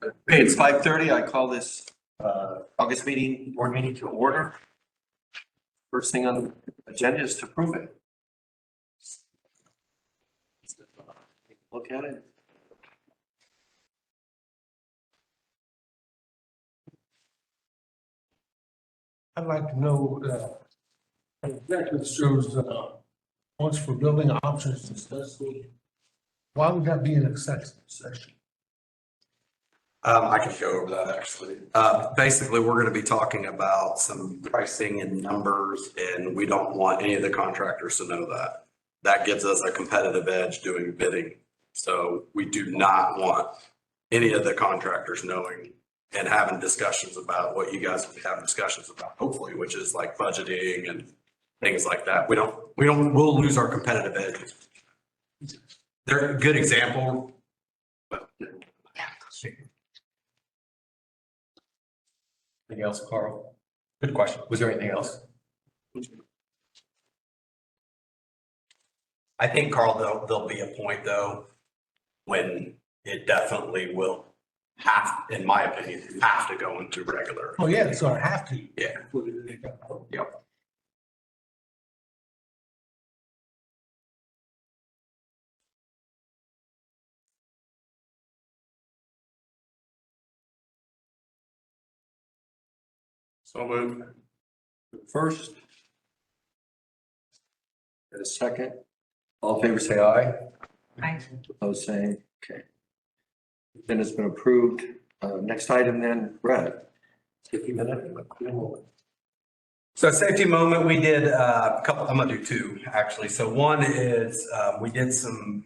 Okay, it's 5:30. I call this August board meeting to order. First thing on the agenda is to approve it. Look at it. I'd like to know, the executive shows, once for building options discussing, why would that be an executive session? I can go over that actually. Basically, we're going to be talking about some pricing and numbers, and we don't want any of the contractors to know that. That gives us a competitive edge doing bidding. So we do not want any of the contractors knowing and having discussions about what you guys will be having discussions about, hopefully, which is like budgeting and things like that. We'll lose our competitive edge. They're a good example. Anything else, Carl? Good question. Was there anything else? I think, Carl, there'll be a point though, when it definitely will have, in my opinion, have to go into regular. Oh, yeah, so I have to. Yeah. Yep. So moved. First. And a second. All in favor, say aye. Aye. Opposed, say, okay. Then it's been approved. Next item then, Brett. 50 minutes. So safety moment, we did a couple, I'm gonna do two actually. So one is we did some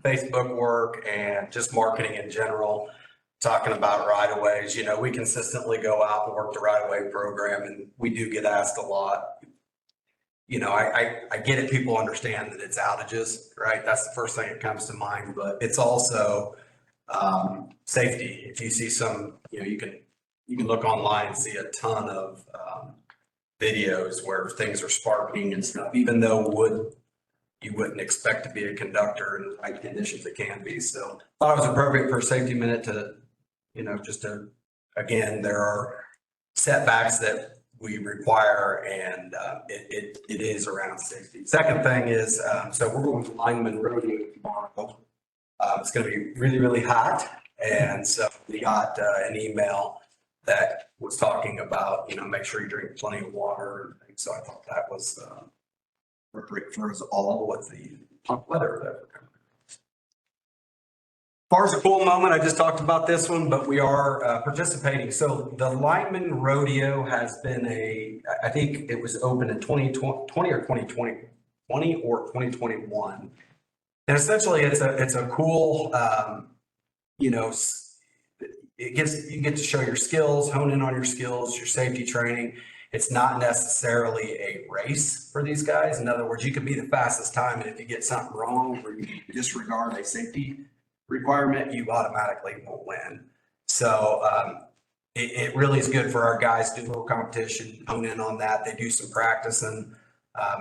Facebook work and just marketing in general, talking about right of ways. You know, we consistently go out and work the right of way program, and we do get asked a lot. You know, I get it. People understand that it's outages, right? That's the first thing that comes to mind, but it's also safety. If you see some, you know, you can look online and see a ton of videos where things are sparking and stuff, even though wood, you wouldn't expect to be a conductor in the right conditions it can be. So thought it was appropriate for a safety minute to, you know, just to, again, there are setbacks that we require, and it is around safety. Second thing is, so we're going to Lineman Rodeo tomorrow. It's going to be really, really hot. And so we got an email that was talking about, you know, make sure you drink plenty of water. And so I thought that was appropriate for us all with the hot weather that we're coming. As far as a cool moment, I just talked about this one, but we are participating. So the Lineman Rodeo has been I think it was open in 2020 or 2020 or 2021. And essentially it's a cool, you know, you get to show your skills, hone in on your skills, your safety training. It's not necessarily a race for these guys. In other words, you could be the fastest time, and if you get something wrong or you disregard a safety requirement, you automatically won't win. So it really is good for our guys to do a little competition, hone in on that. They do some practice. And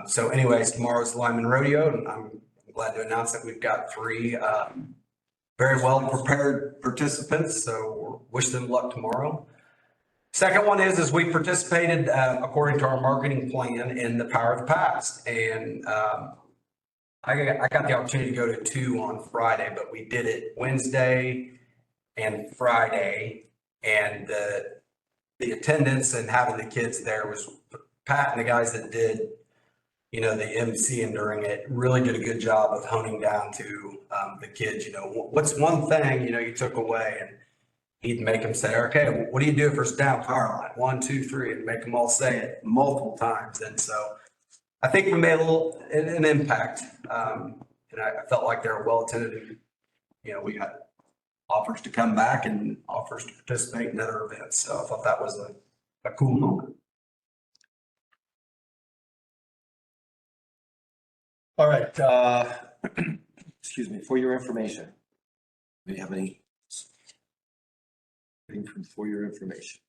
so anyways, tomorrow's the Lineman Rodeo, and I'm glad to announce that we've got three very well prepared participants. So wish them luck tomorrow. Second one is we participated according to our marketing plan in the Power of the Past. And I got the opportunity to go to two on Friday, but we did it Wednesday and Friday. And the attendance and having the kids there was Pat and the guys that did, you know, the MCing during it really did a good job of honing down to the kids. You know, what's one thing, you know, you took away, and he'd make them say, okay, what do you do if it's down power line? 1, 2, 3, and make them all say it multiple times. And so I think we made an impact. And I felt like they were well attended. You know, we got offers to come back and offers to participate in other events. So I thought that was a cool moment. All right. Excuse me, for your information. Do you have any? For your information.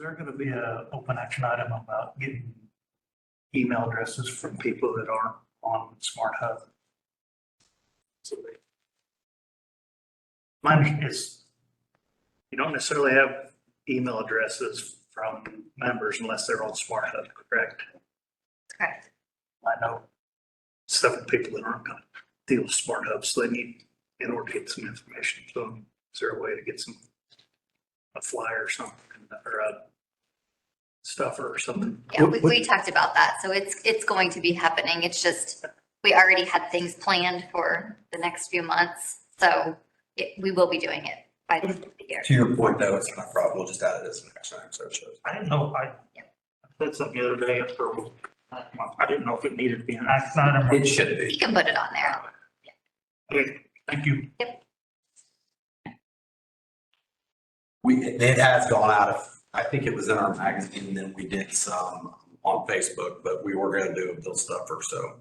there gonna be a open action item about getting email addresses from people that aren't on Smart Hub? Mine is, you don't necessarily have email addresses from members unless they're on Smart Hub, correct? Correct. I know several people that aren't gonna deal with Smart Hub, so they need, in order to get some information. So is there a way to get a flyer or something, or a stuffer or something? Yeah, we talked about that. So it's going to be happening. It's just, we already had things planned for the next few months. So we will be doing it by the end of the year. To your point, though, it's not a problem. We'll just add it as an action item, so it shows. I didn't know, I said something the other day after, I didn't know if it needed to be an action item. It should be. You can put it on there. Okay, thank you. It has gone out of, I think it was in our magazine, and then we did some on Facebook, but we were gonna do a bill stuffer, so.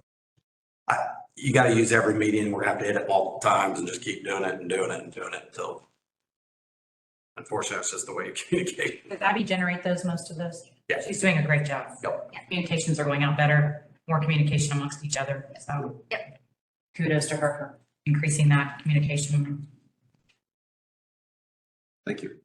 You gotta use every medium. We're gonna have to hit it multiple times and just keep doing it and doing it and doing it until. Unfortunately, it's just the way you communicate. Does Abby generate those, most of those? Yeah. She's doing a great job. Yep. Communications are going out better, more communication amongst each other, so. Yep. Kudos to her for increasing that communication. Thank you.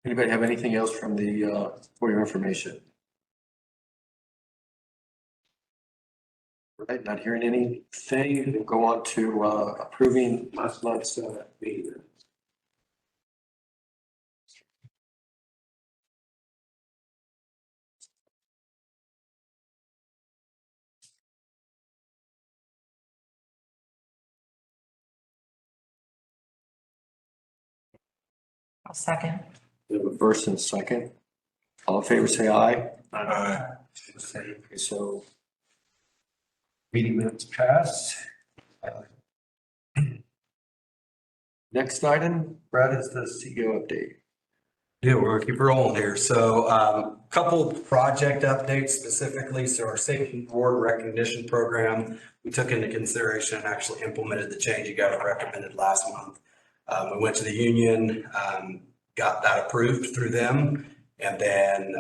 Anybody have anything else from for your information? Right, not hearing anything, we'll go on to, approving last month's, meeting. I'll second. We have a first and a second. All in favor, say aye. Aye. Okay, so meeting minutes passed. Next item, Brad, is the CEO update. Yeah, we're gonna keep rolling here. So, couple project updates specifically. So our safety award recognition program, we took into consideration and actually implemented the change you guys recommended last month. We went to the union, got that approved through them. And then,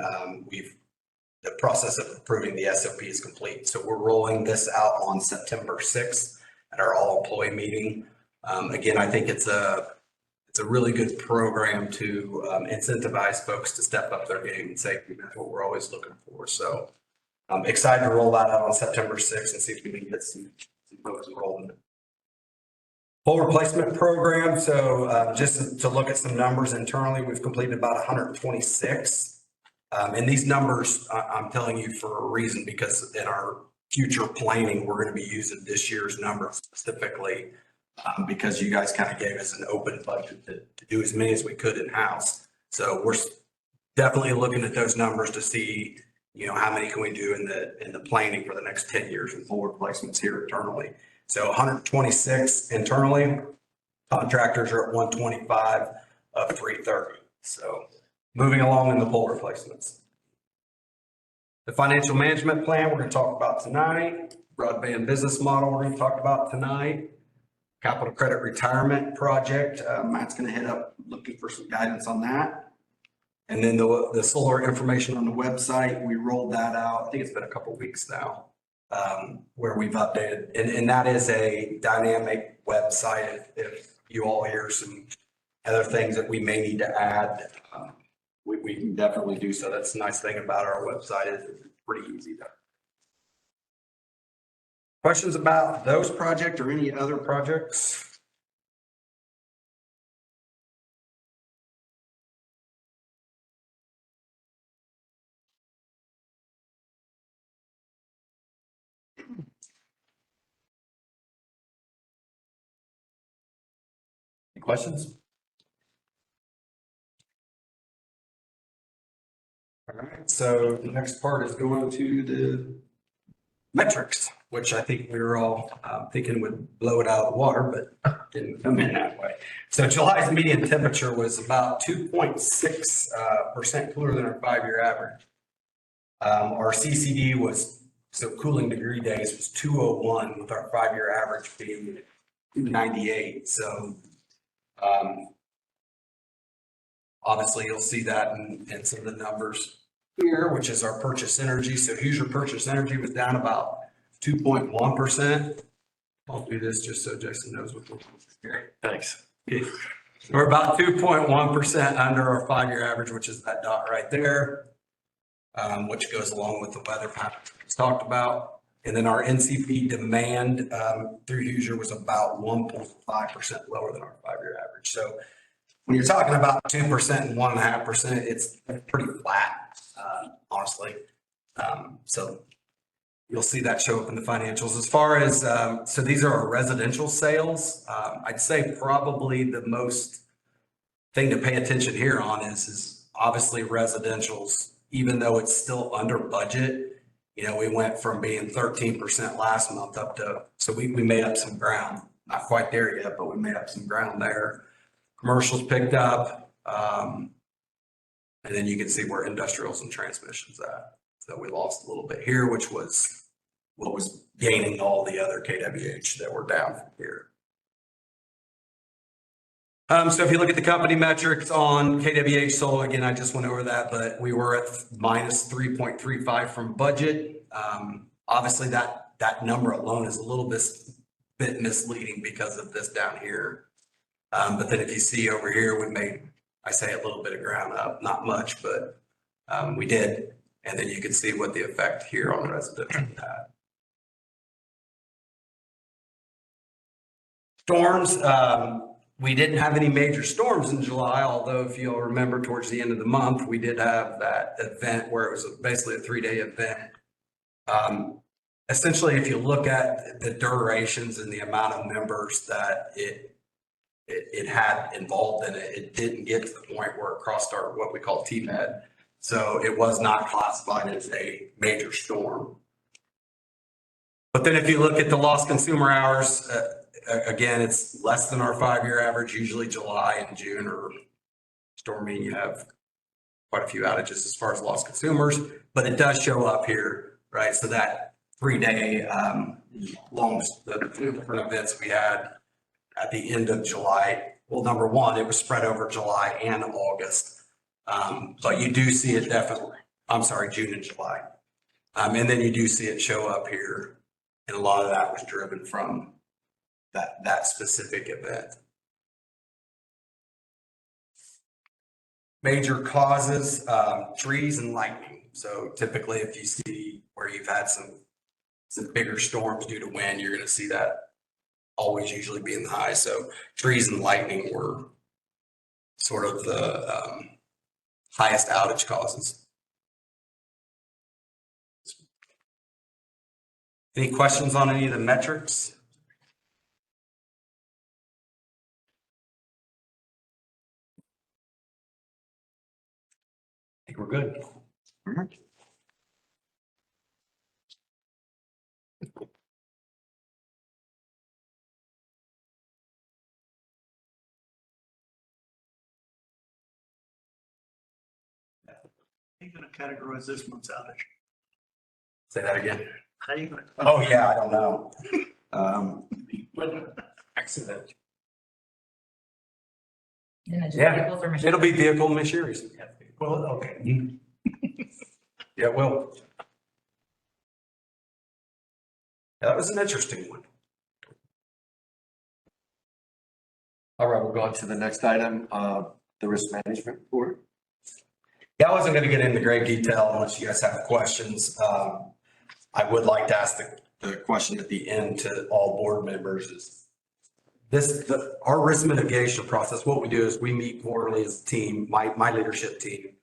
the process of approving the SOP is complete. So we're rolling this out on September 6th at our all employee meeting. Again, I think it's a really good program to incentivize folks to step up their game and safety. That's what we're always looking for. So I'm excited to roll that out on September 6th and see if we can get some folks enrolled in it. Pole replacement program. So just to look at some numbers internally, we've completed about 126. And these numbers, I'm telling you for a reason, because in our future planning, we're going to be using this year's numbers specifically. Because you guys kind of gave us an open budget to do as many as we could in-house. So we're definitely looking at those numbers to see, how many can we do in the planning for the next 10 years with full replacements here internally. So 126 internally, contractors are at 125 of 330. So moving along in the pole replacements. The financial management plan, we're going to talk about tonight. Broadband business model, we're going to talk about tonight. Capital credit retirement project, Matt's going to head up looking for some guidance on that. And then the solar information on the website, we rolled that out. I think it's been a couple of weeks now, where we've updated, and that is a dynamic website. If you all hear some other things that we may need to add, we can definitely do so. That's the nice thing about our website is it's pretty easy to. Questions about those projects or any other projects? Any questions? All right, so the next part is going to the metrics. which I think we were all thinking would blow it out of the water, but didn't come in that way. So July's median temperature was about 2.6% cooler than our 5-year average. Our CCD was, so cooling degree days was 201 with our 5-year average being 298. So obviously you'll see that in some of the numbers here, which is our purchase energy. So Hoosier purchase energy was down about 2.1%. I'll do this just so Jason knows what we're doing here. Thanks. We're about 2.1% under our 5-year average, which is that dot right there, which goes along with the weather pattern we talked about. And then our NCP demand through Hoosier was about 1.5% lower than our 5-year average. So when you're talking about 2% and 1.5%, it's pretty flat, honestly. So you'll see that show up in the financials. As far as, so these are our residential sales. I'd say probably the most thing to pay attention here on is obviously residentials, even though it's still under budget. You know, we went from being 13% last month up to, so we made up some ground. Not quite there yet, but we made up some ground there. Commercials picked up. And then you can see where industrials and transmissions at. So we lost a little bit here, which was what was gaining all the other KWH that were down from here. So if you look at the company metrics on KWH, so again, I just went over that, but we were at minus 3.35 from budget. Obviously that number alone is a little bit misleading because of this down here. But then if you see over here, we made, I say a little bit of ground up, not much, but we did. And then you can see what the effect here on the residential had. Storms, we didn't have any major storms in July, although if you'll remember towards the end of the month, we did have that event where it was basically a 3-day event. Essentially, if you look at the durations and the amount of members that it had involved in it, it didn't get to the point where it crossed our what we call TMED. So it was not classified as a major storm. But then if you look at the lost consumer hours, again, it's less than our 5-year average. Usually July and June are stormy. You have quite a few outages as far as lost consumers, but it does show up here, right? So that 3-day the 2 different events we had at the end of July. Well, number one, it was spread over July and August. But you do see it definitely, I'm sorry, June and July. And then you do see it show up here. And a lot of that was driven from that specific event. Major causes, trees and lightning. So typically if you see where you've had some bigger storms due to wind, you're going to see that always usually be in the high. So trees and lightning were sort of the highest outage causes. Any questions on any of the metrics? I think we're good. How are you gonna categorize this month's outage? Say that again. How are you gonna? Oh, yeah, I don't know. Accident. And then just Yeah, vehicles or machines. it'll be vehicle machineries. Well, okay. Yeah, well. That was an interesting one. All right, we'll go on to the next item, the risk management report. Yeah, I wasn't going to get into great detail unless you guys have questions. I would like to ask the question at the end to all board members is our risk mitigation process, what we do is we meet quarterly as a team, my leadership team.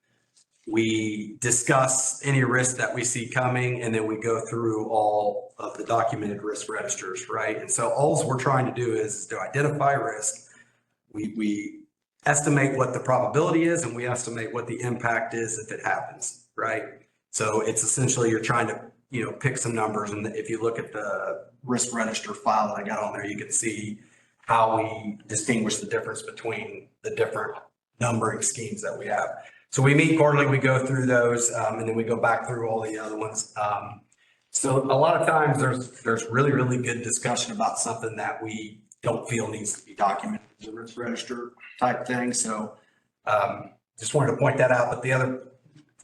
We discuss any risk that we see coming, and then we go through all of the documented risk registers, right? And so all we're trying to do is to identify risk. We estimate what the probability is, and we estimate what the impact is if it happens, right? So it's essentially you're trying to pick some numbers, and if you look at the risk register file that I got on there, you can see how we distinguish the difference between the different numbering schemes that we have. So we meet quarterly, we go through those, and then we go back through all the other ones. So a lot of times there's really, really good discussion about something that we don't feel needs to be documented in the risk register type thing. So just wanted to point that out. But the other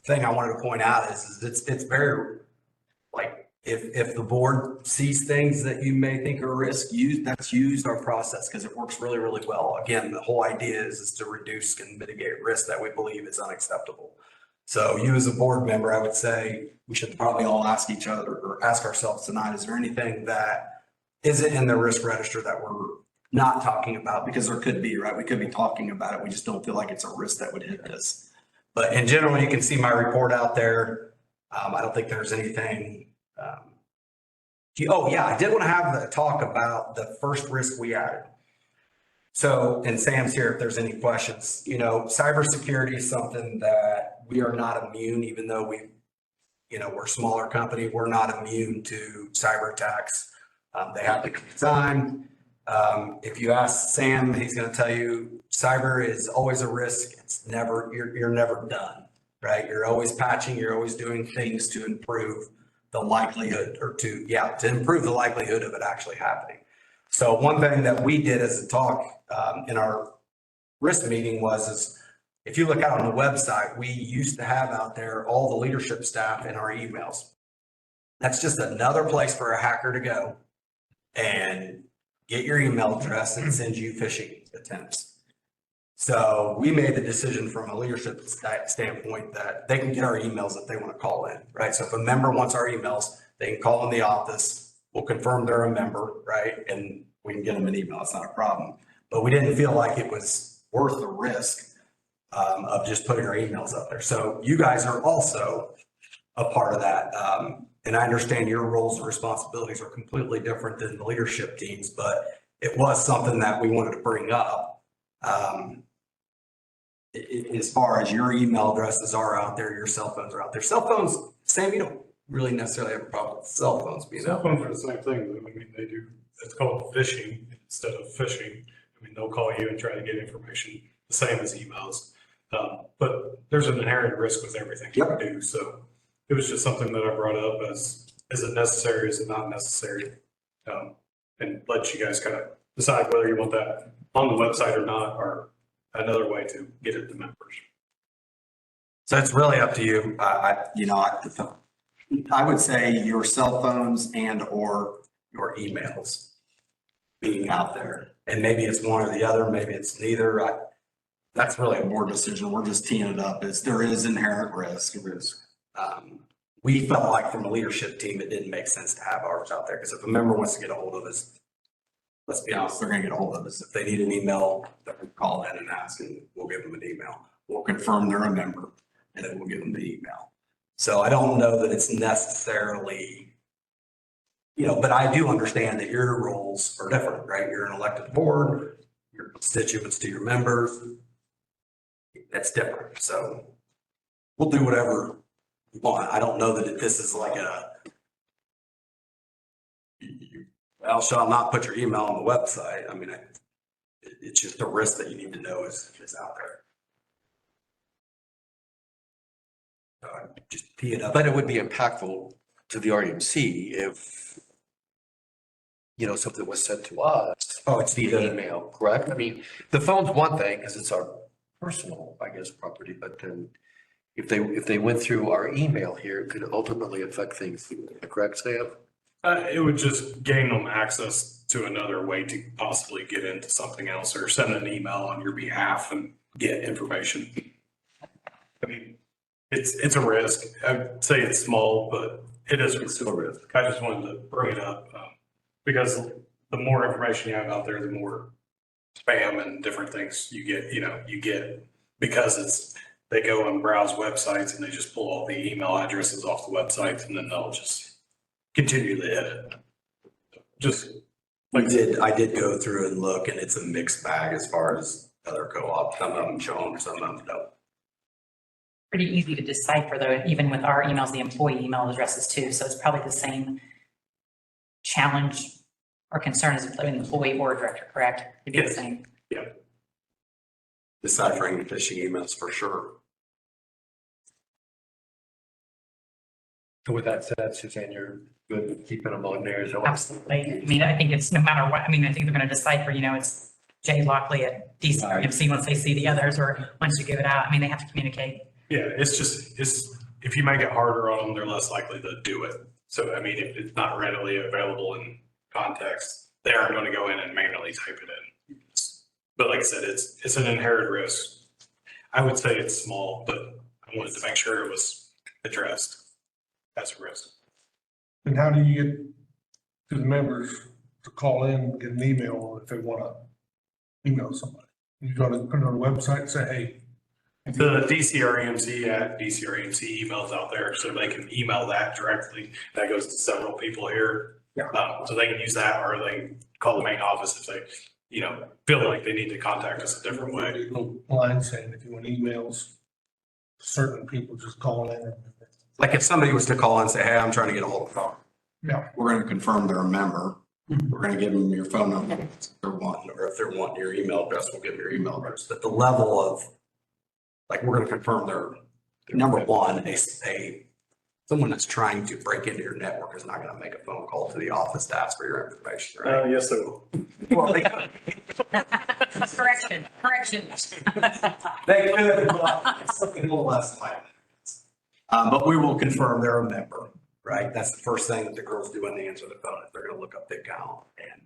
thing I wanted to point out is it's very, like, if the board sees things that you may think are a risk, use our process, because it works really, really well. Again, the whole idea is to reduce and mitigate risk that we believe is unacceptable. So you as a board member, I would say we should probably all ask each other or ask ourselves tonight, is there anything that isn't in the risk register that we're not talking about? Because there could be, right? We could be talking about it. We just don't feel like it's a risk that would hit us. But in general, you can see my report out there. I don't think there's anything. Oh yeah, I did want to have the talk about the first risk we added. So, and Sam's here if there's any questions. Cybersecurity is something that we are not immune, even though we're a smaller company, we're not immune to cyber attacks. They happen all the time. If you ask Sam, he's going to tell you cyber is always a risk. It's never, you're never done, right? You're always patching, you're always doing things to improve the likelihood to improve the likelihood of it actually happening. So one thing that we did as a talk in our risk meeting is if you look out on the website, we used to have out there all the leadership staff in our emails. That's just another place for a hacker to go and get your email address and send you phishing attempts. So we made the decision from a leadership standpoint that they can get our emails if they want to call in, right? So if a member wants our emails, they can call in the office. We'll confirm they're a member, right? And we can get them an email. It's not a problem. But we didn't feel like it was worth the risk of just putting our emails up there. So you guys are also a part of that. And I understand your roles and responsibilities are completely different than the leadership teams, but it was something that we wanted to bring up. As far as your email addresses are out there, your cell phones are out there. Cell phones, Sam, you don't really necessarily have a problem with cell phones being Cell out phones there. are the same thing. I mean, they do, it's called phishing instead of phishing. I mean, they'll call you and try to get information, the same as emails. But there's an inherent risk with everything you Yep. do. So it was just something that I brought up as, is it necessary? Is it not necessary? And let you guys kind of decide whether you want that on the website or not, or another way to get it to members. So it's really up to you. I would say your cell phones and or your emails being out there. And maybe it's one or the other, maybe it's neither. That's really a board decision. We're just teeing it up. There is inherent risk. We felt like from a leadership team, it didn't make sense to have ours out there, because if a member wants to get a hold of us, let's be honest, they're going to get a hold of us. If they need an email, they're going to call in and ask, and we'll give them an email. We'll confirm they're a member, and then we'll give them the email. So I don't know that it's necessarily, but I do understand that your roles are different, right? You're an elected board, your constituents to your members. That's different. So we'll do whatever we want. I don't know that this is like thou shalt not put your email on the website. I mean, it's just a risk that you need to know is out there. So just tee it up. But it would be impactful to the RMC if, something was sent to us. Oh, it's Via email, correct? I mean, the phone's one thing because it's our personal, property, but then if they went through our email here, it could ultimately affect things, correct, Sam? It would just gain them access to another way to possibly get into something else or send an email on your behalf and get information. I mean, it's a risk. I'd say it's small, but it is Still a risk. I just wanted to bring it up because the more information you have out there, the more spam and different things you get because they go and browse websites and they just pull all the email addresses off the websites and then they'll just continue to edit. Just like I did go through and look, and it's a mixed bag as far as other co-ops. Some of them show them, some of them don't. pretty easy to decipher though, even with our emails, the employee email addresses too. So it's probably the same challenge or concern as an employee or a director, correct? It'd be the Yes. same. Deciphering the phishing emails for sure. So with that said, Suzanne, you're good with keeping them on there, so. Absolutely. I mean, I think it's no matter what, I mean, I think they're going to decipher, it's Jay Lockley at DCRMC once they see the others, or once you give it out. I mean, they have to communicate. Yeah, if you make it harder on them, they're less likely to do it. So I mean, if it's not readily available in context, they aren't going to go in and manually type it in. But like I said, it's an inherent risk. I would say it's small, but I wanted to make sure it was addressed as a risk. And how do you get to the members to call in, get an email if they want to email somebody? You got to put it on the website and say, hey. The DCRMC at DCRMC emails out there, so they can email that directly. That goes to several people here. Yeah. So they can use that, or they can call the main office if they, feel like they need to contact us a different way. Little line saying if you want emails, certain people just call in. Like if somebody was to call and say, hey, I'm trying to get a hold of them. Yeah. We're going to confirm they're a member. We're going to give them your phone number if they're wanting, or if they're wanting your email address, we'll give them your email address. But the level of, like, we're going to confirm they're, number one, someone that's trying to break into your network is not going to make a phone call to the office to ask for your information, right? Yes, they will. Well, they could. Correction. They could, but it's something a little less like that. But we will confirm they're a member, right? That's the first thing that the girls do when they answer the phone. They're going to look up the account and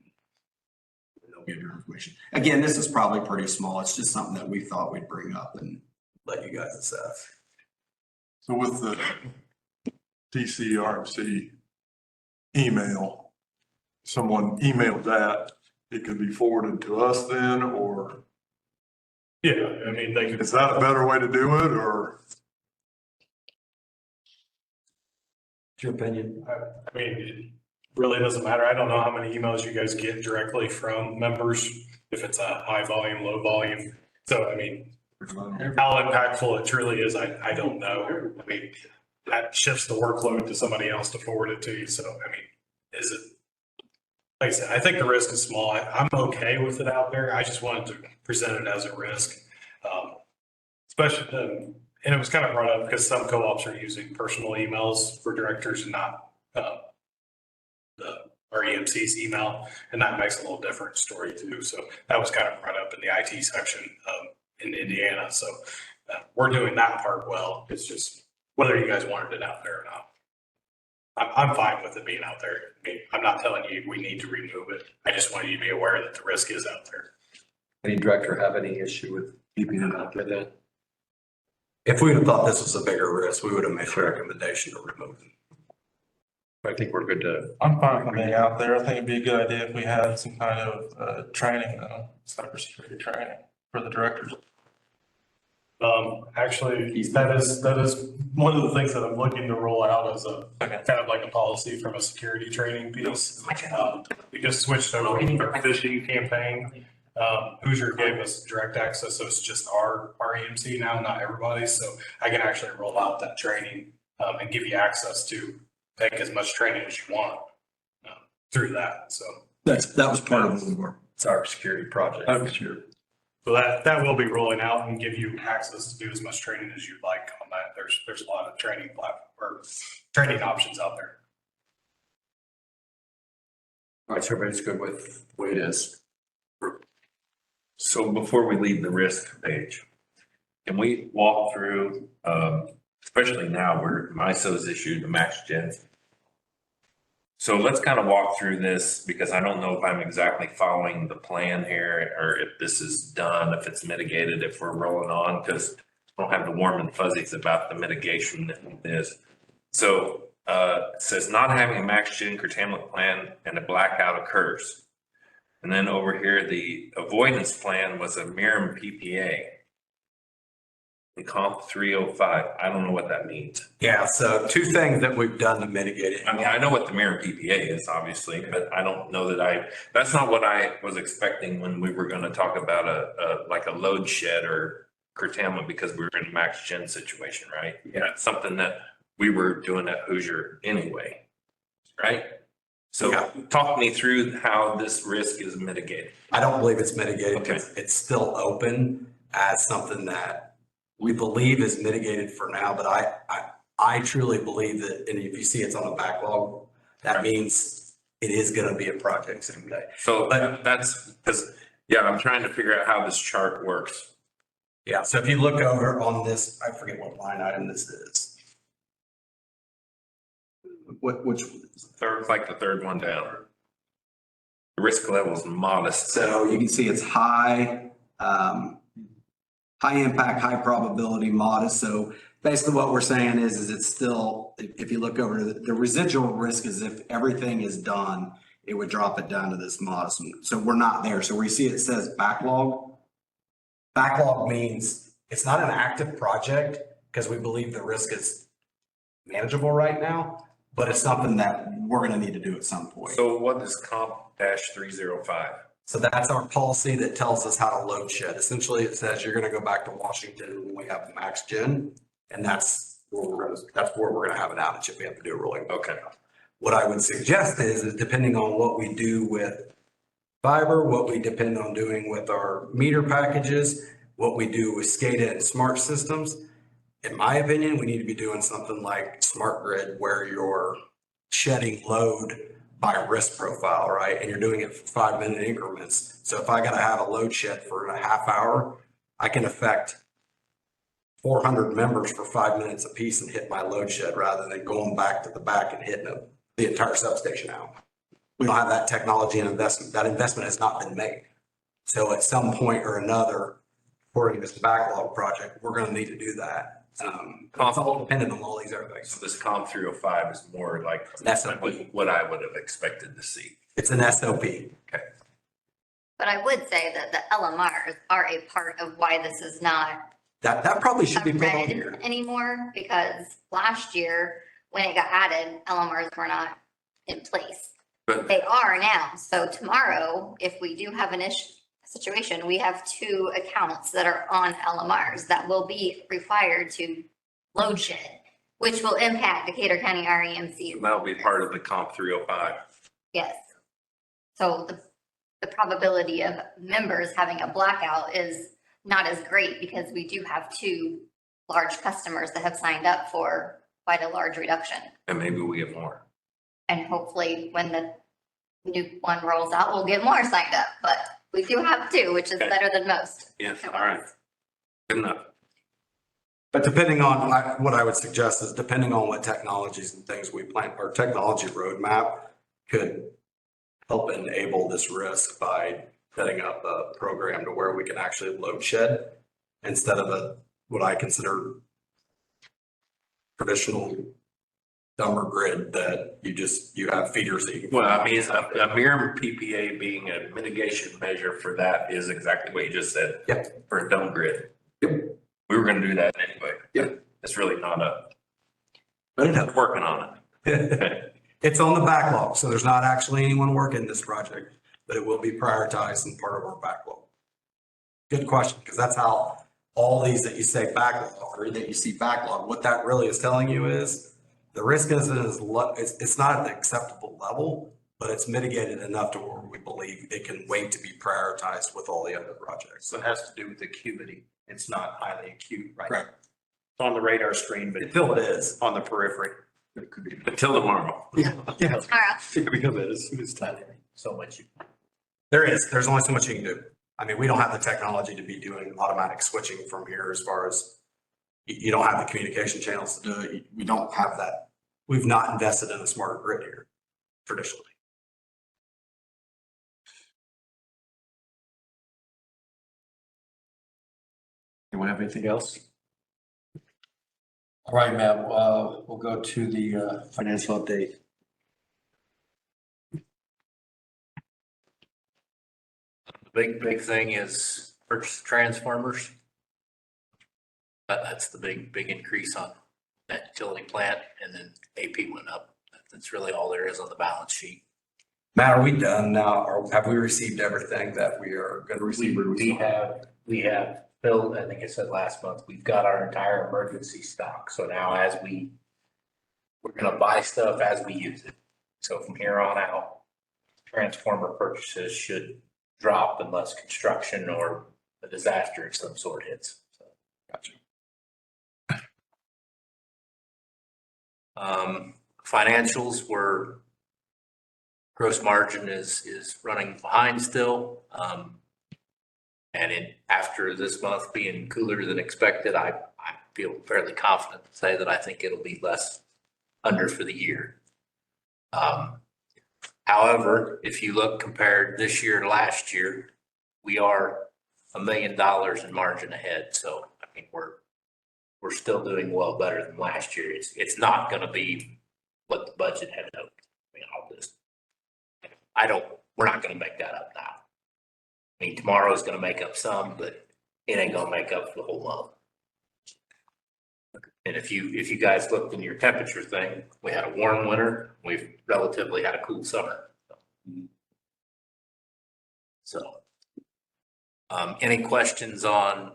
they'll give your information. Again, this is probably pretty small. It's just something that we thought we'd bring up and let you guys assess. So with the DCRMC email, someone emailed that, it could be forwarded to us then, or Yeah, I mean, they could. is that a better way to do it, or? What's your opinion? I mean, it really doesn't matter. I don't know how many emails you guys get directly from members, if it's a high volume, low volume. So, I mean, how impactful it truly is, I don't know. I mean, that shifts the workload to somebody else to forward it to you. So, I mean, is it, like I said, I think the risk is small. I'm okay with it out there. I just wanted to present it as a risk. Especially, and it was kind of brought up because some co-ops are using personal emails for directors and not our EMC's email, and that makes a little different story too. So that was kind of brought up in the IT section in Indiana. So we're doing that part well. It's just whether you guys wanted it out there or not. I'm fine with it being out there. I mean, I'm not telling you we need to remove it. I just want you to be aware that the risk is out there. Any director have any issue with keeping it out there then? If we would have thought this was a bigger risk, we would have made a recommendation to remove it. I think we're good to. I'm fine with being out there. I think it'd be a good idea if we had some kind of training, cybersecurity training for the directors. Actually, that is one of the things that I'm looking to roll out as a kind of like a policy from a security training piece. We just switched over to our phishing campaign. Hoosier gave us direct access, so it's just our EMC now, not everybody's. So I can actually roll out that training and give you access to take as much training as you want through that. So That was part of the Cybersecurity project. So that will be rolling out and give you access to do as much training as you'd like on that. There's a lot of training training options out there. All right, so everybody's good with the way it is. So before we leave the risk page, can we walk through, especially now where MISO's issued the max gen? So let's kind of walk through this because I don't know if I'm exactly following the plan here or if this is done, if it's mitigated, if we're rolling on, because I don't have the warm and fuzzies about the mitigation that is. So it says not having a max gen curtailment plan and a blackout occurs. And then over here, the avoidance plan was a Miram PPA. In comp 305, I don't know what that means. Yeah, so two things that we've done to mitigate it. I mean, I know what the Miram PPA is, obviously, but I don't know that that's not what I was expecting when we were going to talk about like a load shed or curtailment because we were in a max gen situation, right? Yeah. Something that we were doing at Hoosier anyway, right? So Yeah. talk me through how this risk is mitigated. I don't believe it's mitigated. Okay. It's still open as something that we believe is mitigated for now, but I truly believe that, and if you see it's on a backlog, that means it is gonna be a project someday. So that's because, yeah, I'm trying to figure out how this chart works. Yeah, so if you look over on this, I forget what line item this is. Which one is it? Third, like the third one down. The risk level is modest. So you can see it's high, high impact, high probability, modest. So basically what we're saying is it's still, if you look over the residual risk is if everything is done, it would drop it down to this modest. So we're not there. So where you see it says backlog. Backlog means it's not an active project because we believe the risk is manageable right now, but it's something that we're going to need to do at some point. So what is comp-305? So that's our policy that tells us how to load shed. Essentially, it says you're gonna go back to Washington when we have max gen. And that's where we're gonna have an outage if we have to do a rolling. Okay. What I would suggest is depending on what we do with fiber, what we depend on doing with our meter packages, what we do with SCADA and smart systems. In my opinion, we need to be doing something like smart grid where you're shedding load by risk profile, right? And you're doing it for 5-minute increments. So if I gotta have a load shed for a half hour, I can affect 400 members for 5 minutes apiece and hit my load shed rather than going back to the back and hitting the entire substation out. We don't have that technology and investment. That investment has not been made. So at some point or another, according to this backlog project, we're gonna need to do that. It's all dependent on all these other things. So this comp-305 is more like SOP. what I would have expected to see. It's an SOP. But I would say that the LMRs are a part of why this is not That probably should be put on red here. anymore, because last year, when it got added, LMRs were not in place. But They are now. So tomorrow, if we do have an situation, we have 2 accounts that are on LMRs that will be required to load shed, which will impact Decatur County REMC. that'll be part of the comp-305. Yes. So the probability of members having a blackout is not as great because we do have 2 large customers that have signed up for quite a large reduction. And maybe we get more. And hopefully when the new one rolls out, we'll get more signed up, but we do have 2, which is Okay. better than most. Yeah, all right. Good enough. But depending on, what I would suggest is depending on what technologies and things we plan, our technology roadmap could help enable this risk by setting up a program to where we can actually load shed instead of what I consider traditional dumber grid that you have feeders that you can. Well, I mean, a mere PPA being a mitigation measure for that is exactly what you just said. Yep. For a dumb grid. Yep. We were gonna do that anyway. Yep. It's really not But it helps. working on it. It's on the backlog, so there's not actually anyone working this project, but it will be prioritized and part of our backlog. Good question, because that's how all these that you say backlog, or that you see backlog, what that really is telling you is the risk isn't it's not at the acceptable level, but it's mitigated enough to where we believe it can wait to be prioritized with all the other projects. So it has to do with acuity. It's not highly acute, right? Right. It's on the radar screen, but Until it is. on the periphery. It could be. Until tomorrow. Yeah. All right. Because it is, it's tiny, so much. There's only so much you can do. I mean, we don't have the technology to be doing automatic switching from here as far as you don't have the communication channels to do it. We don't have that. We've not invested in a smarter grid here traditionally. Anyone have anything else? All right, Matt, we'll go to the financial update. The big thing is purchase transformers. That's the big increase on that utility plant, and then AP went up. That's really all there is on the balance sheet. Matt, are we done now? Or have we received everything that we are going to receive? We have Phil, I think I said last month, we've got our entire emergency stock. So now we're gonna buy stuff as we use it. So from here on out, transformer purchases should drop unless construction or a disaster of some sort hits. So, Gotcha. Financials were, gross margin is running behind still. And after this month being cooler than expected, I feel fairly confident to say that I think it'll be less under for the year. However, if you look compared this year to last year, we are $1 million in margin ahead. So, I mean, we're still doing well better than last year. It's not going to be what the budget had hoped. I mean, we're not going to make that up now. I mean, tomorrow's going to make up some, but it ain't going to make up for the whole month. And if you guys looked in your temperature thing, we had a warm winter. We've relatively had a cool summer. So, any questions on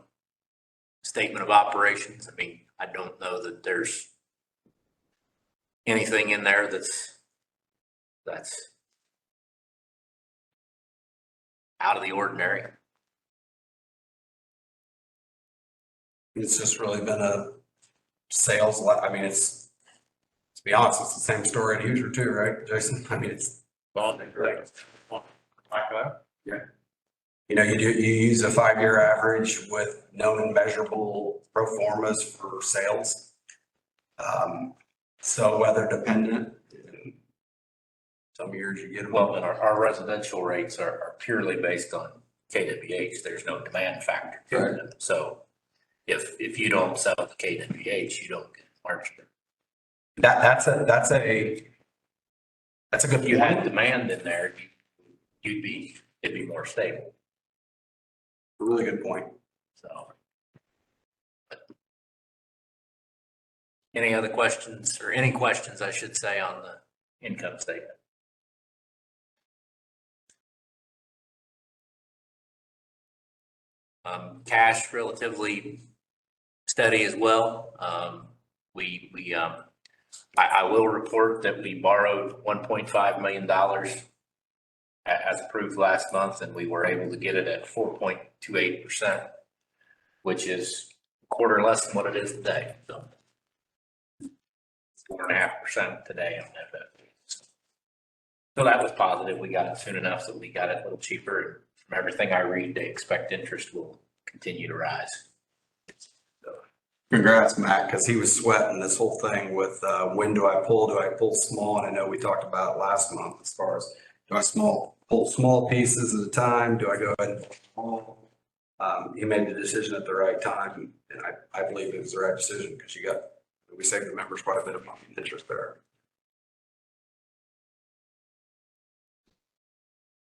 statement of operations? I mean, I don't know that there's anything in there that's out of the ordinary. It's just really been a sales, I mean, to be honest, it's the same story at Hoosier too, right, Jason? I mean, it's. Well, great. Yeah. You know, you use a 5-year average with known and measurable pro formas for sales. So weather dependent. Some years you get them. Well, and our residential rates are purely based on KWH. There's no demand factor to Right. them. So if you don't sell the KWH, you don't get margin. That's a good If you had point. demand in there, it'd be more stable. Really good point. So. Any other questions or any questions, I should say, on the income statement? Cash relatively steady as well. I will report that we borrowed $1.5 million as approved last month, and we were able to get it at 4.28%, which is a quarter less than what it is today. So 4.5% today on that. So that was positive. We got it soon enough that we got it a little cheaper. From everything I read, they expect interest will continue to rise. Congrats, Matt, because he was sweating this whole thing with when do I pull small? And I know we talked about it last month as far as do I pull small pieces at a time? Do I go ahead and pull small? He made the decision at the right time, and I believe it was the right decision because we saved the members quite a bit of money in interest there.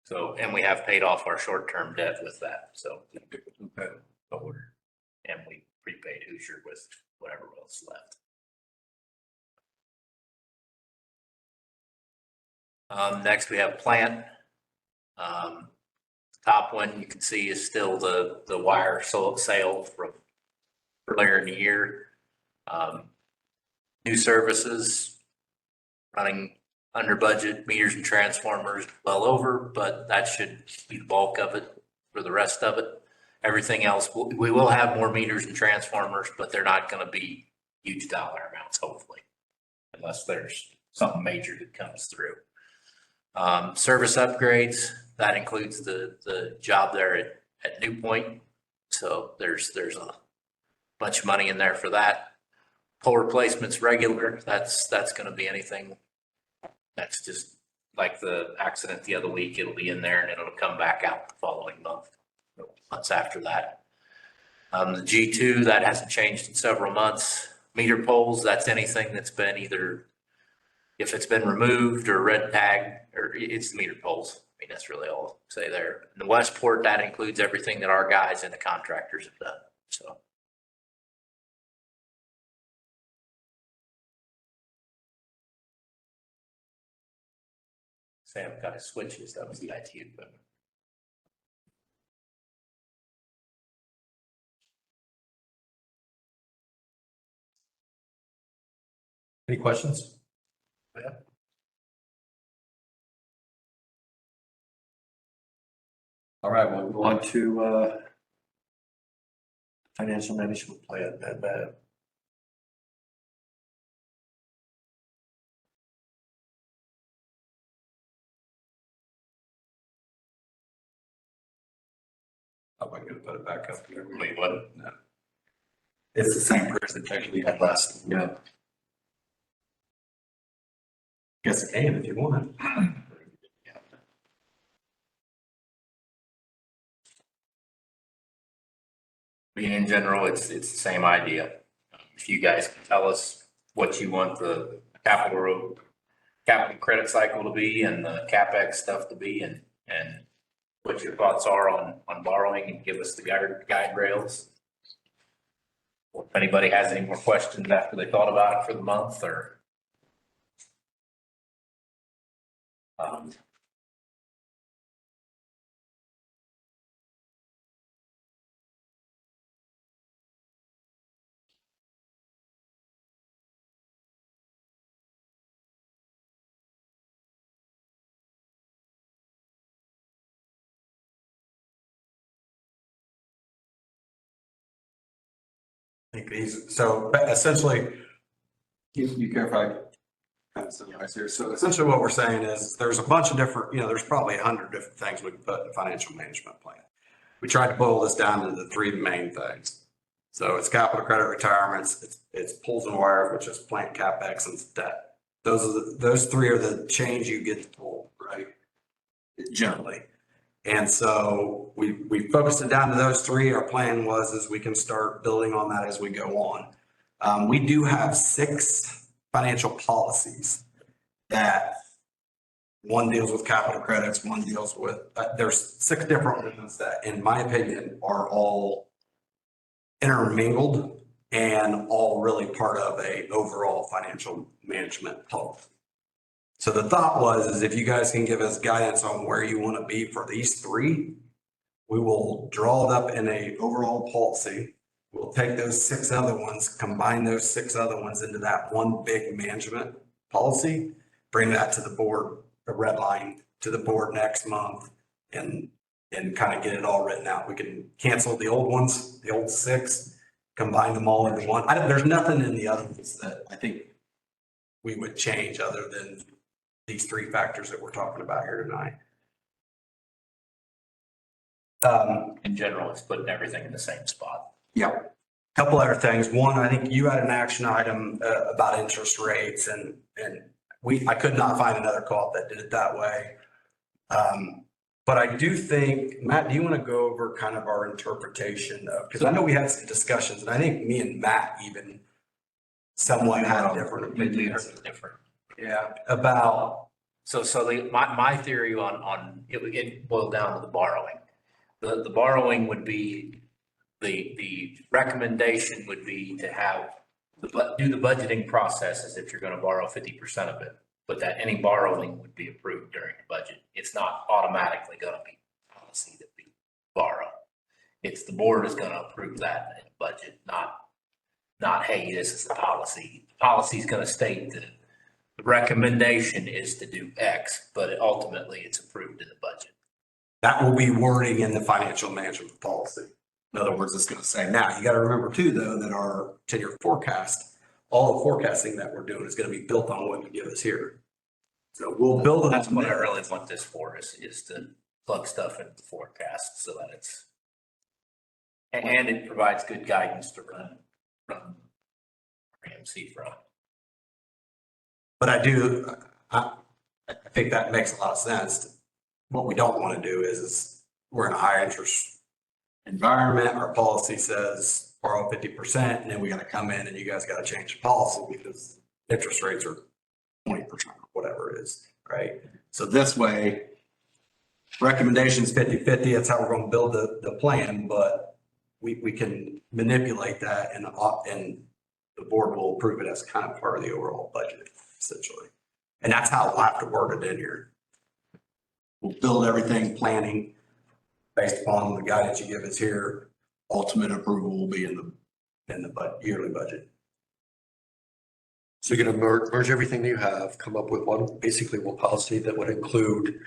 So, and we have paid off our short-term debt with that, so. And we prepaid Hoosier with whatever else left. Next we have plant. Top one you can see is still the wire sale from earlier in the year. New services running under budget, meters and transformers well over, but that should be the bulk of it for the rest of it. Everything else, we will have more meters and transformers, but they're not going to be huge dollar amounts, hopefully, unless there's something major that comes through. Service upgrades, that includes the job there at New Point. So there's a bunch of money in there for that. Pole replacements regular, that's going to be anything. That's just like the accident the other week, it'll be in there and it'll come back out the following months after that. The G2, that hasn't changed in several months. Meter poles, that's anything that's been either, if it's been removed or red tag, or it's the meter poles. I mean, that's really all I'll say there. In the Westport, that includes everything that our guys and the contractors have done, so. Sam got his switches, that was the IT equipment. Any questions? Yeah. All right, we'll go on to, financial management plan, and, I'm not gonna put it back up here. Wait, what? No. It's the same presentation we had last, yeah. Guess I can if you want. I mean, in general, it's the same idea. If you guys can tell us what you want the capital credit cycle to be and the CapEx stuff to be and what your thoughts are on borrowing and give us the guide rails. Or if anybody has any more questions after they thought about it for the month or. I think these, so essentially, you care if I kind of summarize here. So essentially what we're saying is there's a bunch of different, there's probably 100 different things we can put in a financial management plan. We tried to boil this down into the three main things. So it's capital credit retirements, it's pulls and wires, which is plant CapEx and debt. Those three are the chains you get to pull, right? Generally. And so we focused it down to those three. Our plan is we can start building on that as we go on. We do have 6 financial policies that one deals with capital credits, one deals with, there's 6 different ones that, in my opinion, are all intermingled and all really part of a overall financial management policy. So the thought is if you guys can give us guidance on where you want to be for these 3, we will draw it up in a overall policy. We'll take those 6 other ones, combine those 6 other ones into that one big management policy, bring that to the board, a red line to the board next month and kind of get it all written out. We can cancel the old ones, the old 6, combine them all into one. There's nothing in the other ones that I think we would change other than these 3 factors that we're talking about here tonight. In general, it's putting everything in the same spot. Yeah. Couple other things. One, I think you had an action item about interest rates and I could not find another co-op that did it that way. But I do think, Matt, do you want to go over kind of our interpretation of, because I know we had some discussions and I think me and Matt even somewhat had different opinions. Different. Yeah, about. So my theory on it boiled down to the borrowing. The borrowing would be, the recommendation would be to do the budgeting process as if you're going to borrow 50% of it, but that any borrowing would be approved during the budget. It's not automatically going to be policy that we borrow. It's the board is going to approve that in the budget, not, hey, this is the policy. The policy is going to state that the recommendation is to do X, but ultimately it's approved in the budget. That will be wording in the financial management policy. In other words, it's going to say, now you got to remember too, though, that our 10-year forecast, all the forecasting that we're doing is going to be built on what you give us here. So we'll build it. That's what I really want this for is to plug stuff into the forecast so that it's, and it provides good guidance to run AMC from. But I think that makes a lot of sense. What we don't want to do is we're in a high interest environment. Our policy says borrow 50%, and then we got to come in and you guys got to change the policy because interest rates are 20% or whatever it is, right? So this way, recommendations 50-50, that's how we're going to build the plan, but we can manipulate that and the board will approve it as kind of part of the overall budget, essentially. And that's how we'll have to word it in here. We'll build everything planning based upon the guidance you give us here. Ultimate approval will be in the yearly budget. So you're gonna merge everything that you have, come up with basically one policy that would include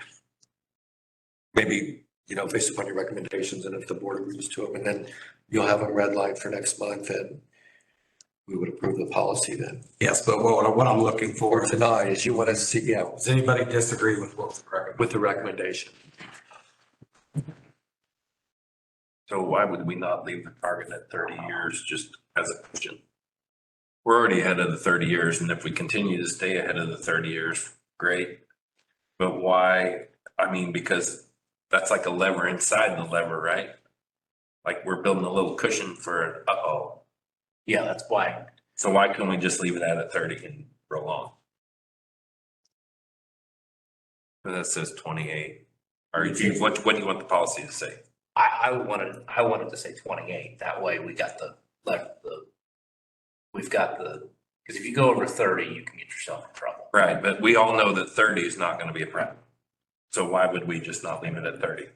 maybe, based upon your recommendations and if the board agrees to them, and then you'll have a red line for next month and we would approve the policy then. Yes, but what I'm looking for Or is, tonight is you want to see, does anybody disagree with what's recommended? with the recommendation. So why would we not leave the target at 30 years just as a question? We're already ahead of the 30 years, and if we continue to stay ahead of the 30 years, great. But why? I mean, because that's like a lever inside the lever, right? Like we're building a little cushion for, uh-oh. Yeah, that's why. So why couldn't we just leave it at 30 and roll on? But that says 28. Or what do you want the policy to say? I wanted to say 28. That way we got we've got the, because if you go over 30, you can get yourself in trouble. Right, but we all know that 30 is not going to be a problem. So why would we just not leave it at 30?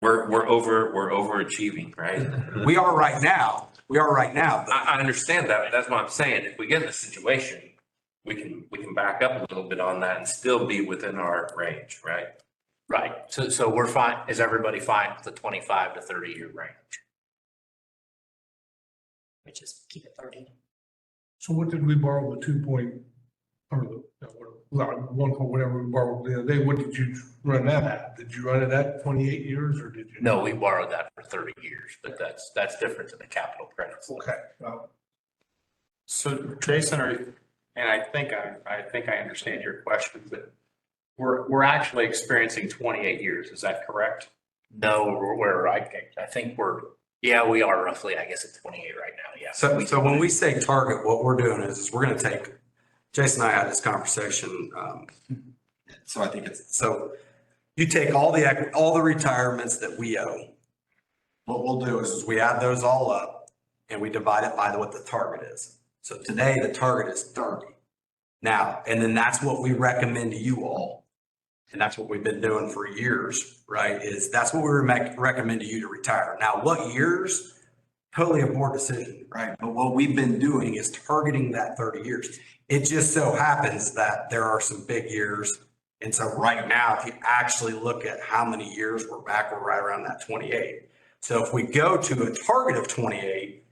We're overachieving, right? We are right now. But I understand that. That's what I'm saying. If we get in a situation, we can back up a little bit on that and still be within our range, right? Right. So we're fine. Is everybody fine with the 25 to 30 year range? We just keep it 30. So what did we borrow the 2 point, or the, 1 point, whatever we borrowed the other day, what did you run that at? Did you run it at 28 years or did you? No, we borrowed that for 30 years, but that's different than the capital credit. Okay, well, So Jason, and I think I understand your question, but we're actually experiencing 28 years. Is that correct? No, I think we are roughly, I guess, at 28 right now. Yeah. So when we say target, what we're doing is we're going to take, Jason and I had this conversation. So I think so you take all the retirements that we owe. What we'll do is we add those all up and we divide it by what the target is. So today the target is 30. Now, and then that's what we recommend to you all. And that's what we've been doing for years, right? That's what we recommend to you to retire. Now, what years? Totally a board decision, right? But what we've been doing is targeting that 30 years. It just so happens that there are some big years. And so right now, if you actually look at how many years we're back, we're right around that 28. So if we go to a target of 28,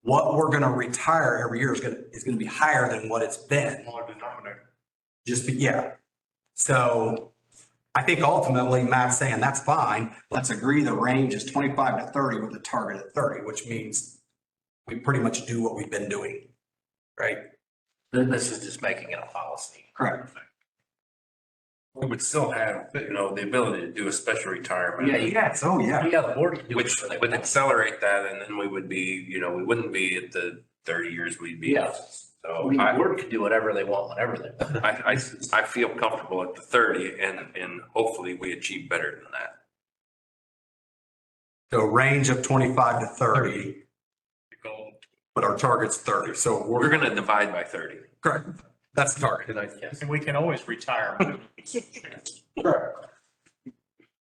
what we're going to retire every year is going to be higher than what it's been. Yeah. So I think ultimately Matt's saying that's fine. Let's agree the range is 25 to 30 with a target at 30, which means we pretty much do what we've been doing, right? This is just making it a policy. Correct. We would still have, the ability to do a special retirement. Yes. Oh, yeah. Yeah, the board can do Which whatever they would want. accelerate that, and then we would be, we wouldn't be at the 30 years, we'd be. Yeah. So The board can do whatever they want, whenever they want. I feel comfortable at the 30 and hopefully we achieve better than that. So a range of 25 to 30, but our target's 30. So We're going to divide by 30. correct. That's the target. And we can always retire. Correct.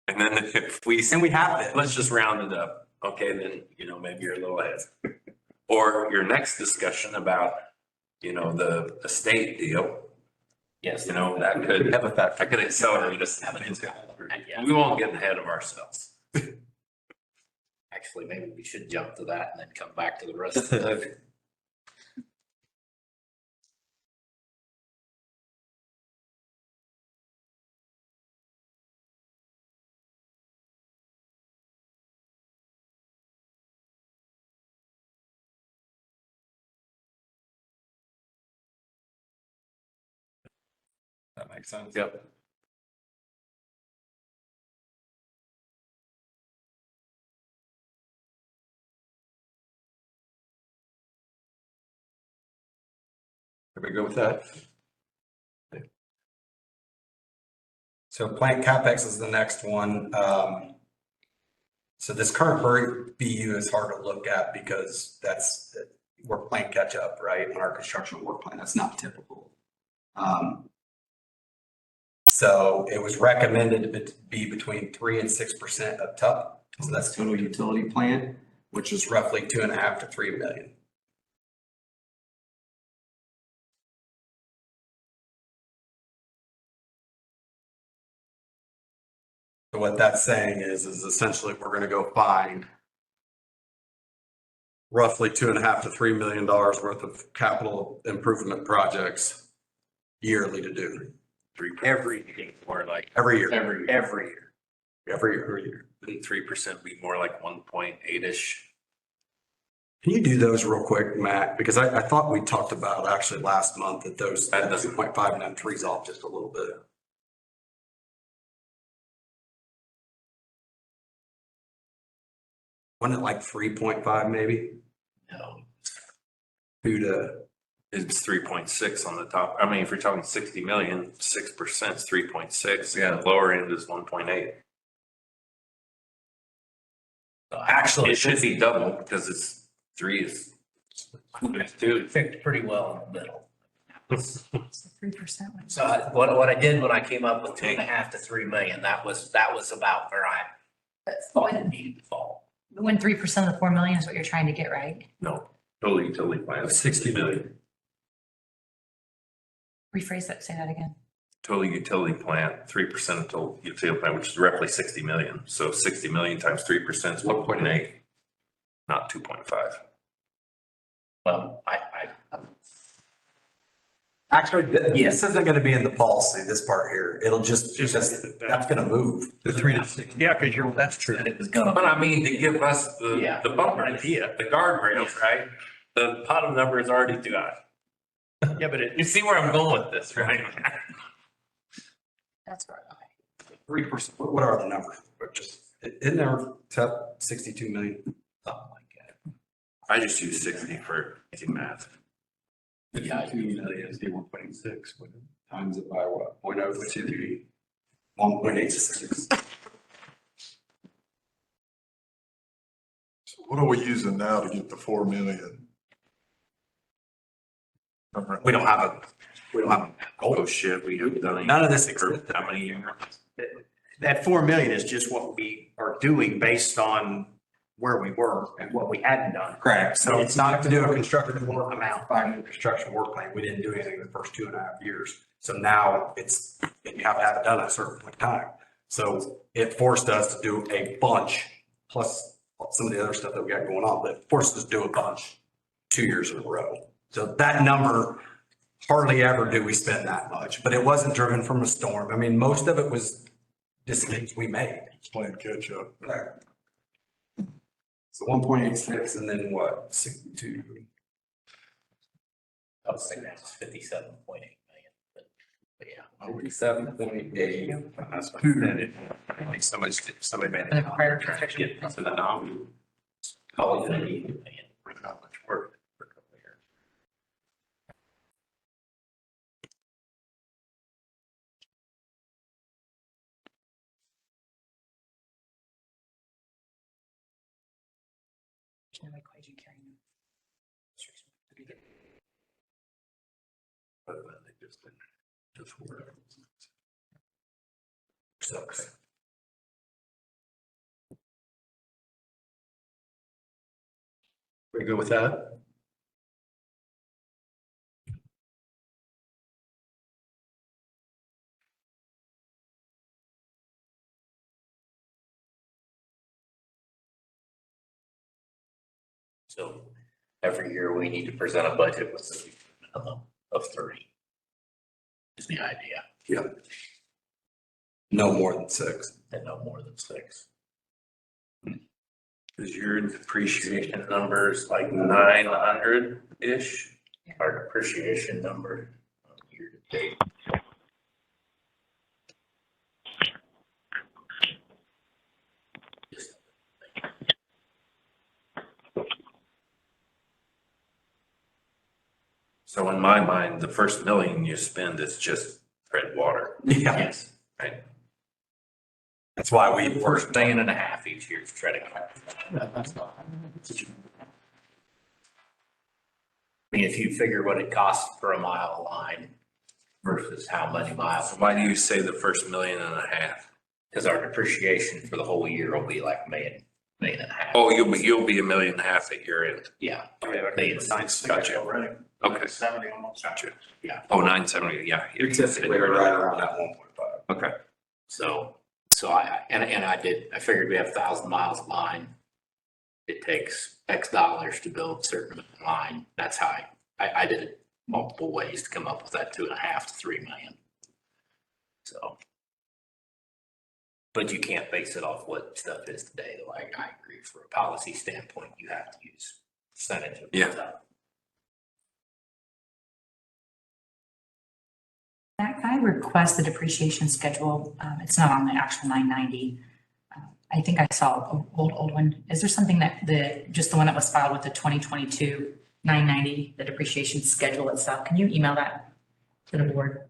And then if we, And we have been. let's just round it up. Okay, then, maybe you're a little ahead. Or your next discussion about, the estate deal, Yes. that could accelerate us. Yeah. We won't get ahead of ourselves. Actually, maybe we should jump to that and then come back to the rest of it. That makes sense. Yep. Everybody go with that? So plant CapEx is the next one. So this current BU is hard to look at because we're playing catch up, right? On our construction work plan, that's not typical. So it was recommended to be between 3 and 6% of TUP. So that's total utility plant, which is roughly 2.5 to 3 million. So what that's saying is essentially we're gonna go find roughly $2.5 to $3 million worth of capital improvement projects yearly to do, Every, more like, every year, Every year. every year. 3% be more like 1.8-ish. Can you do those real quick, Matt? Because I thought we talked about actually last month that those, that 2.5 and that three's off just a little bit. Wasn't it like 3.5 maybe? No. 2 to, It's 3.6 on the top. I mean, if you're talking 60 million, 6% is 3.6. Yeah. Lower end is 1.8. Actually, It should be double because it's 3 is 2. picked pretty well in the middle. 3%. So what I did when I came up with 2.5 to 3 million, that was about where I thought it needed to fall. When 3% of the 4 million is what you're trying to get, right? No, total utility plan. 60 million. Rephrase that, say that again. Total utility plan, 3% of total utility plan, which is roughly 60 million. So 60 million times 3% is 1.8, not 2.5. Well, Actually, this isn't gonna be in the policy, this part here. It'll just, that's gonna move. The 3 to 6. Yeah, because you're, that's true. it was gonna. But I mean, to give us Yeah. the bumper idea, the guardrails, right? The bottom number is already too high. Yeah, but You see where I'm going with this, right? That's right. 3%, what are the numbers? Just, isn't there 62 million? Oh my God. I just use 60 for easy math. Yeah. 2 million is 1.6, times it by what? 0.023, 1.86. So what are we using now to get the 4 million? We don't have a Oh, shit, we have done. None of this For how many years? That 4 million is just what we are doing based on where we were and what we hadn't done. Correct. So It's not to do a construction work amount, five-year construction work plan. We didn't do anything in the first 2.5 years. So now it's, you have to have it done at a certain point in time. So it forced us to do a bunch, plus some of the other stuff that we got going on, but it forced us to do a bunch 2 years in a row. So that number, hardly ever do we spend that much, but it wasn't driven from a storm. I mean, most of it was decisions we made. It's playing catch up. So 1.86 and then what, 62? I was thinking that was 57.8 million, but yeah. 47.8. That's what I said. Like somebody made And it. the prior transaction. Get to the nom. Call it 80 million. Not much work for a couple of years. But then they just didn't, just whatever. Sucks. We good with that? So every year we need to present a budget with a minimum of 30. Is the idea, Yep. No more than 6. and no more than 6. Is your depreciation numbers like 900-ish? Our depreciation number year to date. So in my mind, the first million you spend is just tread water, Yeah, Yes. right? that's why we First million and a half each year is treading. I mean, if you figure what it costs per a mile of line versus how many miles, So why do you say the first 1.5 million? because our depreciation for the whole year will be like a million and a half. Oh, you'll be 1.5 million at your end. Yeah. Gotcha. Already. Okay. 70 almost. Gotcha. Yeah. Oh, 970, yeah. You're typically right around that 1.5. Okay. So So and I figured we have 1,000 miles of line. It takes X dollars to build a certain amount of line. That's how I did it multiple ways to come up with that 2.5 to 3 million. So. But you can't base it off what stuff is today, though. I agree, for a policy standpoint, you have to use percentage of. Yeah. stuff. Can I request the depreciation schedule? It's not on the actual 990. I think I saw an old one. Is there something that just the one that was filed with the 2022 990, the depreciation schedule itself? Can you email that to the board?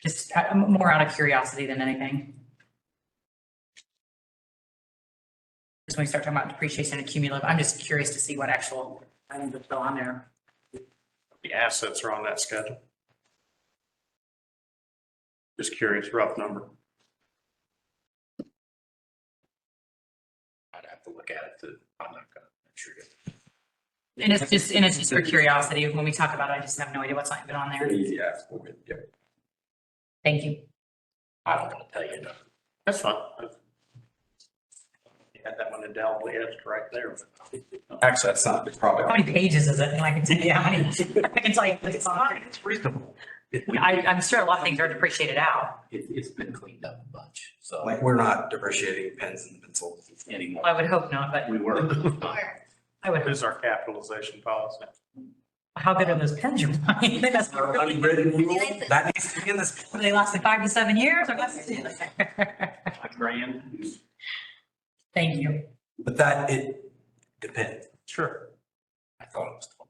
Just more out of curiosity than anything. Just when we start talking about depreciation and cumulative, I'm just curious to see what actual items are still on there. The assets are on that schedule. Just curious, rough number. I'd have to look at it I'm not gonna make sure. And it's just for curiosity. When we talk about it, I just have no idea what's not even on there. Easy ask for it, yep. Thank you. I don't want to tell you no. That's fine. You had that one indelibly etched right there. Actually, that's not, it's probably. How many pages is it? And I can tell you how many, I can tell you it's on. It's reasonable. I'm sure a lot of things are depreciated out. It's been cleaned up a bunch, so. Like, we're not depreciating pens and pencils anymore. I would hope not, but We were. I would, This is our capitalization policy. how good are those pens you're buying? They must be really good. Unwritten rule, that needs to be in this. They lasted 5 to 7 years or less? $1,000. Thank you. But that, it depends. Sure. I thought it was 12.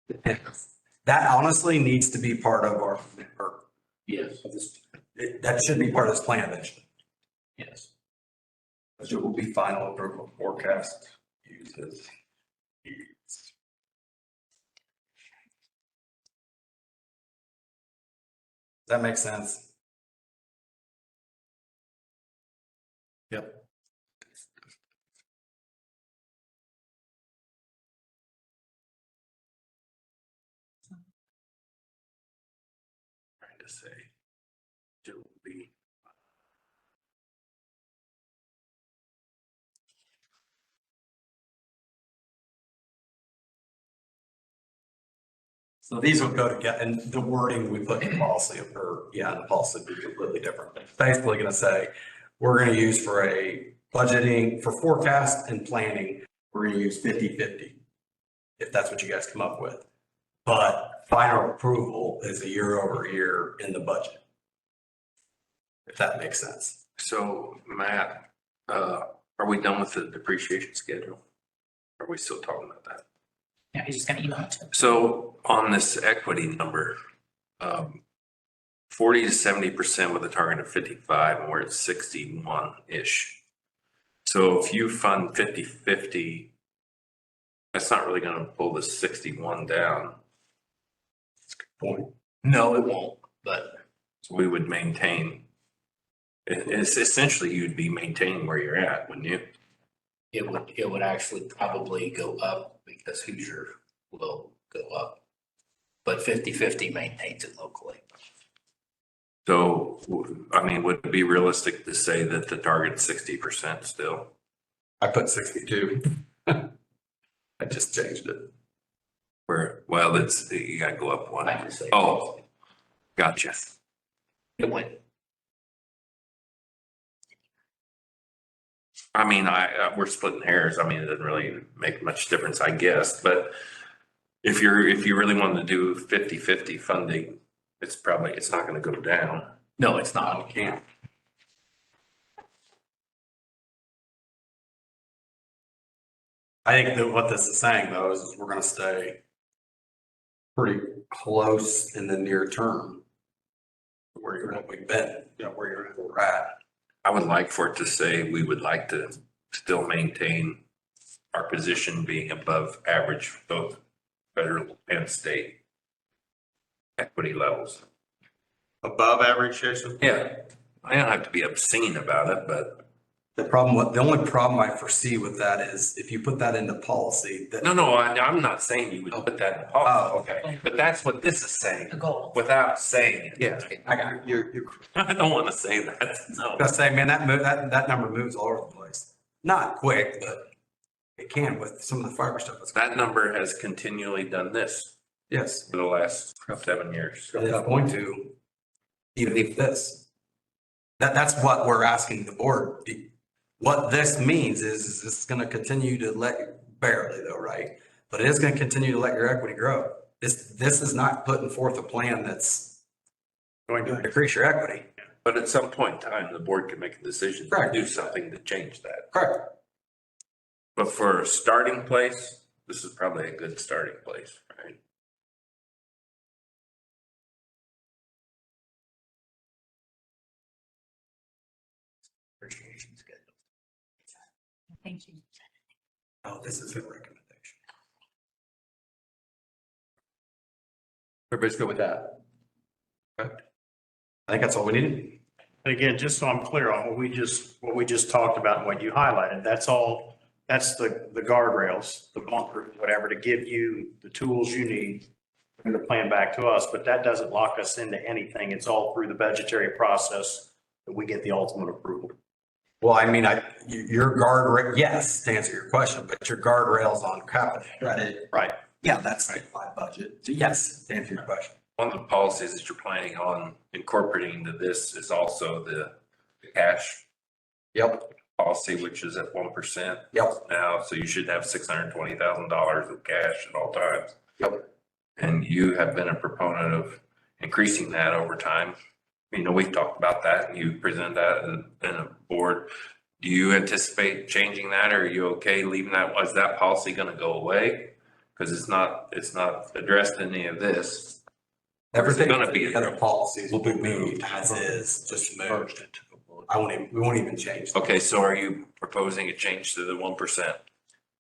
Depends. That honestly needs to be part of our, Yes, that should be part of this plan eventually. yes. It will be final approval forecast uses. Does that make sense? Yep. Trying to say. It will be. So these will go together, and the wording we put in the policy, or, yeah, the policy would be completely different. It's basically gonna say, we're gonna use for a budgeting, for forecast and planning, we're gonna use 50/50, if that's what you guys come up with. But final approval is a year over year in the budget. If that makes sense. So Matt, are we done with the depreciation schedule? Are we still talking about that? Yeah, he's just gonna email it to me. So on this equity number, 40 to 70% with a target of 55 and we're at 61-ish. So if you fund 50/50, that's not really gonna pull the 61 down. That's a good point. No, it won't, but So we would maintain, it's essentially you'd be maintaining where you're at, wouldn't you? it would actually probably go up because Hoosier will go up. But 50/50 maintains it locally. So, I mean, would it be realistic to say that the target's 60% still? I put 62. I just changed it. Where, well, it's, you gotta go up one. I just say. Oh, gotcha. It went, I mean, we're splitting hairs. I mean, it doesn't really make much difference, I guess, but if you really wanted to do 50/50 funding, it's not gonna go down. no, it's not. You can't. I think that what this is saying though is we're gonna stay pretty close in the near term. Where we've been, where we're at. I would like for it to say, we would like to still maintain our position being above average, both federal and state equity levels. Above average, Jason? Yeah, I don't have to be obscene about it, but The only problem I foresee with that is if you put that into policy, that. No, I'm not saying you would put that in the policy. Okay. But that's what this is saying, The goal. without saying it. Yeah, I got you. You're I don't want to say that, no. gonna say, man, that number moves all over the place. Not quick, but it can with some of the fiber stuff. That number has continually done this Yes, for the last 7 years. it's going to, even if this. That's what we're asking the board. What this means is it's gonna continue to barely though, right? But it is gonna continue to let your equity grow. This is not putting forth a plan that's going to increase your equity. But at some point in time, the board can make a decision to Correct. do something to change that. Correct. But for a starting place, this is probably a good starting place, right? Appreciation schedule. Thank you. Oh, this is a recommendation. Everybody's good with that? Correct. I think that's all we needed. And again, just so I'm clear on what we just talked about and what you highlighted, that's the guardrails, the bumper, whatever, to give you the tools you need and the plan back to us, but that doesn't lock us into anything. It's all through the budgetary process that we get the ultimate approval. Well, I mean, your guardrail, yes, to answer your question, but your guardrails on capital credit. Right. Yeah, that's my budget. So yes, to answer your question. One of the policies that you're planning on incorporating into this is also the cash Yep, policy, which is at 1% yep, now, so you should have $620,000 of cash at all times. yep. And you have been a proponent of increasing that over time. You know, we've talked about that and you present that in a board. Do you anticipate changing that, or are you okay leaving that? Was that policy going to go away? Because it's not addressed in any of this. Or is it Everything, gonna be- the other policies will be moved as is, just merged into the board. We won't even change. them. Okay, so are you proposing a change to the 1%?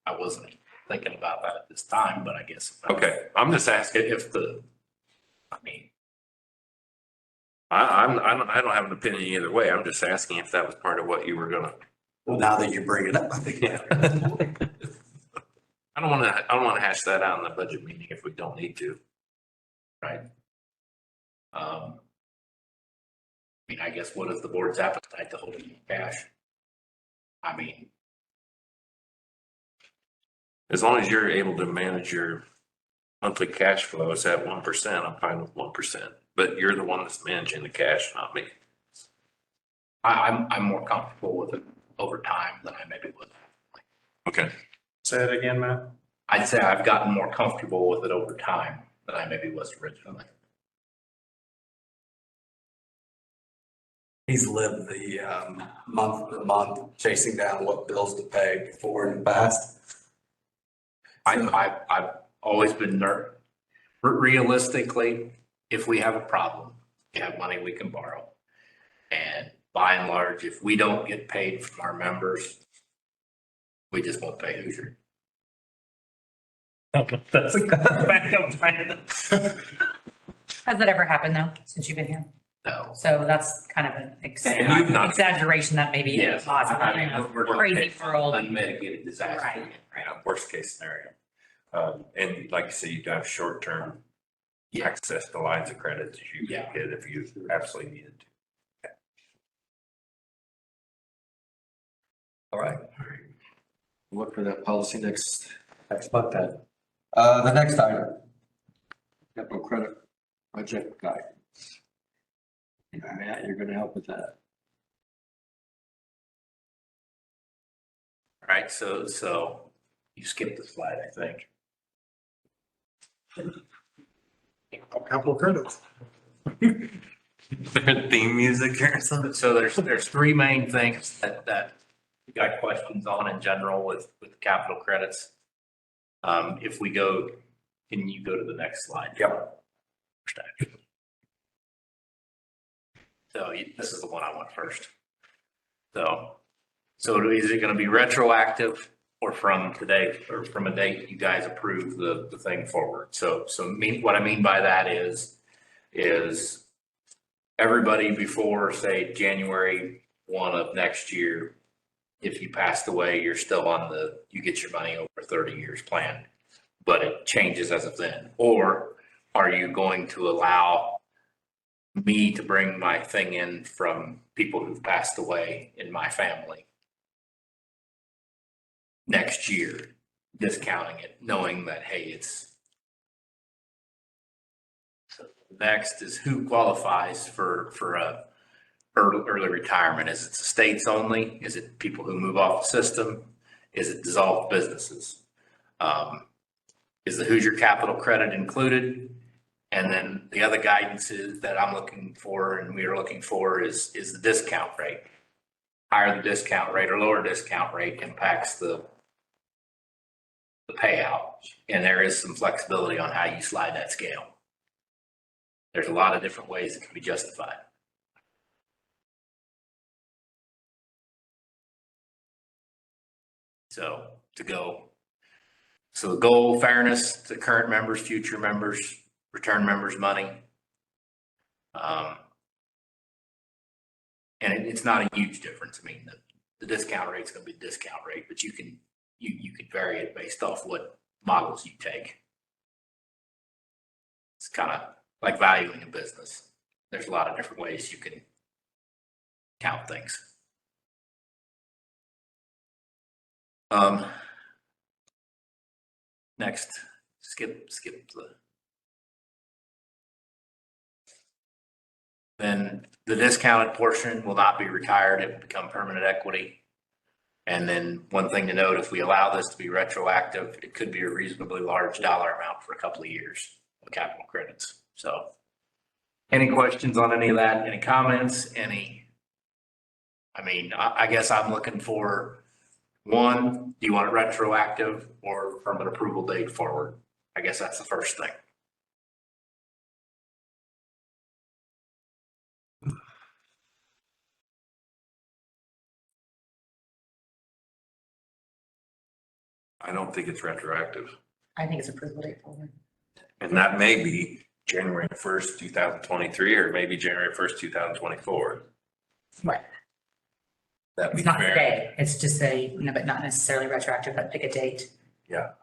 I wasn't thinking about that at this time, but I guess. Okay, I'm just asking if I mean, I don't have an opinion either way. I'm just asking if that was part of what you were gonna. Well, now that you bring it up, I think. I don't wanna hash that out in the budget meeting if we don't need to. right. I mean, I guess what is the board's appetite to hold it in cash? I mean, As long as you're able to manage your monthly cash flows at 1%, I'm fine with 1%. But you're the one that's managing the cash, not me. I'm more comfortable with it over time than I maybe was. Okay. Say it again, Matt. I'd say I've gotten more comfortable with it over time than I maybe was originally. He's lived the month to month chasing down what bills to pay before in the past. I've always been realistically, if we have a problem, we have money we can borrow. And by and large, if we don't get paid from our members, we just won't pay Hoosier. That's a good backup plan. Has that ever happened though, since you've been here? No. So that's kind of an And you've not- exaggeration that maybe Yes, is possible. I mean, we're talking Crazy world. unmitigated disaster. Right. Worst case scenario. And like you say, you have short-term access to lines of credit that you Yeah. can get if you absolutely needed to. All right. Look for that policy next month then. The next item. Capital credit project guidance. Matt, you're gonna help with that. All right, so you skipped the slide, I think. Capital credits. Theme music or something. So there's three main things that we got questions on in general with capital credits. If we go, can you go to the next slide? Yep. So this is the one I want first. So is it gonna be retroactive or from today, or from a date you guys approve the thing forward? So what I mean by that is everybody before, say, January 1 of next year if you passed away, you're still on you get your money over 30 years plan, but it changes as of then? Or are you going to allow me to bring my thing in from people who've passed away in my family next year, discounting it, knowing that, hey, it's. So next is who qualifies for a early retirement. Is it estates only? Is it people who move off the system? Is it dissolved businesses? Is the Hoosier Capital Credit included? And then the other guidance is that I'm looking for and we are looking for is the discount rate. Higher the discount rate or lower discount rate impacts the payout. And there is some flexibility on how you slide that scale. There's a lot of different ways it can be justified. So the goal, fairness to current members, future members, return members' money. And it's not a huge difference. I mean, the discount rate is going to be a discount rate, but you can vary it based off what models you take. It's kind of like valuing a business. There's a lot of different ways you can count things. Next, skip the. Then the discounted portion will not be retired. It will become permanent equity. And then one thing to note, if we allow this to be retroactive, it could be a reasonably large dollar amount for a couple of years of capital credits. So any questions on any of that? Any comments? I guess I'm looking for one, do you want it retroactive or from an approval date forward? I guess that's the first thing. I don't think it's retroactive. I think it's approval date forward. And that may be January 1st, 2023, or maybe January 1st, 2024. Right. That'd be It's not fair. today. It's just but not necessarily retroactive, but pick a date. Are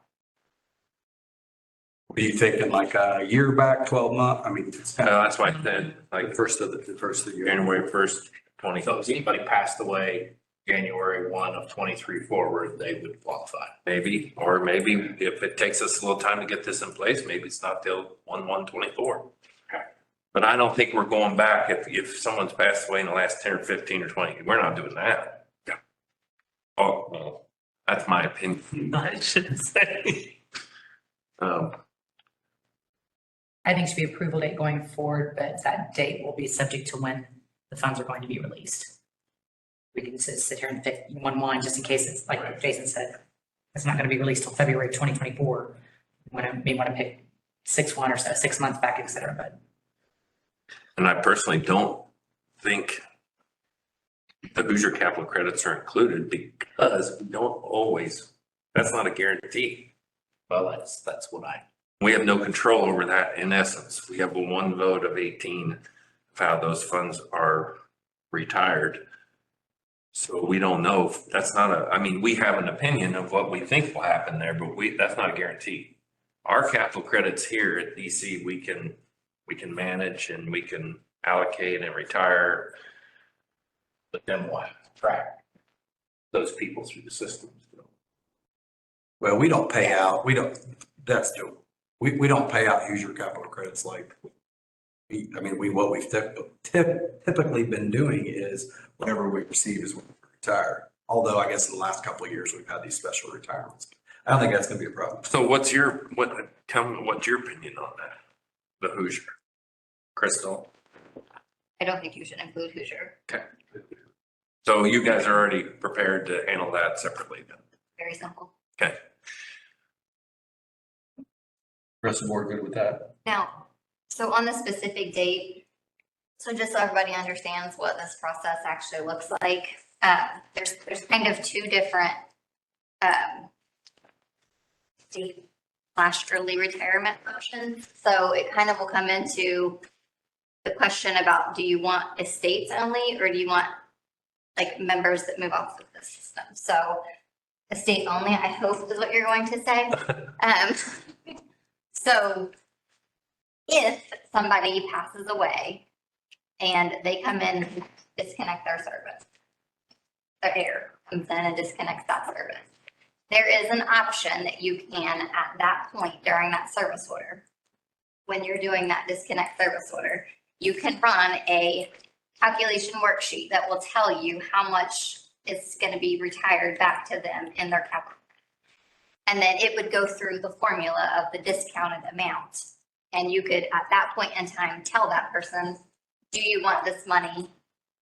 you thinking like a year back, 12 month? I mean, it's kind of That's why I said, like, The first of the year. January 1st, 20. So if anybody passed away January 1 of 23 forward, they would qualify. Maybe, or maybe if it takes us a little time to get this in place, maybe it's not till 1/1/24. Okay. But I don't think we're going back if someone's passed away in the last 10 or 15 or 20, we're not doing that. Yeah. Oh, well, that's my opinion. I shouldn't say. I think it should be approval date going forward, but that date will be subject to when the funds are going to be released. We can sit here and pick 1/1 just in case it's like Jason said, it's not going to be released till February 2024. May want to pick 6/1 or so, 6 months back, et cetera, but. And I personally don't think the Hoosier capital credits are included because we don't always, that's not a guarantee. Well, that's what We have no control over that in essence. We have a 1 vote of 18 of how those funds are retired. So we don't know if that's not we have an opinion of what we think will happen there, but that's not a guarantee. Our capital credits here at DC, we can manage and we can allocate and retire. but then we'll have to track those people through the system. well, we don't pay out, we don't pay out Hoosier capital credits like, what we've typically been doing is whatever we receive is what we retire. Although I guess in the last couple of years, we've had these special retirements. I don't think that's gonna be a problem. So tell me what's your opinion on that? The Hoosier? Crystal? I don't think you should include Hoosier. Okay. So you guys are already prepared to handle that separately then? Very simple. Okay. Rest of the board good with that? Now, so on the specific date, so just so everybody understands what this process actually looks like, there's kind of two different date/early retirement options. So it kind of will come into the question about, do you want estates only, or do you want like members that move off of the system. So estate only, I hope is what you're going to say. So if somebody passes away and they come in and disconnect their service, their air comes in and disconnects that service, there is an option that you can, at that point during that service order, when you're doing that disconnect service order, you can run a calculation worksheet that will tell you how much is going to be retired back to them in their capital. And then it would go through the formula of the discounted amount. And you could, at that point in time, tell that person, do you want this money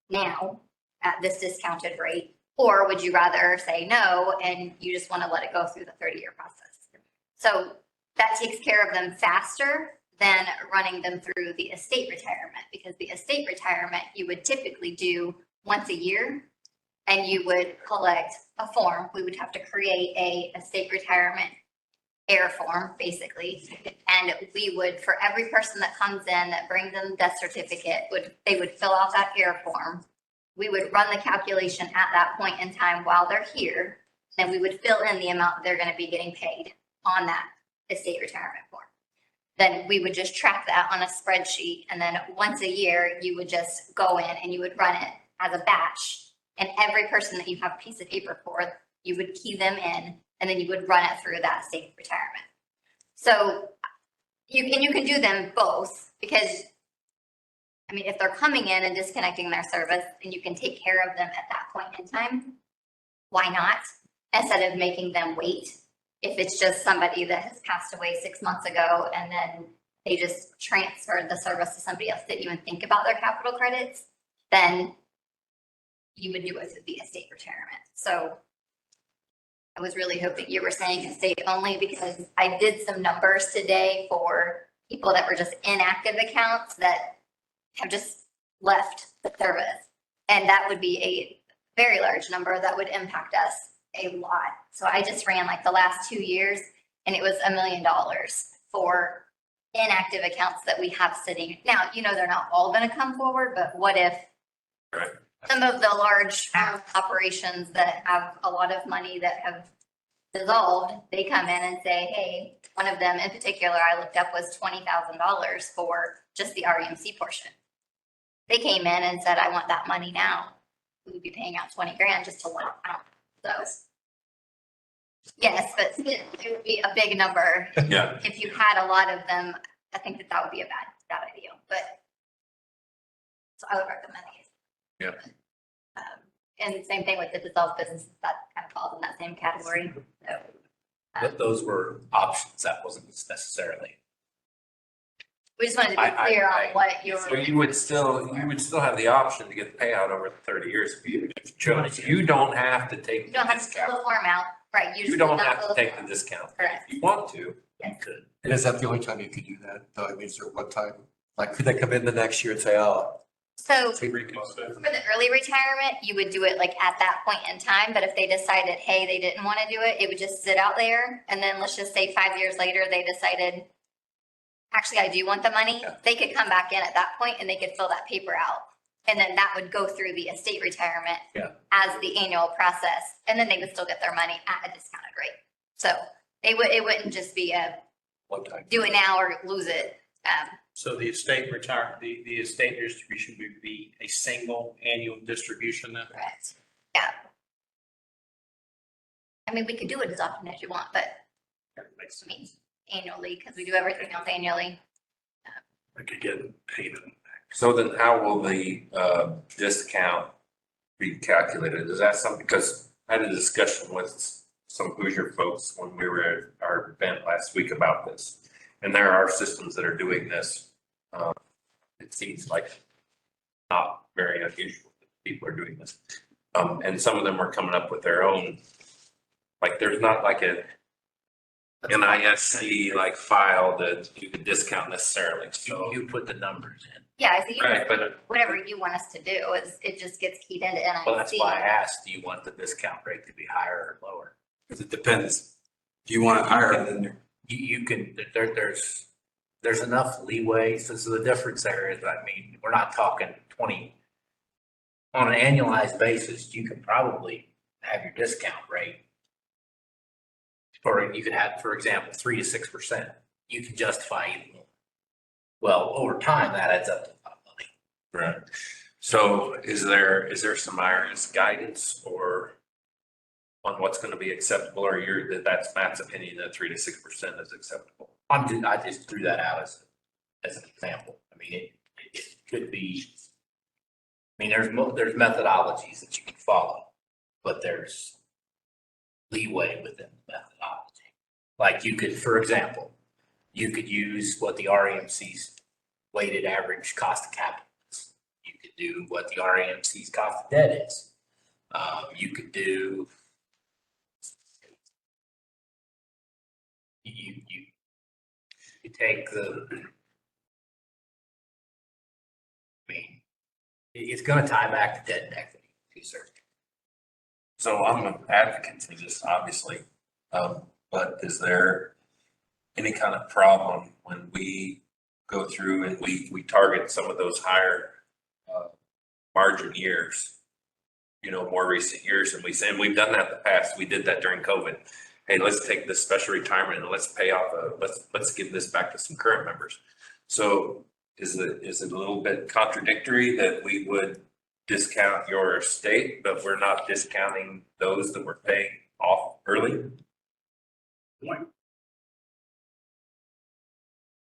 now at this discounted rate? Or would you rather say no, and you just want to let it go through the 30-year process? So that takes care of them faster than running them through the estate retirement, because the estate retirement you would typically do once a year, and you would collect a form. We would have to create a estate retirement air form, basically. And we would, for every person that comes in that brings in the death certificate, they would fill out that air form. We would run the calculation at that point in time while they're here, and we would fill in the amount they're going to be getting paid on that estate retirement form. Then we would just track that on a spreadsheet. And then once a year, you would just go in and you would run it as a batch. And every person that you have a piece of paper for, you would key them in, and then you would run it through that estate retirement. So you can do them both, because I mean, if they're coming in and disconnecting their service and you can take care of them at that point in time, why not? Instead of making them wait. If it's just somebody that has passed away 6 months ago and then they just transferred the service to somebody else, didn't even think about their capital credits, then you would do it through the estate retirement. So I was really hoping you were saying estate only, because I did some numbers today for people that were just inactive accounts that have just left the service. And that would be a very large number that would impact us a lot. So I just ran like the last 2 years, and it was $1 million for inactive accounts that we have sitting. Now, you know, they're not all going to come forward, but what if some of the large operations that have a lot of money that have dissolved, they come in and say, hey, one of them in particular I looked up was $20,000 for just the REMC portion. They came in and said, I want that money now. We would be paying out 20 grand just to one account. So yes, but it would be a big number. Yeah. If you had a lot of them, I think that would be a bad idea, but so I would recommend these. Yeah. And same thing with the dissolved businesses, that kind of falls in that same category. So, But those were options. That wasn't necessarily. we just wanted to be clear on what your. So you would still have the option to get the payout over the 30 years if you chose. You don't have to take You the don't have to fill discount. the form out, right? You just don't fill have to the take the form. discount. Correct. If you want to, you Yes. could. And is that the only time you could do that? Though, I mean, is there one time? Like, could they come in the next year and say, oh, So say reconsider? for the early retirement, you would do it like at that point in time, but if they decided, hey, they didn't want to do it, it would just sit out there. And then let's just say 5 years later, they decided, actually, I do want the money. Yeah. They could come back in at that point and they could fill that paper out. And then that would go through the estate retirement Yeah. as the annual process. And then they would still get their money at a discounted rate. So it wouldn't just be a One time. do it now or lose it. So the estate the estate distribution would be a single annual distribution then? Correct. Yeah. I mean, we could do it as often as you want, but I mean, annually, because we do everything else annually. I could get paid. So then how will the discount be calculated? Is that something, because I had a discussion with some Hoosier folks when we were at our event last week about this. And there are systems that are doing this. It seems like not very unusual that people are doing this. And some of them are coming up with their own, like there's not like a NISC like file that you could discount necessarily, so. You put the numbers in. Yeah, I think Right, but whatever you want us to do is it just gets keyed into NIC. Well, that's why I asked, do you want the discount rate to be higher or lower? Because it depends. Do you want it higher than? You can, there's enough leeway. So the difference there is, I mean, we're not talking 20 on an annualized basis, you could probably have your discount rate. Or you could have, for example, 3 to 6%. You can justify even more. Well, over time, that adds up to a lot of money. Right. So is there some IRS guidance or on what's going to be acceptable, or that's Matt's opinion that 3 to 6% is acceptable? I just threw that out as an example. I mean, it could be, I mean, there's methodologies that you can follow, but there's leeway within the methodology. Like you could, for example, you could use what the REMC's weighted average cost of capital is. You could do what the REMC's cost of debt is. You could do, you take the, I mean, it's gonna tie back to debt and equity, to a certain extent. So I'm an advocate for this, obviously. But is there any kind of problem when we go through and we target some of those higher margin years, more recent years, and we've done that in the past. We did that during COVID. Hey, let's take this special retirement and let's pay off, let's give this back to some current members. So is it a little bit contradictory that we would discount your estate, but we're not discounting those that we're paying off early?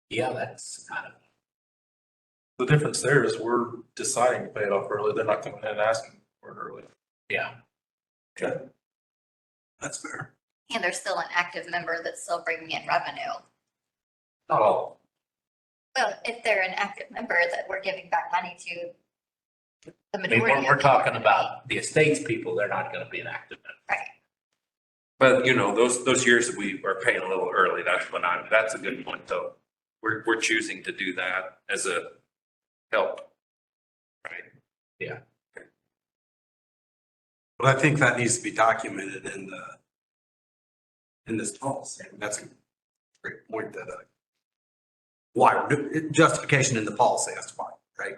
Yeah, that's kind of, The difference there is we're deciding to pay it off early. They're not coming in and asking for it early. yeah. Okay. That's fair. And they're still an active member that's still bringing in revenue. Not all. Well, if they're an active member that we're giving back money to the I mean, majority. when we're of the talking community. about the estates people, they're not gonna be an active member. Right. But those years that we are paying a little early, that's a good point though. We're choosing to do that as a help. Right? Yeah. But I think that needs to be documented in this policy. That's a great point that, why, justification in the policy, that's why, right?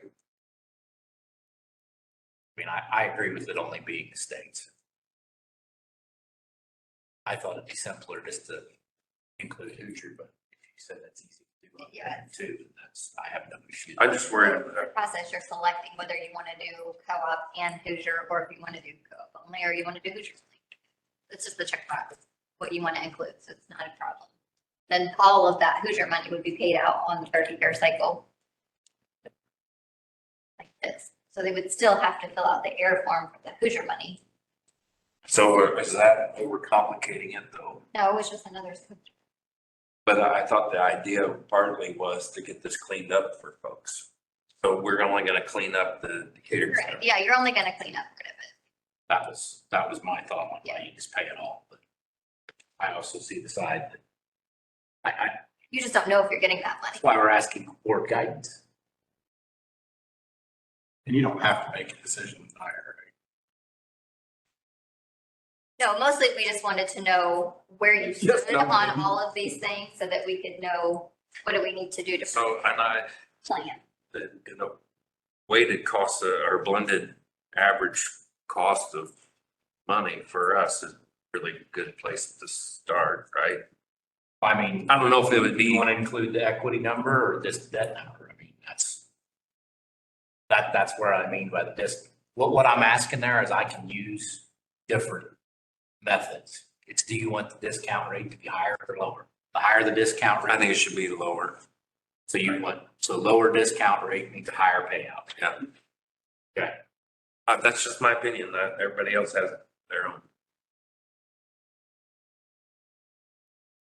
I mean, I agree with it only being estates. I thought it'd be simpler just to include Hoosier, but if you said that's easy to do Yeah. too, then I have no issue. I'm just worried. The process, you're selecting whether you want to do co-op and Hoosier, or if you want to do co-op only, or you want to do Hoosier. It's just the checkbox, what you want to include, so it's not a problem. Then all of that Hoosier money would be paid out on the 30-year cycle. Like this, so they would still have to fill out the air form for the Hoosier money. So is that overcomplicating it though? No, it was just another. But I thought the idea partly was to get this cleaned up for folks. So we're only gonna clean up the Decatur Center. Yeah, you're only going to clean up rid of it. That was my thought on why you just pay it all, but I also see the side that You just don't know if you're getting that money. that's why we're asking for guidance. And you don't have to make a decision with IRA. No, mostly we just wanted to know where you Yes, stood no. on all of these things so that we could know what do we need to do to So, and plan. the weighted cost or blended average cost of money for us is a really good place to start, right? I mean, I don't know if it would do you be, want to include the equity number or just the debt number? I mean, that's where I mean by the disc. What I'm asking there is I can use different methods. It's, do you want the discount rate to be higher or lower? The higher the discount rate. I think it should be lower. So you want, so lower discount rate means a higher payout. Yeah. Okay. That's just my opinion. That everybody else has their own.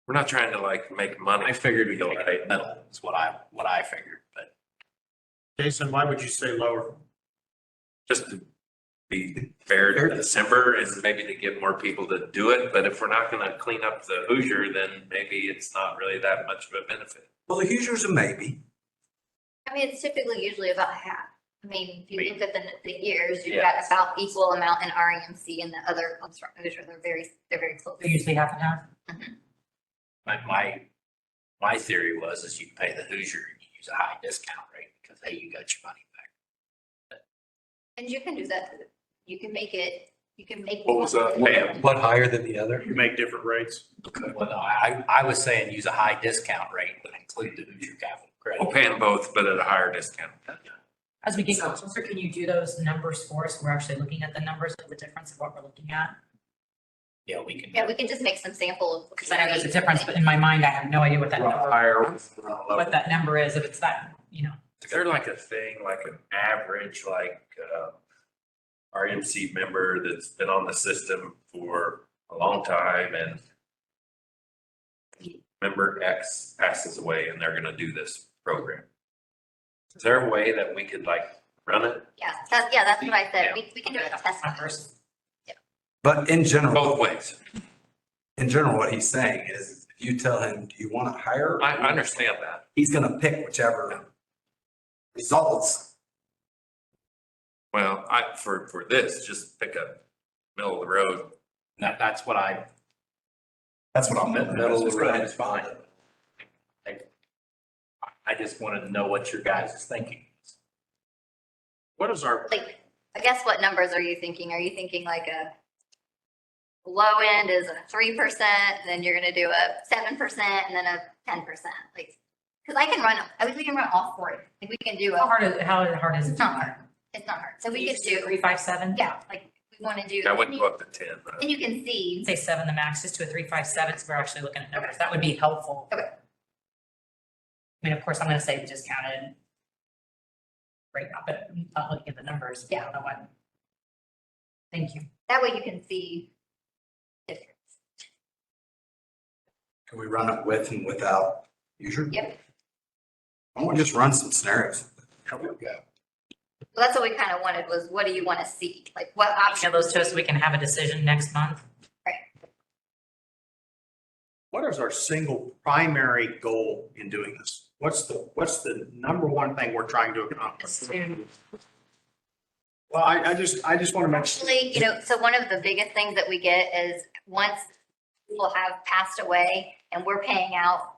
We're not trying to make money. I figured we'd go right middle is what I figured, but Jason, why would you say lower? Just to be fair to December is maybe to get more people to do it. But if we're not gonna clean up the Hoosier, then maybe it's not really that much of a benefit. Well, the Hoosiers a maybe. I mean, it's typically usually about half. I mean, if you look at the years, you've Yeah. got about equal amount in REMC and the other ones from Hoosier. They're very close. They're usually half and half. my theory is you pay the Hoosier and you use a high discount rate because, hey, you got your money back. And you can do that. You can make it, you can make. What was that? One higher than the other? You make different rates. Well, no, I was saying use a high discount rate, but include the Hoosier Capital We'll credit. pay them both, but at a higher discount. As we get closer, can you do those numbers for us? We're actually looking at the numbers of the difference of what we're looking at. Yeah, we can. Yeah, we can just make some samples. Because I know there's a difference, but in my mind, I have no idea what that number, what that number is, if it's that, you know. Is there like a thing, like an average, like, RMC member that's been on the system for a long time and member X passes away and they're gonna do this program? Is there a way that we could like run it Yeah, that's what I said. We can do a test. Numbers. But in general, both ways? what he's saying is if you tell him, do you want to hire? I understand that. He's gonna pick whichever results. Well, for this, just pick a middle of the road. That's what That's what I'm. middle of the road is fine. I just wanted to know what your guys' thinking is. What is our, Like, I guess what numbers are you thinking? Are you thinking like a low end is a 3%, then you're gonna do a 7% and then a 10%? Like, because I we can run all four. Like we can do How a, hard is it? it's not hard. It's not hard. So we could do, 357? yeah, like we want to do. I wouldn't go up to 10. And you can see, Say 7 the max, just to a 357, so we're actually looking at numbers. That would be helpful. Okay. I mean, of course, I'm gonna say discounted right now, but I'm not looking at the numbers. I don't know what. Thank you. that way you can see difference. Can we run it with and without user? Yep. I want to just run some scenarios. So that's what we kind of wanted was, what do you want to see? Like what Option options? those to us, so we can have a decision next month. what is our single primary goal in doing this? What's the number one thing we're trying to accomplish? Well, I just want to mention, Actually, so one of the biggest things that we get is once people have passed away and we're paying out,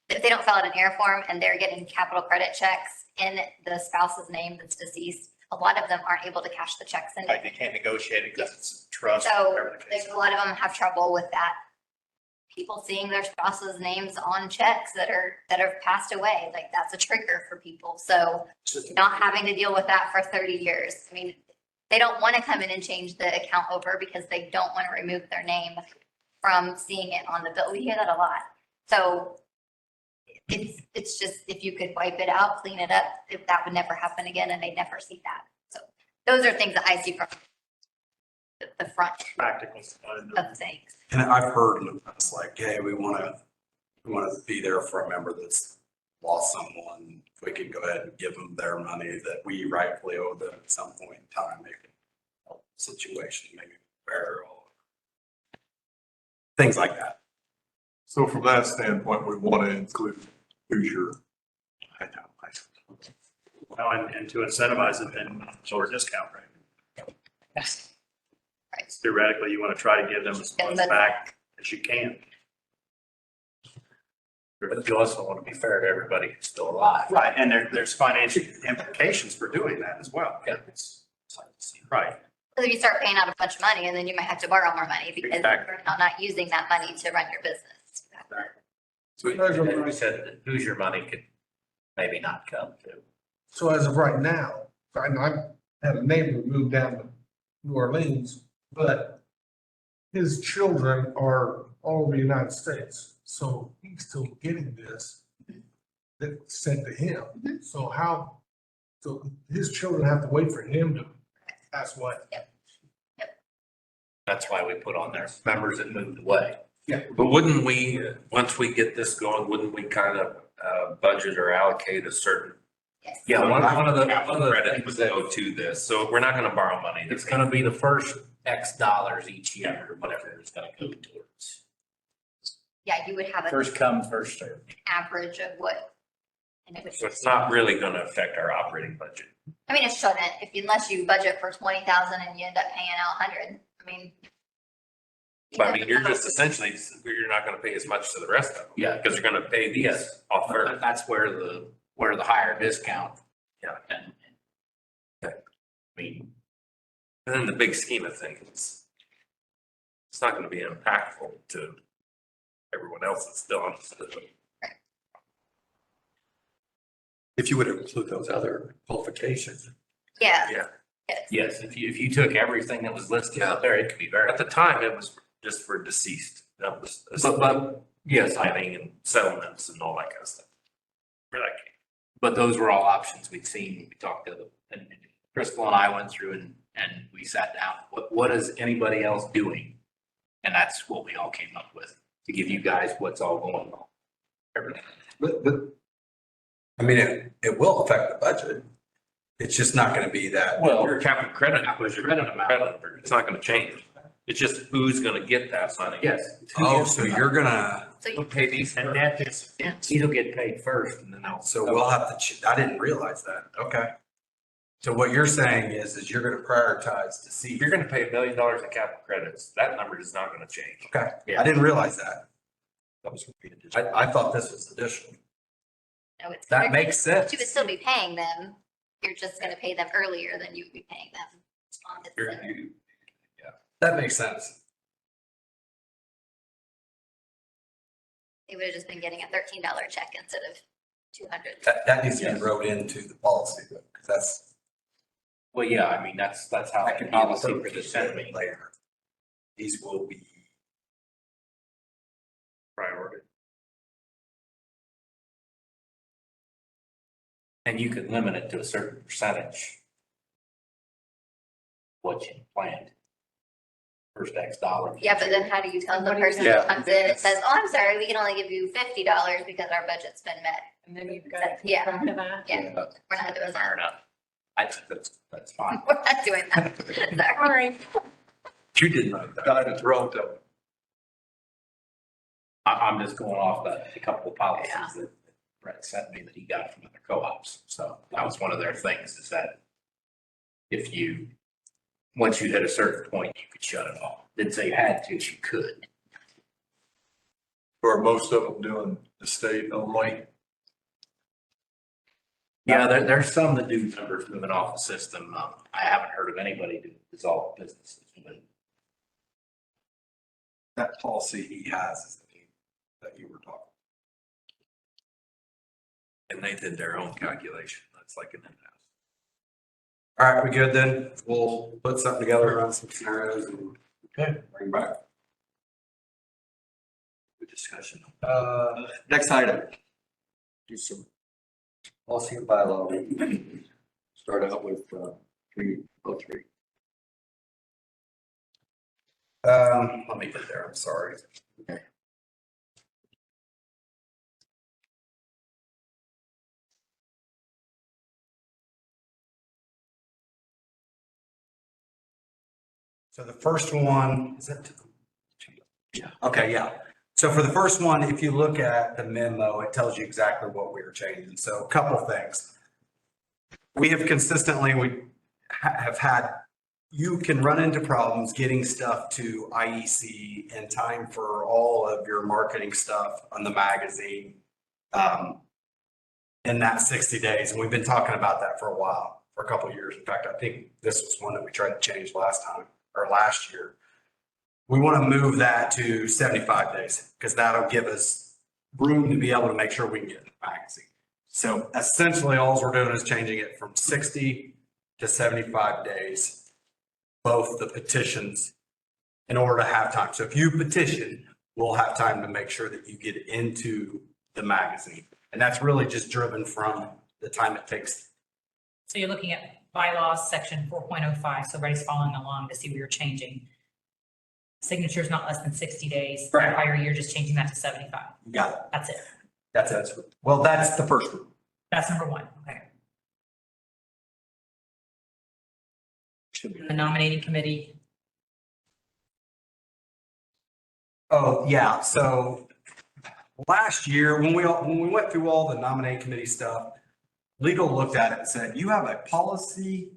if they don't fill out an air form and they're getting capital credit checks in the spouse's name that's deceased, a lot of them aren't able to cash the checks in. like, they can't negotiate it because it's trust. So whatever the case there's a lot of them have trouble with that. People seeing their spouse's names on checks that have passed away, like that's a trigger for people. So is. not having to deal with that for 30 years. I mean, they don't want to come in and change the account over because they don't want to remove their name from seeing it on the bill. We hear that a lot. So it's just, if you could wipe it out, clean it up, if that would never happen again and they'd never see that. So those are things that I see from the front Practical. of things. And I've heard in the past, like, hey, we want to be there for a member that's lost someone. If we could go ahead and give them their money that we rightfully owe them at some point in time, maybe help the situation, maybe burial, things like that. So from that standpoint, we want to include Hoosier. I know. Well, and to incentivize it and lower discount rate. Right. Theoretically, you want to try to give them as much back as you can. But you also want to be fair to everybody who's still alive. Right, and there's financial implications for doing that as well. Yeah. Right. So if you start paying out a bunch of money and then you might have to borrow more money because Exactly. you're not using that money to run your business. So We said that Hoosier money could maybe not come to. So as of right now, I know I had a neighbor move down to New Orleans, but his children are all over the United States. So he's still getting this that's sent to him. So so his children have to wait for him to pass away. That's why we put on there members that moved away. But wouldn't we, once we get this going, wouldn't we kind of budget or allocate a certain Yes. Yeah, one of the credit things would that go to this? So we're not gonna borrow money. it's gonna be the first X dollars each year, or whatever it's gonna go towards. Yeah, you would have an First come, first served. average of what. And it would, So it's not really gonna affect our operating budget. I mean, it shouldn't, unless you budget for 20,000 and you end up paying out 100, I mean. But I mean, you're just essentially, you're not gonna pay as much to the rest of them. Yeah. Because you're gonna pay these Yes. off first. That's where the higher discount. Yeah. And I mean, And in the big scheme of things, it's not gonna be impactful to everyone else that's still on the system. If you would include those other qualifications. Yeah. Yeah. Yes. Yes, if you took everything that was listed out there, it could be very. At the time, it was just for deceased. That was. But, yes, Planning and settlements and all that kind of stuff. For that case. but those were all options we'd seen. We talked to them, and Crystal and I went through and we sat down. What is anybody else doing? And that's what we all came up with, to give you guys what's all going on. Everything. But, I mean, it will affect the budget. It's just not gonna be that. Well, Your capital credit, credit amount. it's not gonna change. It's just who's gonna get that money. Yes. Oh, so you're gonna, So We'll pay these. And that is, these will get paid first and then I'll. so we'll have to, I didn't realize that. Okay. So what you're saying is you're gonna prioritize to see. If you're gonna pay $1 million in capital credits, that number is not gonna change. Okay, Yeah. I didn't realize that. That was additional. I thought this was additional. No, it's. That makes sense. You would still be paying them. You're just gonna pay them earlier than you would be paying them. on the You're- center. you- That makes sense. They would have just been getting a $13 check instead of 200. That needs to be Yes. wrote into the policy, because that's, Well, yeah, I mean, that's how that the could be policy a for the Senate. later. These will be. Priority. And you could limit it to a certain percentage. What you planned. First X dollars. Yeah, but then how do you tell the person Yeah. that comes in and says, oh, I'm sorry, we can only give you $50 because our budget's been met? And then you've got to Yeah. keep track of that. Yeah, we're not doing Fair that. enough. I think that's fine. We're not doing that. Sorry. You didn't know that. Died at throat though. I'm just going off the couple of policies Yeah. that Brett sent me that he got from other co-ops. So that was one of their things is that if you, once you hit a certain point, you could shut it off. Didn't say you had to, you could. Or most of them doing the state only. Yeah, there's some that do numbers moving off the system. I haven't heard of anybody do dissolve businesses, but That policy he has is the thing that you were talking. And they did their own calculation. That's like an in-house. All right, we good then? We'll put something together around some scenarios and bring back. Good discussion. Next item. Do some policy and bylaw. Start out with 303. Let me get there, I'm sorry. So the first one, is that? Yeah. Okay, yeah. So for the first one, if you look at the memo, it tells you exactly what we are changing. So a couple things. We have consistently, have had, you can run into problems getting stuff to IEC in time for all of your marketing stuff on the magazine in that 60 days. And we've been talking about that for a while, for a couple of years. In fact, I think this was one that we tried to change last time or last year. We want to move that to 75 days because that'll give us room to be able to make sure we can get in the magazine. So essentially, all we're doing is changing it from 60 to 75 days, both the petitions, in order to have time. So if you petition, we'll have time to make sure that you get into the magazine. And that's really just driven from the time it takes. So you're looking at bylaws, section 4.05, so everybody's following along to see what you're changing. Signatures not less than 60 days. Right. Prior year, just changing that to 75. You got it. That's it. That's it. Well, that's the first one. That's number one. Okay. The nominating committee. Oh, yeah. So last year, when we went through all the nominating committee stuff, legal looked at it and said, you have a policy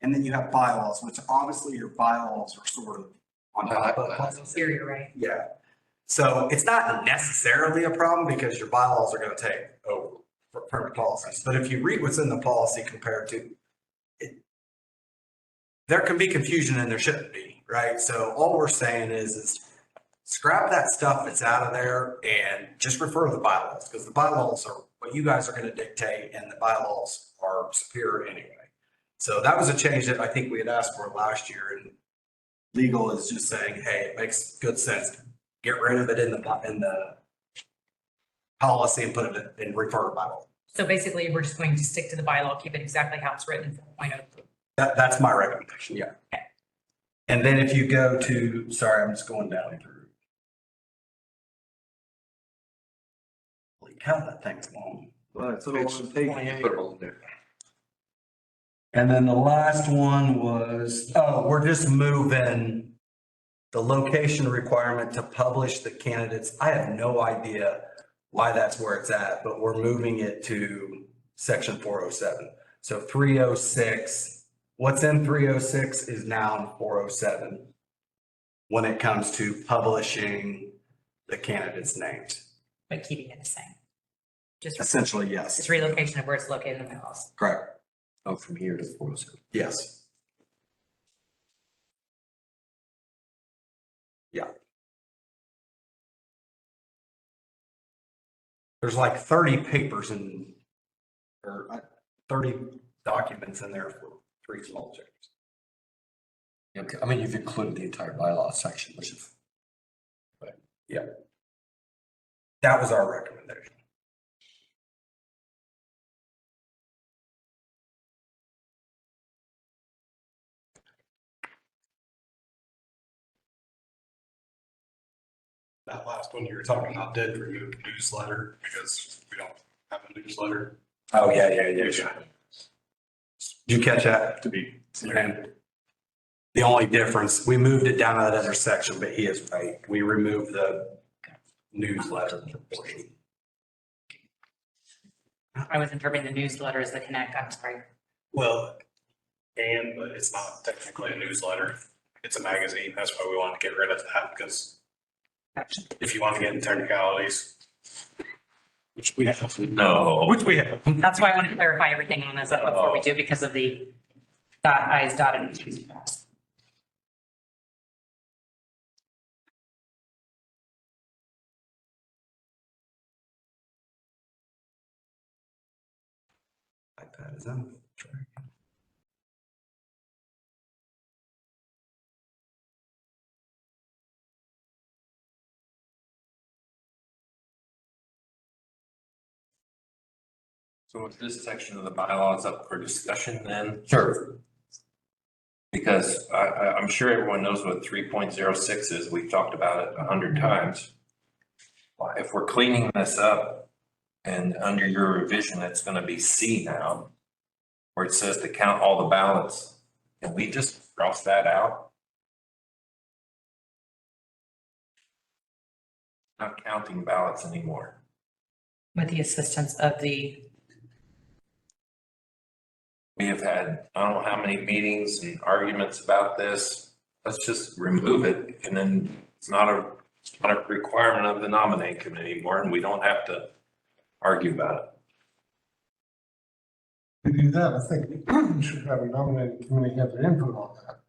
and then you have bylaws, which obviously your bylaws are sort of on top of policy. Here, you're right. Yeah. So it's not necessarily a problem because your bylaws are going to take over for permanent policies. But if you read what's in the policy compared to it, there can be confusion and there shouldn't be, right? So all we're saying is scrap that stuff that's out of there and just refer to the bylaws, because the bylaws are what you guys are going to dictate and the bylaws are superior anyway. So that was a change that I think we had asked for last year, and legal is just saying, hey, it makes good sense to get rid of it in the policy and put it in refer to bylaw. So basically, we're just going to stick to the bylaw, keep it exactly how it's written, 4.0. That's my recommendation, yeah. And then if you go to, sorry, I'm just going down through. Holy cow, that thing's long. Well, it's page 28. Put it all in there. And then the last one was, we're just moving the location requirement to publish the candidates. I have no idea why that's where it's at, but we're moving it to section 407. So 306, what's in 306 is now in 407 when it comes to publishing the candidates' names. But keeping it the same. Just Essentially, yes. it's relocation of where it's located in the bylaws. Correct. Oh, from here to 407. Yes. Yeah. There's like 30 papers in, or 30 documents in there for 3 small changes. Okay, I mean, you've included the entire bylaw section, which is. But yeah. That was our recommendation. That last one you were talking about did remove newsletter because we don't have a newsletter. Oh, yeah. Did you catch that? To be, And the only difference, we moved it down to that other section, but he is right. We removed the newsletter portion. I was interpreting the newsletter as the connect, I'm sorry. well, but it's not technically a newsletter. It's a magazine. That's why we want to get rid of that, because if you want to get into technicalities, which we have. No. Which we have. That's why I want to clarify everything on this before we do, because of the i's dotted and t's crossed. iPad is on. So is this section of the bylaws up for discussion then? Sure. Because I'm sure everyone knows what 3.06 is. We've talked about it 100 times. If we're cleaning this up and under your revision, it's going to be C now, where it says to count all the ballots. Can we just cross that out? Not counting ballots anymore. With the assistance of the, We have had, I don't know how many meetings and arguments about this. Let's just remove it. And then it's not a requirement of the nominating committee anymore, and we don't have to argue about it. To do that, I think we should have a nominating committee have their input on that.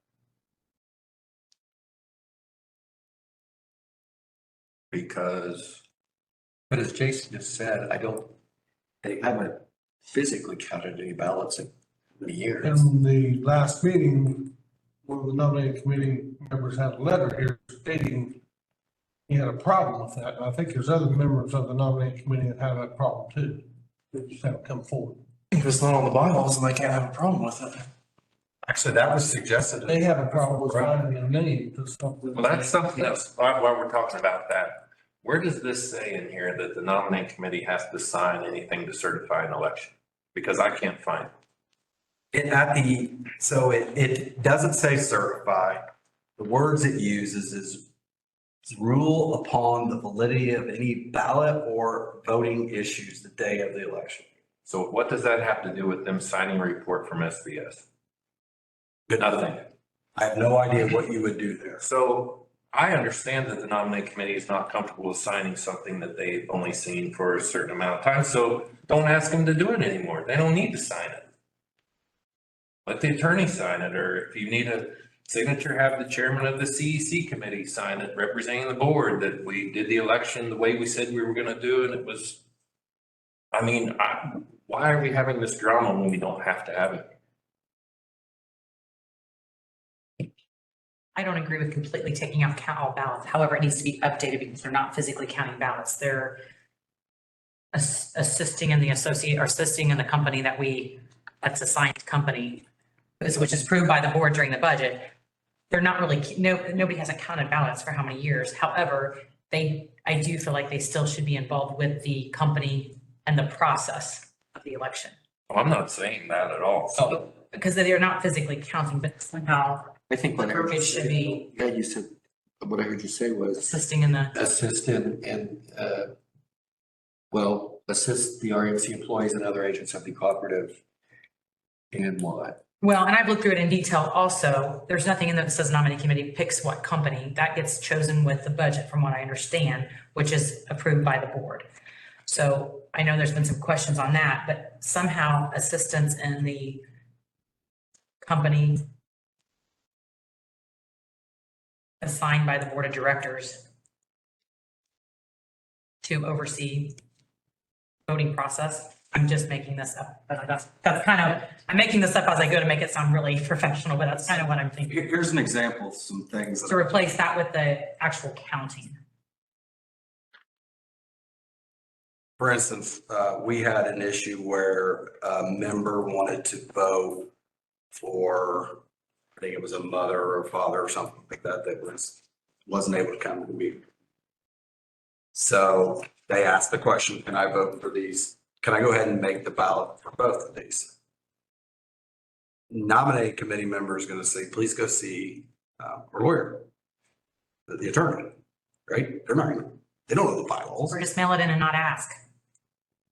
Because But as Jason just said, they haven't physically counted any ballots in many years. In the last meeting, one of the nominating committee members had a letter here stating he had a problem with that. And I think there's other members of the nominating committee that have that problem too. They just haven't come forward. If it's not on the bylaws, then they can't have a problem with it. Actually, that was suggested. They have a problem with finding a name to something. Well, that's something else. While we're talking about that, where does this say in here that the nominating committee has to sign anything to certify an election? Because I can't find it. It doesn't say certify. The words it uses is rule upon the validity of any ballot or voting issues the day of the election. So what does that have to do with them signing a report from SBS? Nothing. I have no idea what you would do there. So I understand that the nominating committee is not comfortable with signing something that they've only seen for a certain amount of time. So don't ask them to do it anymore. They don't need to sign it. let the attorney sign it, or if you need a signature, have the chairman of the CEC committee sign it, representing the board that we did the election the way we said we were gonna do, and it was, I mean, why are we having this drama when we don't have to have it? I don't agree with completely taking out count all ballots. However, it needs to be updated because they're not physically counting ballots. They're assisting in the associate or assisting in the company that's assigned company, which is approved by the board during the budget. They're not really, nobody hasn't counted ballots for how many years. However, I do feel like they still should be involved with the company and the process of the election. Well, I'm not saying that at all. So, because they're not physically counting, but somehow I think what I heard you Verbiage should say, be- yeah, you said, what I heard you say was assisting in the, assist assist the RMC employees and other agents of the cooperative in what? well, and I've looked through it in detail also. There's nothing in there that says nominating committee picks what company. That gets chosen with the budget from what I understand, which is approved by the board. So I know there's been some questions on that, but somehow assistance in the company assigned by the board of directors to oversee voting process. I'm just making this up, but that's kind of, I'm making this up as I go to make it sound really professional, but that's kind of what I'm thinking. Here's an example of some things. To replace that with the actual counting. For instance, we had an issue where a member wanted to vote for, I think it was a mother or a father or something like that, wasn't able to come to the meeting. So they asked the question, can I vote for these? Can I go ahead and make the ballot for both of these? Nominating committee member is going to say, please go see our lawyer, the attorney, right? They're not, they don't know the bylaws, Or just mail it in and not ask.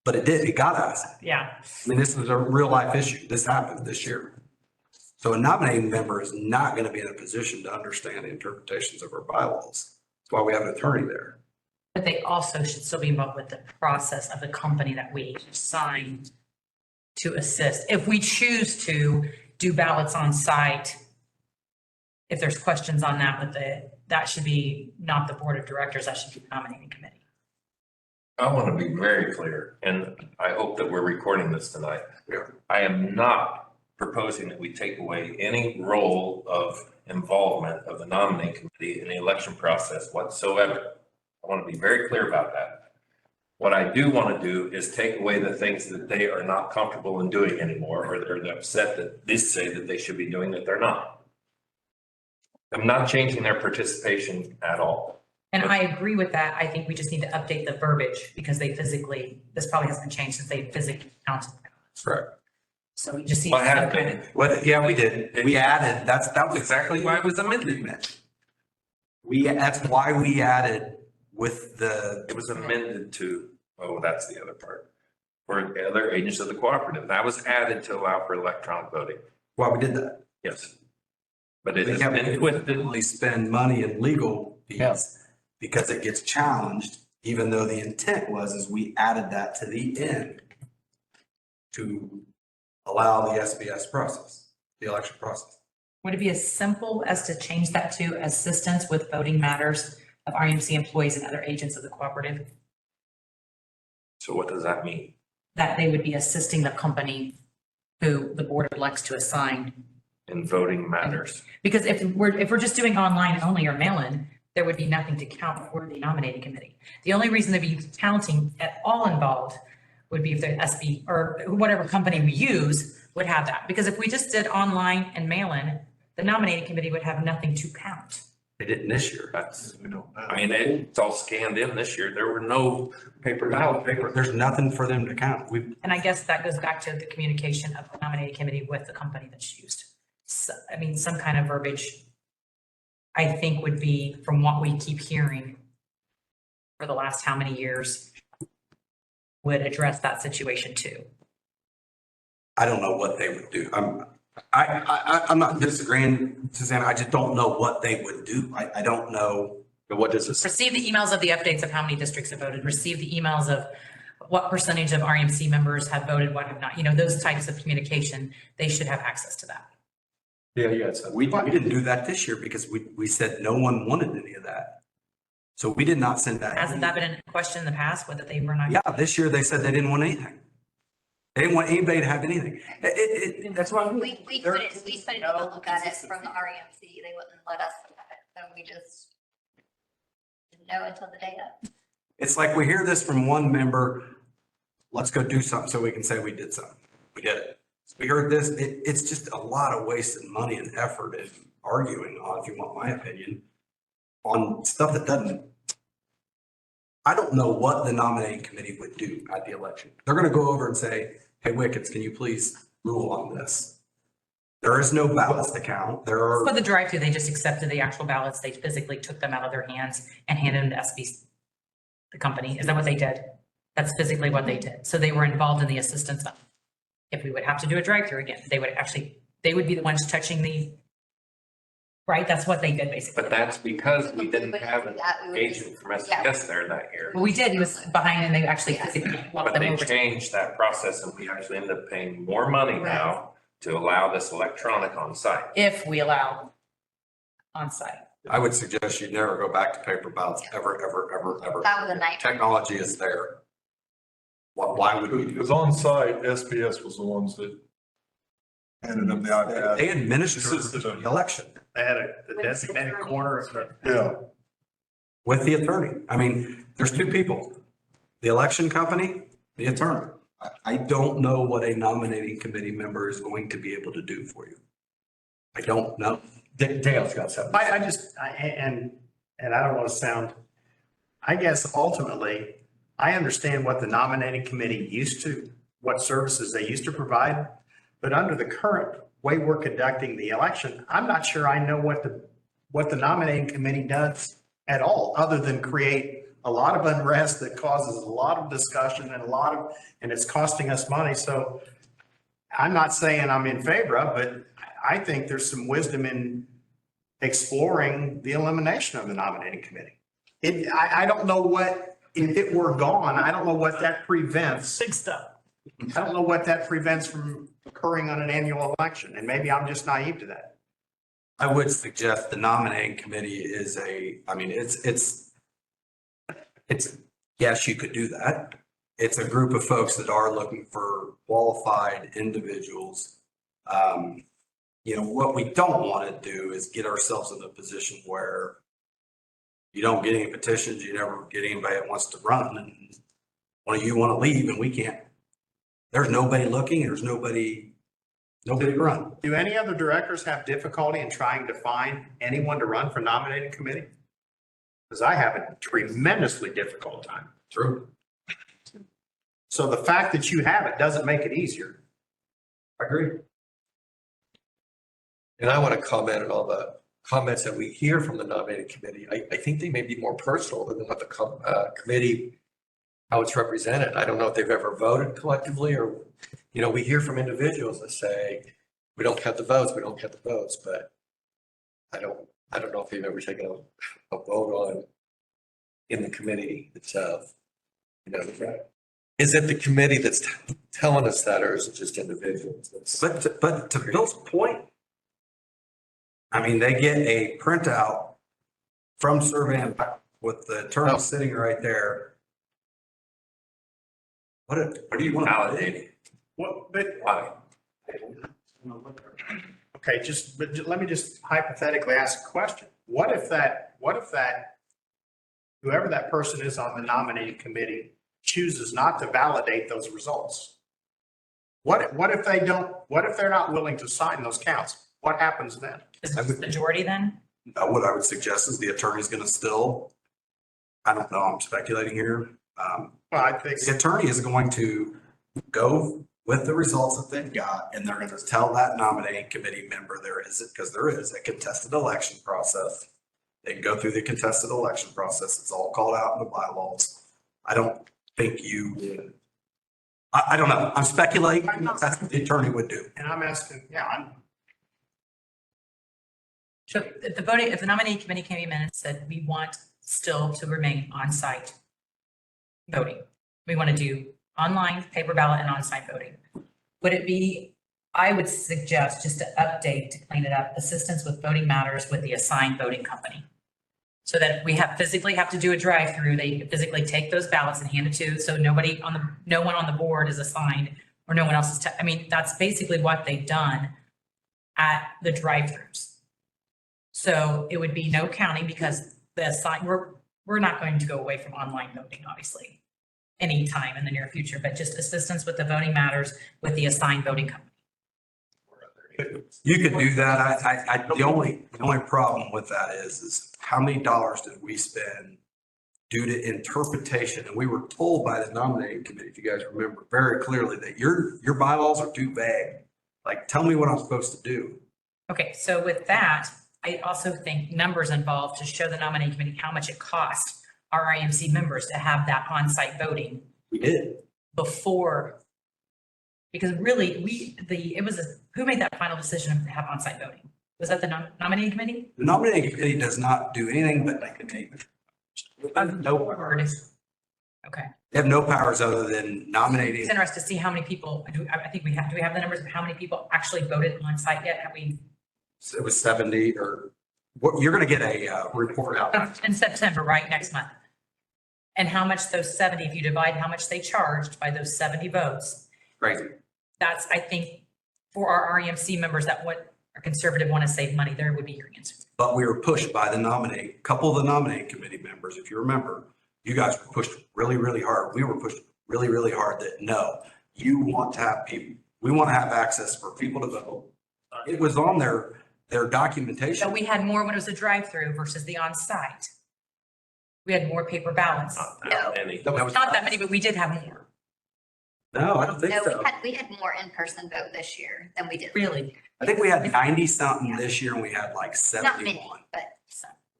but it got asked. Yeah. I mean, this is a real life issue. This happened this year. So a nominating member is not going to be in a position to understand the interpretations of our bylaws. That's why we have an attorney there. But they also should still be involved with the process of the company that we assign to assist. If we choose to do ballots on site, if there's questions on that that should be not the board of directors, that should be the nominating committee. I want to be very clear, and I hope that we're recording this tonight. I am not proposing that we take away any role of involvement of the nominating committee in the election process whatsoever. I want to be very clear about that. What I do want to do is take away the things that they are not comfortable in doing anymore, or they're upset that they say that they should be doing that they're not. I'm not changing their participation at all. And I agree with that. I think we just need to update the verbiage because this probably hasn't changed since they physically counted. Correct. So we just need. I have to been. Yeah, we did. We added, that was Exactly why it was amended. that's why we added with It was amended to, oh, that's the other part. For the other agents of the cooperative. That was added to allow for electronic voting. why we did that. Yes. But it We has can't been twisted. legally spend money in legal fees because it gets challenged, even though the intent is we added that to the end to allow the SBS process, the election process. Would it be as simple as to change that to assistance with voting matters of RMC employees and other agents of the cooperative? So what does that mean? That they would be assisting the company who the board elects to assign. In voting matters. Because if we're just doing online only or mail-in, there would be nothing to count for the nominating committee. The only reason they'd be counting at all involved would be if the SB or whatever company we use would have that. Because if we just did online and mail-in, the nominating committee would have nothing to count. They didn't this year. We don't know. I mean, it's all scanned in this year. There were no paper ballot papers. There's nothing for them to count. And I guess that goes back to the communication of the nominating committee with the company that's used. So, I mean, some kind of verbiage, I think would be, from what we keep hearing for the last how many years, would address that situation too. I don't know what they would do. I'm not disagreeing, Suzanne. I just don't know what they would do. I don't know. But what does this? Receive the emails of the updates of how many districts have voted, receive the emails of what percentage of RMC members have voted, what have not, those types of communication, they should have access to that. Yeah, yeah, it's. We didn't do that this year because we said no one wanted any of that. So we did not send that. Hasn't that been a question in the past, whether they were not? Yeah, this year they said they didn't want anything. They didn't want anybody to have anything. That's why. We couldn't even look at it from the REMC. They wouldn't let us look at it. So we just didn't know until the day of. It's like we hear this from one member, let's go do something so we can say we did something. We did it. We heard this, it's just a lot of wasted money and effort and arguing on, if you want my opinion, on stuff that doesn't. I don't know what the nominating committee would do at the election. They're gonna go over and say, hey, Wickets, can you please rule on this? There is no ballots to count. There are. For the drive-through, they just accepted the actual ballots. They physically took them out of their hands and handed them to SB, the company. Is that what they did? That's physically what they did. So they were involved in the assistance of, if we would have to do a drive-through again, they would be the ones touching the, right? That's what they did basically. But that's because we didn't have an That we would just- agent from SDS there that year. Well, we did. It was behind and they actually walked But them they over. changed that process and we actually end up paying more money now to allow this electronic on site. If we allow on-site. I would suggest you never go back to paper ballots ever, ever, ever, ever. That was a nightmare. Technology is there. Why would we do Because it? on site, SBS was the ones that handed them the iPad. They administer Assisted the them. election They had a designated corner of the. Yeah, with the attorney. I mean, there's two people, the election company, the attorney. I don't know what a nominating committee member is going to be able to do for you. I don't know. Dale's got something. And I don't want to sound, I guess ultimately, I understand what the nominating committee used to, what services they used to provide. But under the current way we're conducting the election, I'm not sure I know what the nominating committee does at all, other than create a lot of unrest that causes a lot of discussion and it's costing us money. So I'm not saying I'm in favor of, but I think there's some wisdom in exploring the elimination of the nominating committee. I don't know what, if it were gone, I don't know what that prevents. Big stuff. I don't know what that prevents from occurring on an annual election, and maybe I'm just naive to that. I would suggest the nominating committee is it's, yes, you could do that. It's a group of folks that are looking for qualified individuals. What we don't want to do is get ourselves in a position where you don't get any petitions, you never get anybody that wants to run, and one of you want to leave and we can't. There's nobody looking, there's nobody to run. Do any other directors have difficulty in trying to find anyone to run for nominating committee? Because I have a tremendously difficult time. True. So the fact that you have it doesn't make it easier. I agree. And I want to comment on all the comments that we hear from the nominating committee. I think they may be more personal than what the committee, how it's represented. I don't know if they've ever voted collectively or, we hear from individuals that say, we don't have the votes, but I don't know if they've ever taken a vote on in the committee itself. Is it the committee that's telling us that, or is it just individuals? But to Bill's point, I mean, they get a printout from Survey Impact with the attorney sitting right there. What do you want? Validating. What, but, Why? okay, let me just hypothetically ask a question. What if that, whoever that person is on the nominating committee chooses not to validate those results? What if they're not willing to sign those counts? What happens then? Is it majority then? What I would suggest is the attorney's going to still, I don't know, I'm speculating here. Well, I think. The attorney is going to go with the results that they've got, and they're going to tell that nominating committee member there is a contested election process. They can go through the contested election process. It's all called out in the bylaws. I don't think I don't know. I'm speculating. That's what the attorney would do. And I'm asking, So if the nominating committee came in and said, we want still to remain on site voting, We want to do online, paper ballot, and on-site voting. Would it be, I would suggest just to update, to clean it up, assistance with voting matters with the assigned voting company. So that if we physically have to do a drive-through, they physically take those ballots and hand it to, so no one on the board is assigned, or no one else is, I mean, that's basically what they've done at the drive-throughs. So it would be no counting, because we're not going to go away from online voting, obviously, anytime in the near future, but just assistance with the voting matters with the assigned voting company. You could do that. The only problem with that is how many dollars did we spend due to interpretation? And we were told by the nominating committee, if you guys remember very clearly, that your bylaws are too vague. Like, tell me what I'm supposed to do. Okay, so with that, I also think numbers involved to show the nominating committee how much it costs our IMC members to have that on-site voting We did. before. Because really, who made that final decision to have on-site voting? Was that the nominating committee? The nominating committee does not do anything but make a name. No powers. Okay, They have no powers other than nominating. it's interesting to see how many people, I think do we have the numbers of how many people actually voted on-site yet? Have we? It was 70 or what, you're going to get a report out. In September, right, next month. And how much those 70, if you divide how much they charged by those 70 votes, Crazy. that's, I think, for our REMC members that are conservative, want to save money, there would be your answer. But we were pushed by couple of the nominating committee members, if you remember, you guys were pushed really, really hard. We were pushed really, really hard that no, you want to have people, we want to have access for people to vote. It was on their documentation. So we had more when it was a drive-through versus the on-site. We had more paper ballots. Not many. Not that many, but we did have more. No, I don't think No, so. we had more in-person vote this year than we did. Really? I think we had 90 something this year and we had like Not many, 71. but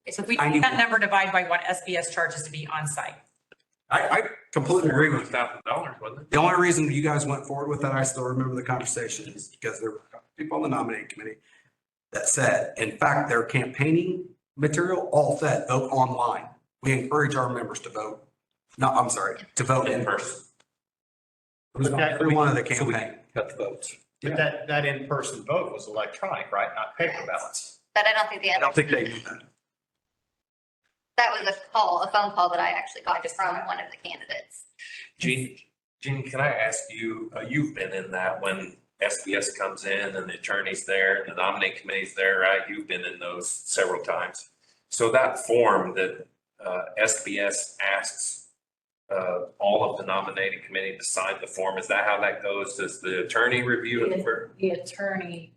So if we take that number divided by what SBS charges to be on-site. I completely agree with you. $1,000, wasn't it? The only reason you guys went forward with that, I still remember the conversation, is because there were people on the nominating committee that said, in fact, their campaigning material all said, vote online. We encourage our members to vote. No, I'm sorry, to vote in person. It was on every one of the So we campaign. got the votes. But that in-person vote was electronic, right? Not paper ballots. but I don't think I don't think they do that. that was a phone call that I actually got from one of the candidates. Gene, can I ask you, you've been in that when SBS comes in and the attorney's there, and the nominating committee's there, right? You've been in those several times. So that form that SBS asks all of the nominating committee to sign the form, is that how that goes? Does the attorney review it for? The attorney.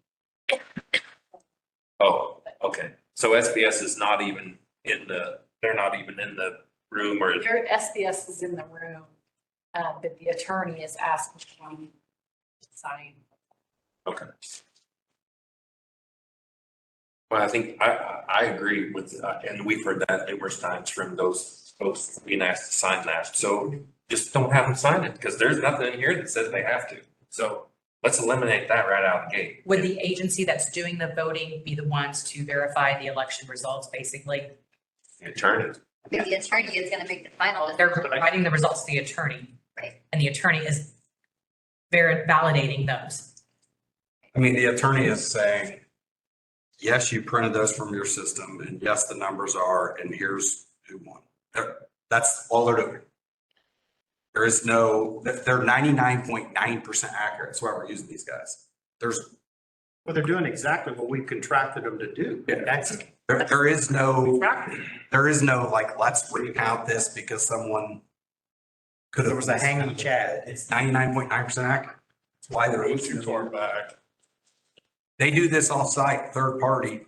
Oh, okay. So SBS is not even they're not even in the room, or Your SBS is in the room, but the attorney is asking them to sign. okay. Well, I think I agree with, and we've heard that numerous times from those folks being asked to sign that. So just don't have them sign it, because there's nothing in here that says they have to. So let's eliminate that right out of the gate. Would the agency that's doing the voting be the ones to verify the election results, basically? The attorney. I think the attorney is gonna make the final. They're providing the results to the attorney. Right. And the attorney is validating those. I mean, the attorney is saying, yes, you printed those from your system, and yes, the numbers are, and here's who won. That's all they're doing. There is no, they're 99.9% accurate. That's why we're using these guys. Well, they're doing exactly what we contracted them to do. Yeah. That's there is no, contracted. like, let's recount this because someone could have. There was a hanging chat. It's 99.9% accurate. That's why they're. Too far back. They do this off-site, third party.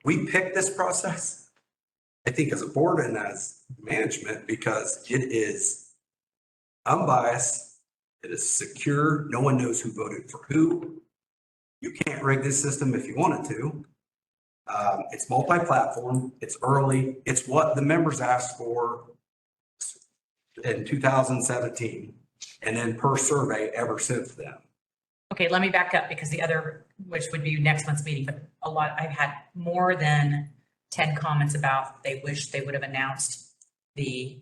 We picked this process, I think, as a board and as management, because it is unbiased, it is secure, no one knows who voted for who. You can't rig this system if you wanted to. It's multi-platform, it's early, it's what the members asked for in 2017, and then per survey ever since then. Okay, let me back up, because the other, which would be next month's meeting, but I've had more than 10 comments about they wish they would have announced the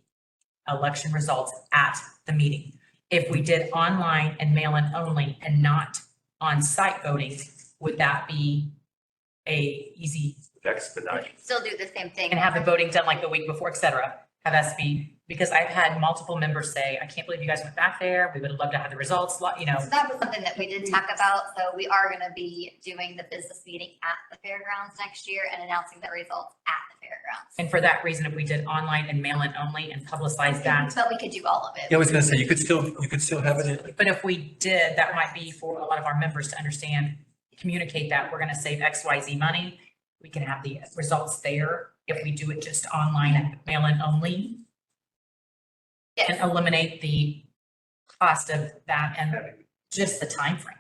election results at the meeting. If we did online and mail-in only and not on-site voting, would that be a easy, Expedite. Still do the same thing. and have the voting done like the week before, et cetera? Have SB, because I've had multiple members say, I can't believe you guys went back there. We would have loved to have the results, you know. So that was something that we did talk about. So we are gonna be doing the business meeting at the fairgrounds next year and announcing the results at the fairgrounds. And for that reason, if we did online and mail-in only and publicize that, But we could do all of it. Yeah, I was gonna say, you could still have it in. but if we did, that might be for a lot of our members to understand, communicate that we're gonna save XYZ money. We can have the results there if we do it just online and mail-in only and Yes, eliminate the cost of that and just the time frame.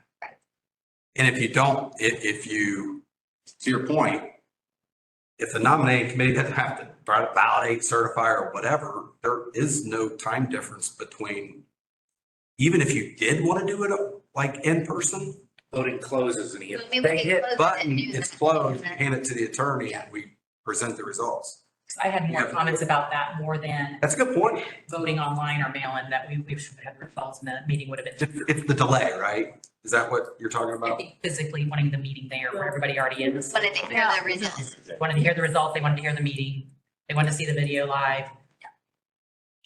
And if you don't, if you, to your point, if the nominating committee doesn't have to validate, certify, or whatever, there is no time difference between, even if you did want to do it like in person, Voting closes and you So we would they get hit closed at button, noon. it's closed, hand it to the attorney, and we present the results. I had more Yeah. comments about that more than That's a good point. voting online or mail-in, that we should have the results and the meeting would have been. It's the delay, right? Is that what you're talking I about? think physically wanting the meeting there where everybody already is. Wanted to hear the results. Wanted to hear the results, they wanted to hear the meeting, they wanted to see the video live.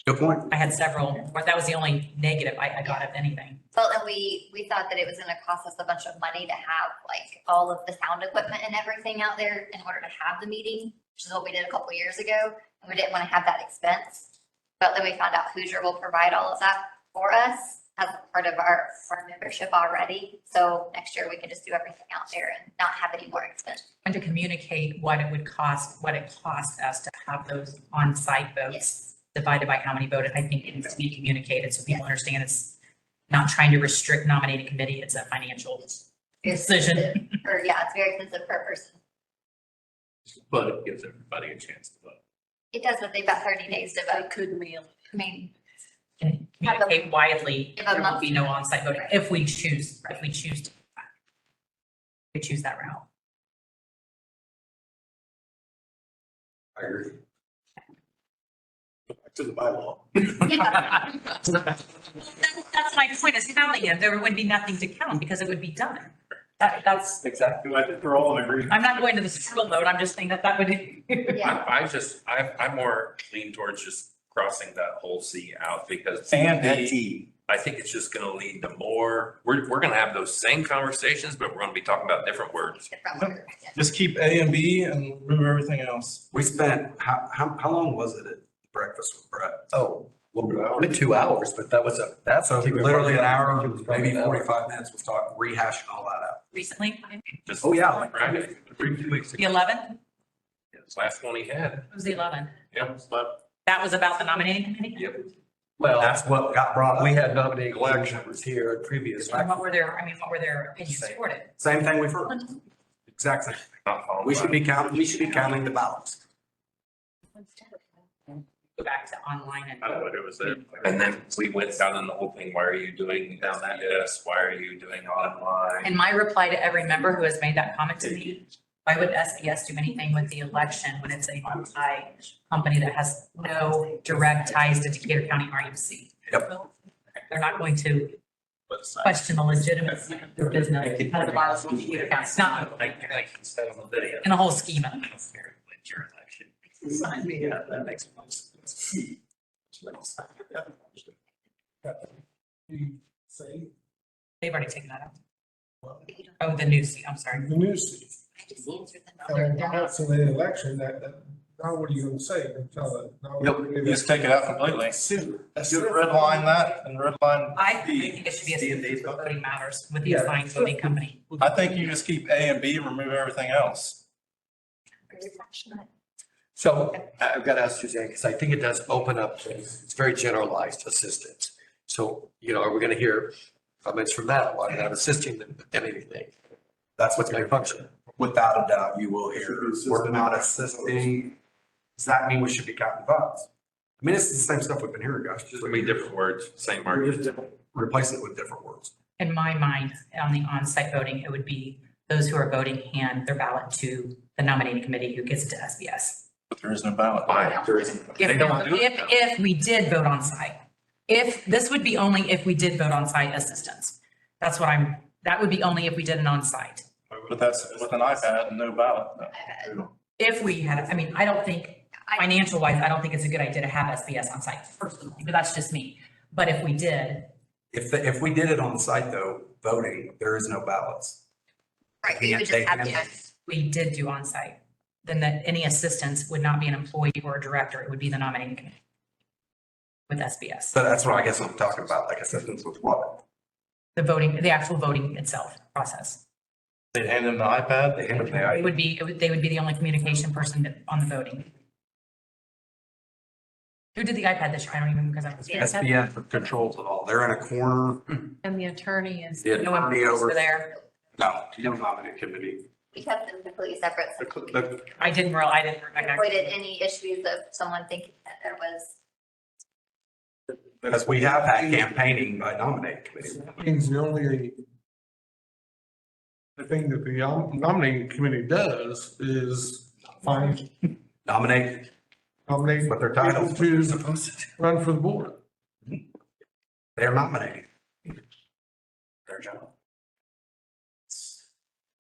Good point. I had several, but that was the only negative I got of anything. Well, and we thought that it was gonna cost us a bunch of money to have like all of the sound equipment and everything out there in order to have the meeting, which is what we did a couple years ago. And we didn't want to have that expense. But then we found out Hoosier will provide all of that for us as a part of our membership already. So next year we can just do everything out there and not have any more expense. And to communicate what it would cost, what it costs us to have those on-site votes Yes. divided by how many voted, I think it needs to be communicated so people understand it's not trying to restrict nominating committee, it's a financial decision. Or, yeah, it's very expensive per person. But it gives everybody a chance to vote. It does, but they've got 30 days to vote. Could mail. I mean, And communicate widely, Give a there will month. be no on-site voting if we choose to. We choose that route. I agree. Back to the bylaw. yeah, That's my point, is counting it, there would be nothing to count because it would be done. That's, Exactly. I think we're all in agreement. I'm not going to the squirrel mode, I'm just saying that would. yeah. I more lean towards just crossing that whole C out because Andy. I think it's just gonna lead to more, we're gonna have those same conversations, but we're gonna be talking about different words. Different word, yeah. Just keep A and B and remove everything else. We spent, how long was it at breakfast with Brett? Oh, only 2 hours, but that's. So literally an hour, maybe 45 minutes, was talking, rehashing all that out. Recently, Just Oh, yeah. Friday, 2 weeks the ago. 11th, Last one he had. it was the 11th. Yeah, but That was about the nominating committee? yep. Well, That's what got brought we up. had nominating elections here at previous. And what were their opinions toward it? Same thing we've heard. Exact same. Not followed We by- should be counting the ballots. Go back to online and. I don't know, it was there. And then we went down in the whole thing, why are you doing down that desk? Why are you doing online? And my reply to every member who has made that comment to me, why would SBS do anything with the election when it's a multi-company that has no direct ties to Decatur County RUC? Yep. They're not going to question the legitimacy of their business because of our Decatur County. It's not like you said on the video. in the whole schema. Your election. Sign me up, that makes sense. Say, They've already taken that out. Oh, the new seat, I'm sorry. the new seat. I just answered them. And that's in the election, now what are you gonna say? Just take it out completely. Just red line that and red line I B. think it should be a voting matters with the Yeah. assigned voting company. I think you just keep A and B and remove everything else. So I've got to ask Suzanne, because I think it does open up, it's very generalized assistance. So, are we going to hear comments from that? Why not assisting them in anything? That's What's my function? Without a doubt, you will hear, we're not assisting. Does that mean we should be counting votes? I mean, it's the same stuff we've been hearing, guys. Just gonna be different words, same We're argument. just replacing it with different words. In my mind, on the on-site voting, it would be those who are voting hand their ballot to the nominating committee who gets it to SBS. But there is no ballot. They don't do it. If we did vote on site, this would be only if we did vote on site assistance. That's what that would be only if we did an on site. But that's with an iPad and no ballot. No. If we had, I mean, I don't think, financial wise, I don't think it's a good idea to have SBS on site personally, but that's just me. But if we did, If we did it on site though, voting, there is no ballots. Right, you would just have to. we did do on site, then that any assistance would not be an employee or a director, it would be the nominating committee with SBS. So that's what I guess I'm talking about, like assistance with what? The actual voting itself process. They'd hand them the iPad. They hand them the They would be the only communication person on the voting. Who did the iPad this year? I don't even, because I was. SBF controls it all. They're in a corner. And the attorney is. The No one attorney over over there. No, you don't nominate committee. We kept them completely separate. So I didn't recognize. avoided any issues of someone thinking that there was. Because we have had campaigning by nominating committee. Means the thing that the nominating committee does is find, Nominate nominate what their title people to supposed to do. run for the board. They're nominating. Their job.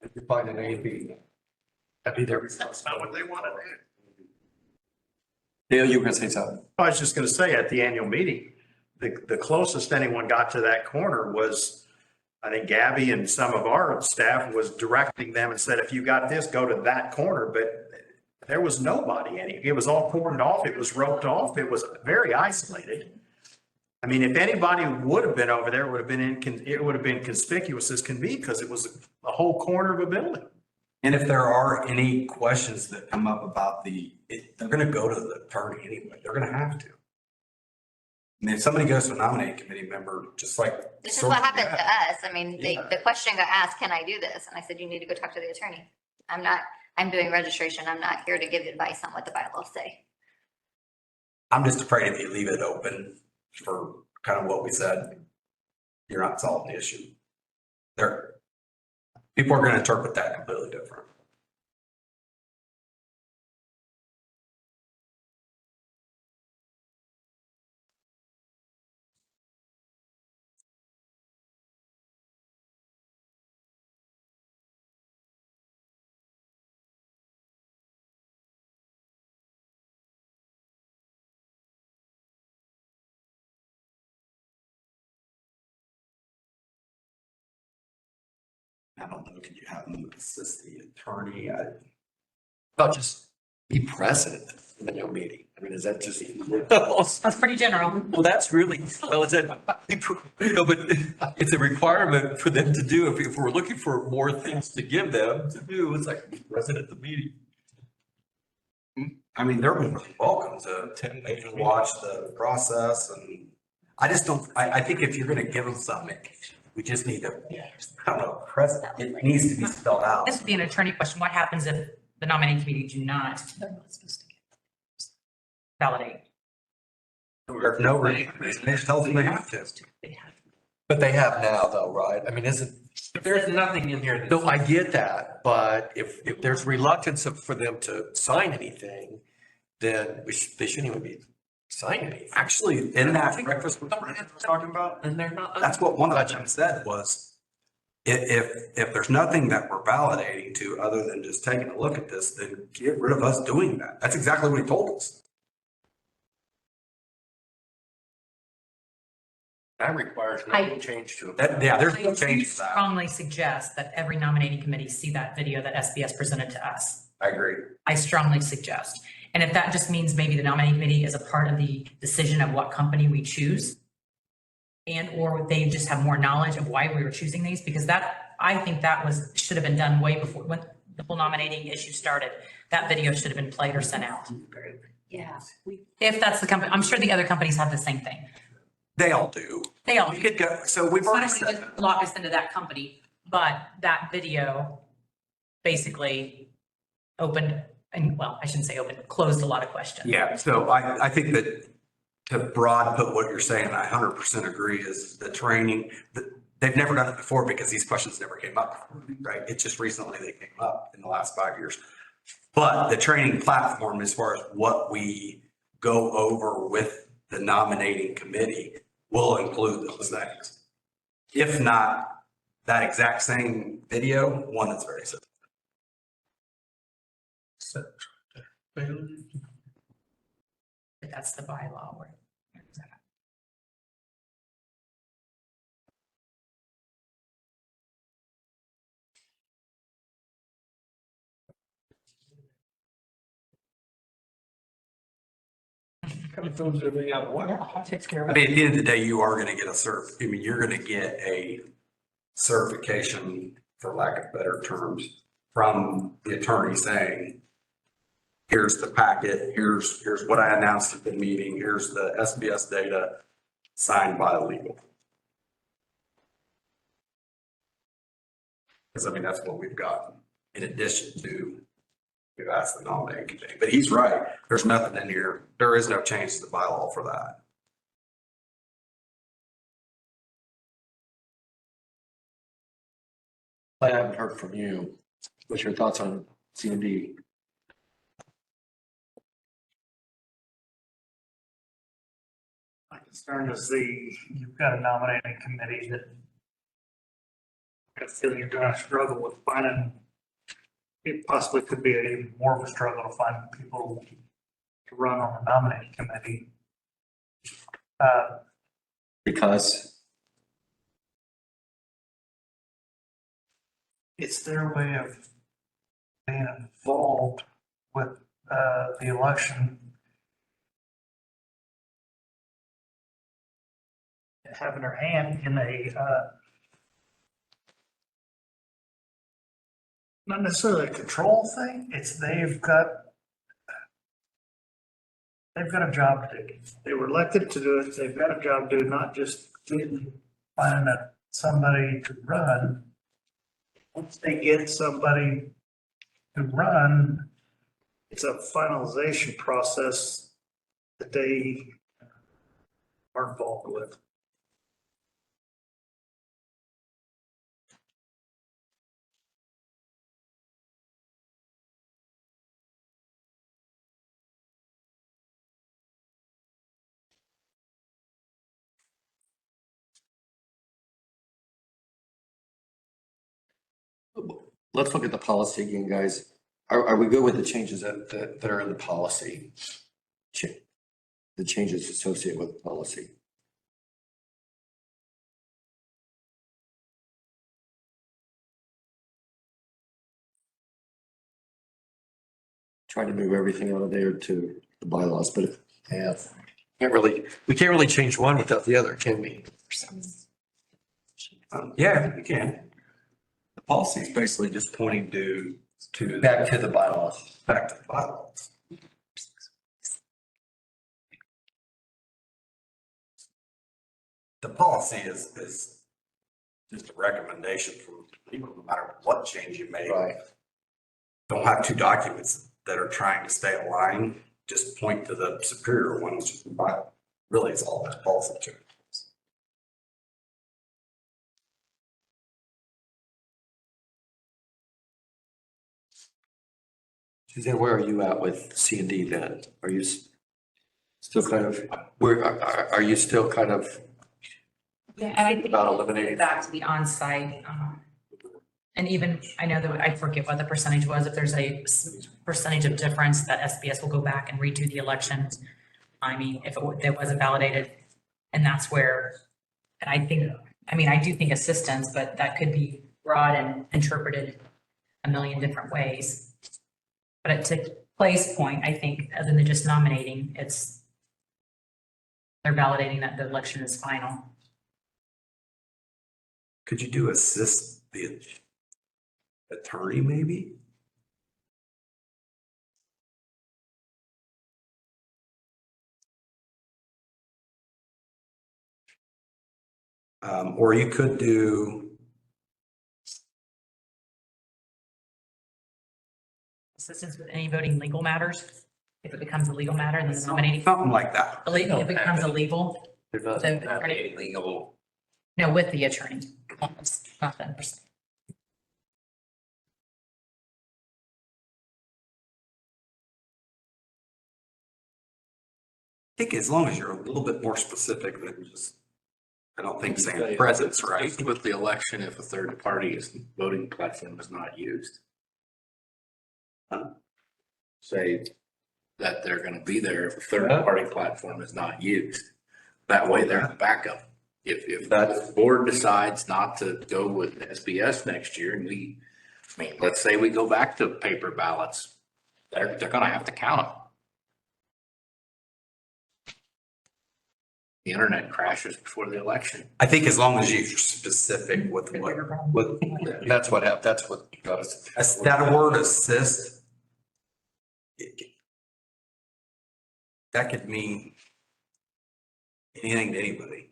If you find an A, B, that'd be their response. That's not what they want to do. Dale, you were gonna say something? I was just gonna say at the annual meeting, the closest anyone got to that corner was, I think Gabby and some of our staff was directing them and said, if you got this, go to that corner, but there was nobody in it. It was all cordoned off. It was roped off. It was very isolated. I mean, if anybody would have been over there, it would have been conspicuous as can be because it was a whole corner of a building. And if there are any questions that come up about they're gonna go to the attorney anyway. They're gonna have to. I mean, if somebody goes to a nominating committee member, just like. This is what happened to us. I mean, the question got asked, can I do this? And I said, you need to go talk to the attorney. I'm doing registration. I'm not here to give advice on what the bylaws say. I'm just afraid if you leave it open for kind of what we said, you're not solving the issue. People are gonna interpret that completely different. I don't know, can you have them assist the attorney? About just be present in the annual meeting. I mean, is that just? That's pretty general. Well, that's really, well, is that, no, but it's a requirement for them to do. If we're looking for more things to give them to do, it's like be present at the meeting. I mean, they're really welcome to watch the process and I just don't, I think if you're gonna give them something, we just need to, I don't know, it needs to be spelled out. This would be an attorney question. What happens if the nominating committee do not validate? There's no reason, they just tell them they have to. But they have now though, right? I mean, There's nothing in here. no, I get that, but if there's reluctance for them to sign anything, then they shouldn't even be signing anything. Actually, in that breakfast we're talking about, And they're not. that's what one of them said was, if there's nothing that we're validating to other than just taking a look at this, then get rid of us doing that. That's exactly what he told us. That requires no I- change to it. Yeah, there's no I change to that. strongly suggest that every nominating committee see that video that SBS presented to us. I agree. I strongly suggest. And if that just means maybe the nominating committee is a part of the decision of what company we choose, and or they just have more knowledge of why we were choosing these, because I think that should have been done way before, when the whole nominating issue started. That video should have been played or sent out. Yeah. If that's the company, I'm sure the other companies have the same thing. They all do. They all. We could go, so we've already It's not said, gonna lock us into that company, but that video basically opened, and well, I shouldn't say opened, closed a lot of questions. yeah, so I think that to broad put what you're saying, I 100% agree, is the training, they've never done it before because these questions never came up, right? It's just recently they came up in the last 5 years. But the training platform, as far as what we go over with the nominating committee, will include those things. If not that exact same video, one that's very similar. But that's the bylaw where. Takes care I mean, at the end of the day, you are gonna get you're gonna get a certification, for lack of better terms, from the attorney saying, here's the packet, here's what I announced at the meeting, here's the SBS data signed by legal. Because I mean, that's what we've got in addition to, we've asked the nominating committee. But he's right, there's nothing in here, there is no change to the bylaw for that. I haven't heard from you. What's your thoughts on C&D? My concern is you've got a nominating committee that I feel you're gonna struggle with finding, it possibly could be even more of a struggle to find people to run on the nominating committee. Because It's their way of being involved with the election. Having their hand in not necessarily a control thing, it's they've got a job to do. They were elected to do it, they've got a job to do, not just finding somebody to run. Once they get somebody to run, it's a finalization process that they are involved with. let's look at the policy again, guys. Are we good with the changes that are in the policy? The changes associated with the policy? Trying to move everything out of there to the bylaws, but we can't really change one without the other, can we? Yeah, you can. The policy is basically just pointing to. Back to the bylaws. Back to the bylaws. The policy is just a recommendation from people, no matter what change you make. Right. Don't have two documents that are trying to stay aligned, just point to the superior one, which is the bylaw. Really, it's all that policy change. Suzanne, where are you at with C&D then? Are you still kind of, are you still kind of Yeah, and I think about eliminating? back to the on-site, and even, I know that, I forget what the percentage was, if there's a percentage of difference that SBS will go back and redo the elections. I mean, if it wasn't validated, and that's where, and I think, I mean, I do think assistance, but that could be broad and interpreted a million different ways. But to Clay's point, I think, other than just nominating, they're validating that the election is final. Could you do assist the attorney maybe? Or you could do, Assistance with any voting legal matters, if it becomes a legal matter, then the nominating, something like that. if it becomes illegal, They're not- the That'd attorney, be legal. no, with the attorney, not them. think as long as you're a little bit more specific than just, I don't think saying presence, right? Just with the election, if a third party voting platform is not used. Say that they're gonna be there if a third party platform is not used. That way they're the backup. If the board decides not to go with SBS next year and let's say we go back to paper ballots, they're gonna have to count them. The internet crashes before the election. I think as long as you're specific with what, That's what happened, that's what got us. that word assist. That could mean anything to anybody.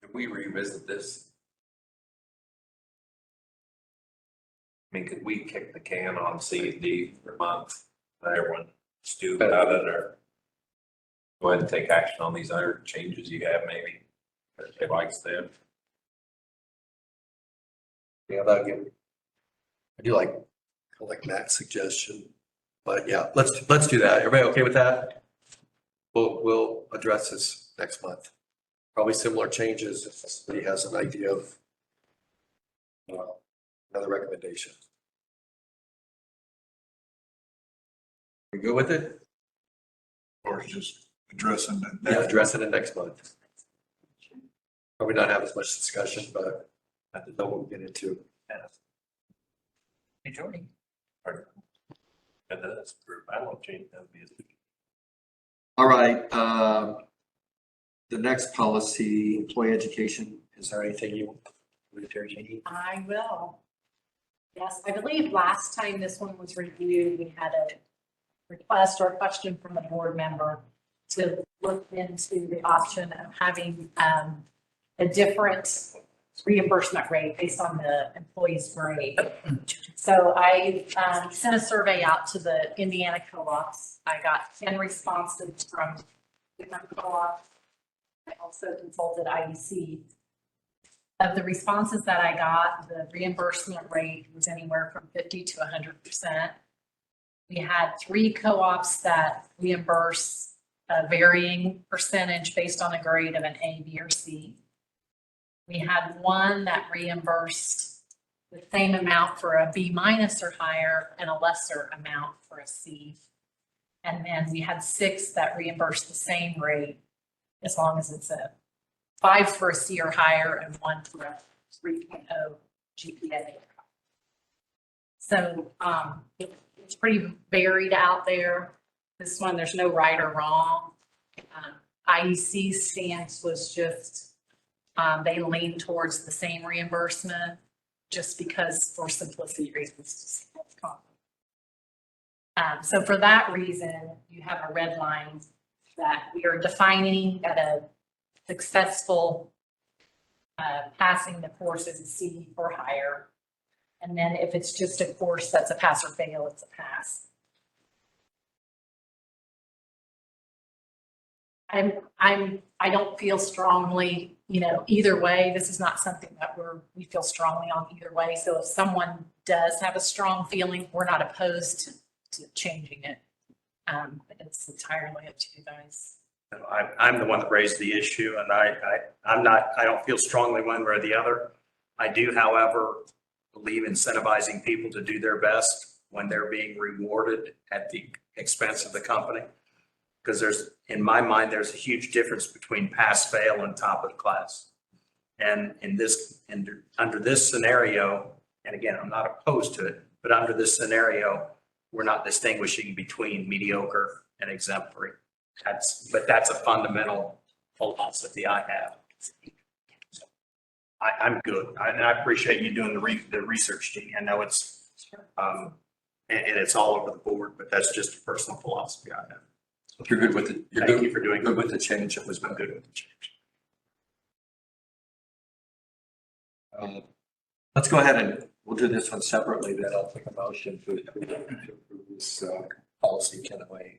Can we revisit this? I mean, could we kick the can on C and D for a month, let everyone stew about it, or go ahead and take action on these other changes you have maybe, if everybody likes them? Yeah, that'd give, I do like Matt's suggestion, but yeah, let's do that. Everybody okay with that? We'll address this next month. Probably similar changes if somebody has an idea of another recommendation. We good with it? Or just addressing it. Yeah, address it in next month. Probably not have as much discussion, but I don't know what we'll get into. Majority. And then it's for bylaw change, that would be. All right, the next policy, employee education, is there anything you want to change? I will. Yes, I believe last time this one was reviewed, we had a request or a question from a board member to look into the option of having a different reimbursement rate based on the employee's grade. So I sent a survey out to the Indiana co-ops. I got 10 responses from different co-ops. I also consulted IEC. Of the responses that I got, the reimbursement rate was anywhere from 50 to 100%. We had 3 co-ops that reimburse a varying percentage based on a grade of an A, B, or C. We had 1 that reimbursed the same amount for a B- or higher and a lesser amount for a C. And then we had 6 that reimbursed the same rate as long as it's a 5 for a C or higher and 1 for a 3.0 GPA. So it's pretty varied out there. This one, there's no right or wrong. IEC's stance was just, they lean towards the same reimbursement just because for simplicity reasons. So for that reason, you have a red line that we are defining at a successful passing the course as a C or higher. And then if it's just a course that's a pass or fail, it's a pass. I don't feel strongly, either way. This is not something that we feel strongly on either way. So if someone does have a strong feeling, we're not opposed to changing it. But it's entirely up to you guys. I'm the one that raised the issue, and I don't feel strongly one way or the other. I do, however, believe incentivizing people to do their best when they're being rewarded at the expense of the company. Because in my mind, there's a huge difference between pass, fail, and top of the class. And under this scenario, and again, I'm not opposed to it, but under this scenario, we're not distinguishing between mediocre and exemplary. That's a fundamental philosophy I have. So I'm good. And I appreciate you doing the research, Jeannie. I know it's, and it's all over the board, but that's just a personal philosophy I have. If you're good with it, Thank you for doing good with the change. It was I'm good with the change. Let's go ahead and we'll do this one separately. Then I'll take a motion to approve this policy. Can I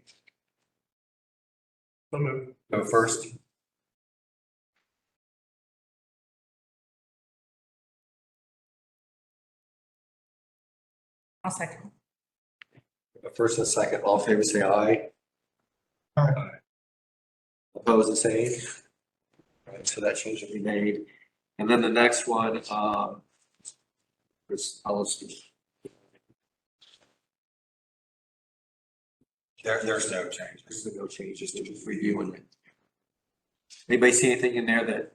go first? I'll second. A first and a second, all in favor, say aye. Aye. Opposed, the same. All right, so that change will be made. And then the next one, is policy. There's no change. There's no changes to just reviewing it. Anybody see anything in there that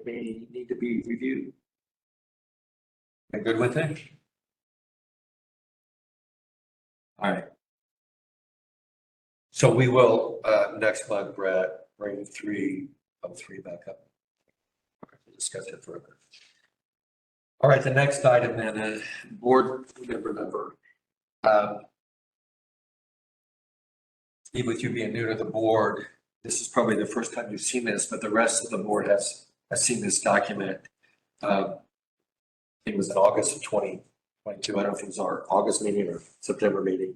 may need to be reviewed? Am I good with it? All right. So we will, next month, Brett, bring 303 back up. We'll discuss it further. All right, the next item then, board member. Steve, with you being new to the board, this is probably the first time you've seen this, but the rest of the board has seen this document. It was in August of 2022. I don't know if it was our August meeting or September meeting.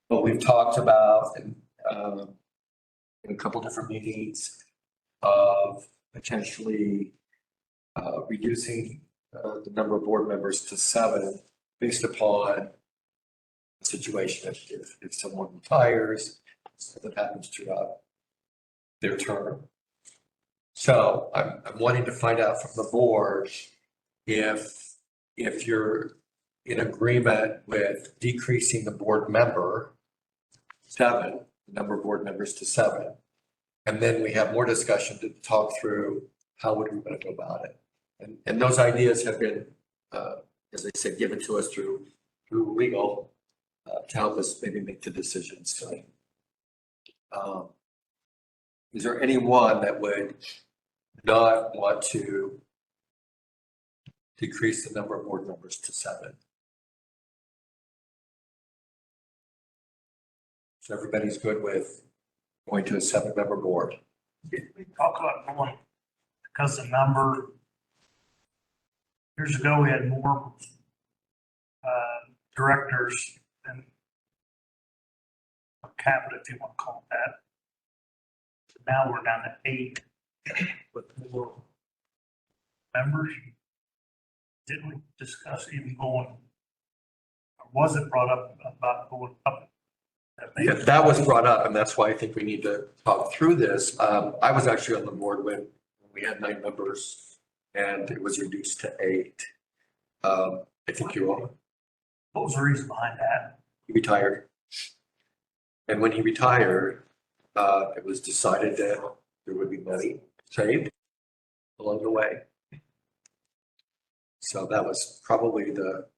But we've talked about in a couple different meetings of potentially reducing the number of board members to 7 based upon the situation if someone retires, that happens throughout their term. So I'm wanting to find out from the board if you're in agreement with decreasing the board member 7, the number of board members to 7. And then we have more discussion to talk through how would we want to go about it. And those ideas have been, as I said, given to us through legal to help us maybe make the decisions. So, is there anyone that would not want to decrease the number of board members to 7? So everybody's good with going to a 7-member board? We talk about going, because the number, years ago, we had more directors than capita, if you want to call it that. Now we're down to 8 with more members. Didn't we discuss even going, or was it brought up about going up? Yeah, that was brought up, and that's why I think we need to talk through this. I was actually on the board when we had 9 members and it was reduced to 8. I think you all. What was the reason behind that? He retired. And when he retired, it was decided that there would be money saved along the way. So that was probably the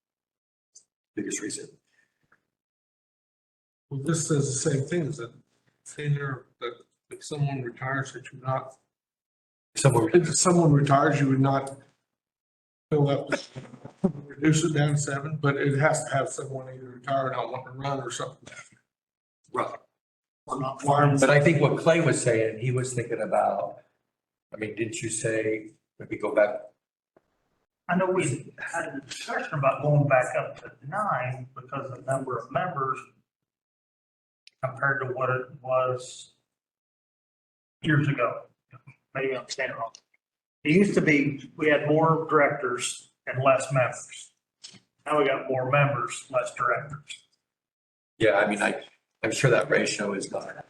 biggest reason. Well, this says the same thing, is that senior, that if someone retires, that you not, if someone retires, you would not fill up, reduce it down to 7, but it has to have someone either retire or not want to run or something. Right. We're not But I think what Clay was saying, he was thinking about, I mean, didn't you say, maybe go back? I know we had a discussion about going back up to 9 because the number of members compared to what it was years ago. Maybe I'm saying it wrong. It used to be, we had more directors and less members. Now we got more members, less directors. Yeah, I mean, I'm sure that ratio is not a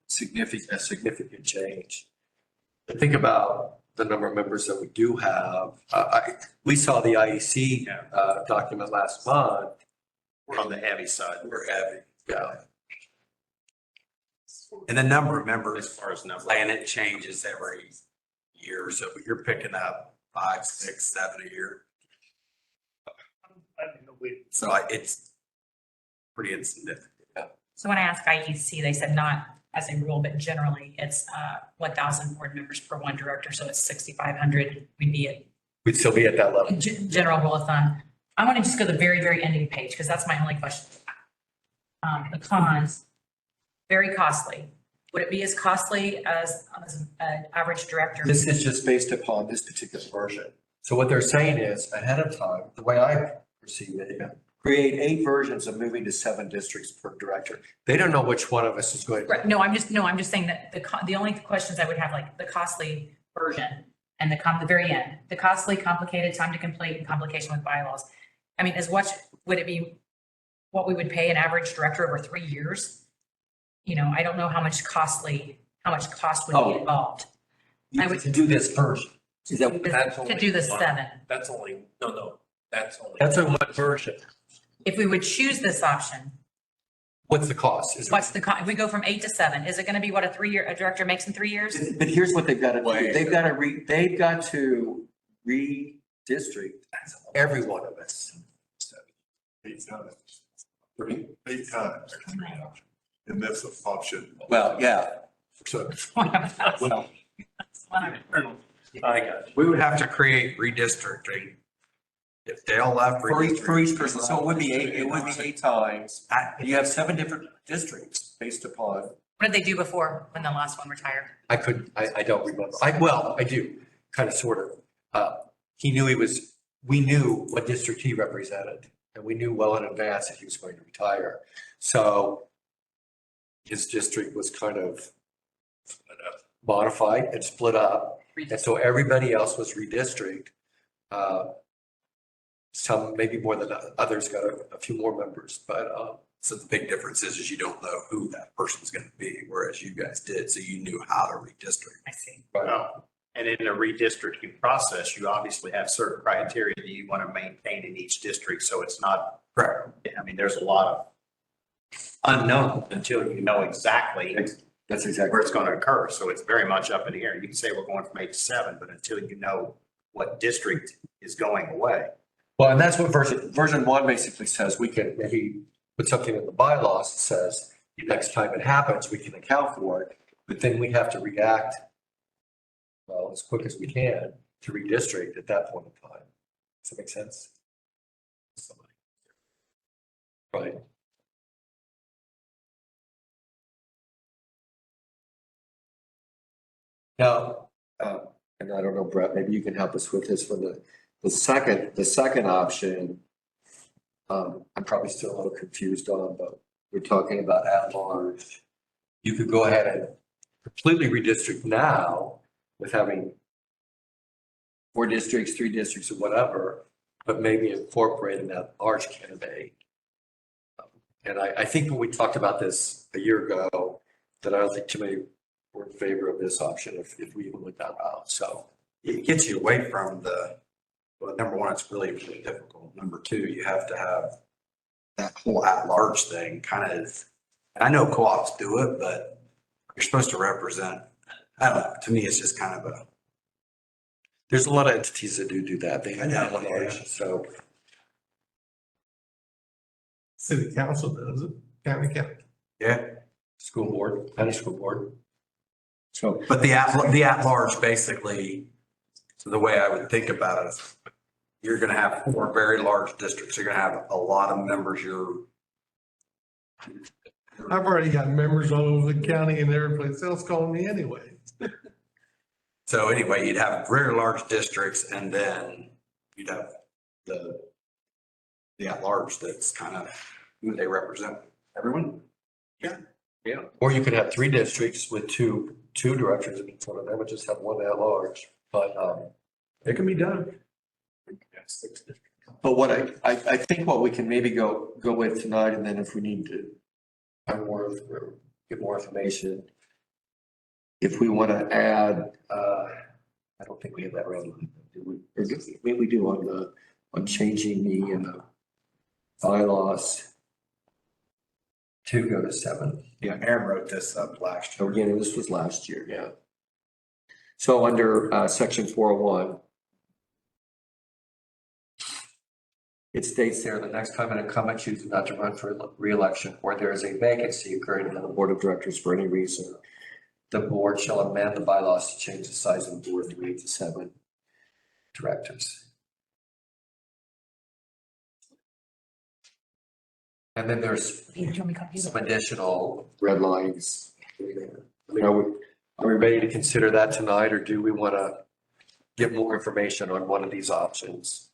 significant change. But think about the number of members that we do have. We saw the IEC document last month. We're on the heavy side. We're heavy, yeah. And the number of members, as far as number, and it changes every year. So you're picking up 5, 6, 7 a year. I didn't know we. So it's pretty insignificant. So when I asked IEC, they said not as a rule, but generally it's 1,000 board members per 1 director. So it's 6,500. We'd still be at that level. General rule of thumb. I want to just go to the very, very ending page because that's my only question. The cons, very costly. Would it be as costly as an average director? This is just based upon this particular version. So what they're saying is ahead of time, the way I perceive it, create 8 versions of moving to 7 districts per director. They don't know which one of us is going to. Right. No, I'm just saying that the only questions I would have, like the costly version, and the very end, the costly, complicated, time to complete, and complication with bylaws. I mean, would it be what we would pay an average director over 3 years? You know, I don't know how much cost would be involved. I would- To do this first. Is that, To do the 7. That's only, no, that's only. that's on what version? If we would choose this option, What's the cost? Is it- what's if we go from 8 to 7, is it going to be what a director makes in 3 years? But here's what they've got to do. They've got to redistrict every one of us. 8 times. 8 times. And that's an option. Well, yeah. So I got it. We would have to create redistricting. If Dale left. For each person. So it would be 8 times. And you have 7 different districts based upon. What did they do before when the last one retired? I don't remember. I do, kind of, sort of. We knew what district he represented, and we knew well in advance that he was going to retire. So his district was kind of modified and split up. And so everybody else was redistricted. Some maybe more than others got a few more members, but So the big difference is you don't know who that person's going to be, whereas you guys did, so you knew how to redistrict. I see. Oh, and in the redistricting process, you obviously have certain criteria that you want to maintain in each district, so it's not, Correct. I mean, there's a lot of unknown until you know exactly that's exactly. where it's going to occur. So it's very much up in the air. You can say we're going from 8 to 7, but until you know what district is going away. Well, and that's what version 1 basically says. We can maybe put something in the bylaws that says the next time it happens, we can account for it. But then we have to react, well, as quick as we can to redistrict at that point in time. Does that make sense? Right. Now, and I don't know, Brett, maybe you can help us with this one. The second option, I'm probably still a little confused on, but we're talking about at large. You could go ahead and completely redistrict now with having 4 districts, 3 districts, or whatever, but maybe incorporate an at large candidate. And I think when we talked about this a year ago, that I don't think too many were in favor of this option if we even went that route. So It gets you away from well, number one, it's really, really difficult. Number two, you have to have that whole at-large thing kind of, and I know co-ops do it, but you're supposed to represent, I don't know, to me, it's just kind of there's a lot of entities that do that. They have at large, so. City council does it, county. yeah. School board, county school board. So, But the at-large, basically, so the way I would think about it is you're going to have 4 very large districts. You're going to have a lot of members. I've already got members all over the county and every place else calling me anyway. So anyway, you'd have very large districts and then you'd have the at-large that's kind of who they represent. Everyone? yeah. Or you could have 3 districts with two directors in each one of them, would just have 1 at large, but, It can be done. but what I think what we can maybe go with tonight, and then if we need to have get more information. If we want to add, I don't think we have that red line, do we? Or maybe we do on changing the bylaws to go to 7. Yeah, Aaron wrote this up last So year. again, this was last year, yeah. So under section 401, it states there, the next time an incumbent chooses not to run for re-election or there is a vacancy occurring on the board of directors for any reason, the board shall amend the bylaws to change the size of the board from 8 to 7 directors. And then there's some additional red lines. I mean, are we ready to consider that tonight, or do we want to get more information on one of these options?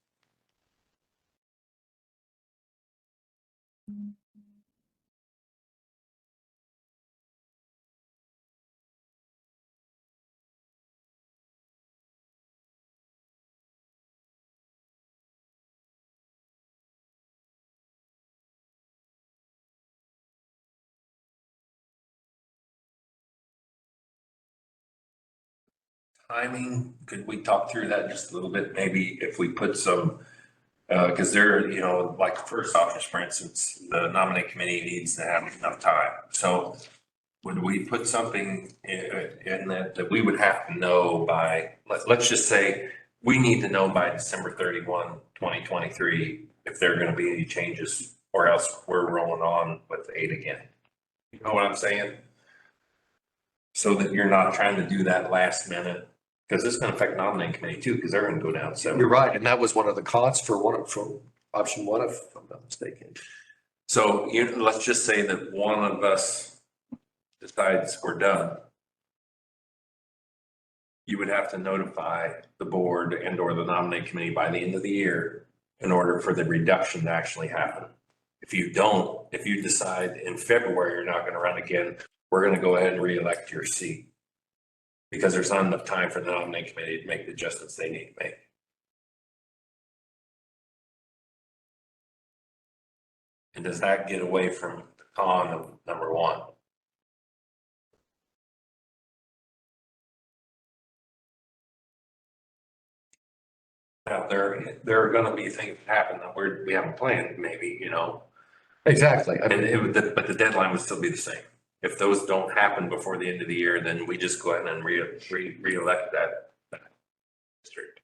timing, could we talk through that just a little bit? Maybe if we put some, because there, you know, like the first office, for instance, the nominating committee needs to have enough time. So would we put something in that we would have to know by, let's just say, we need to know by December 31, 2023, if there are going to be any changes, or else we're rolling on with 8 again. You know what I'm saying? So that you're not trying to do that last minute, because it's going to affect nominating committee too, because they're going to go down. So You're right, and that was one of the cons for option one, if I'm not mistaken. So let's just say that one of us decides we're done. You would have to notify the board and or the nominating committee by the end of the year in order for the reduction to actually happen. If you don't, if you decide in February you're not going to run again, we're going to go ahead and reelect your seat. Because there's not enough time for the nominating committee to make the adjustments they need to make. And does that get away from the con of number one? Now, there are gonna be things that happen that we haven't planned, maybe, you know. Exactly. I And mean, but the deadline would still be the same. If those don't happen before the end of the year, then we just go ahead and re-elect that district.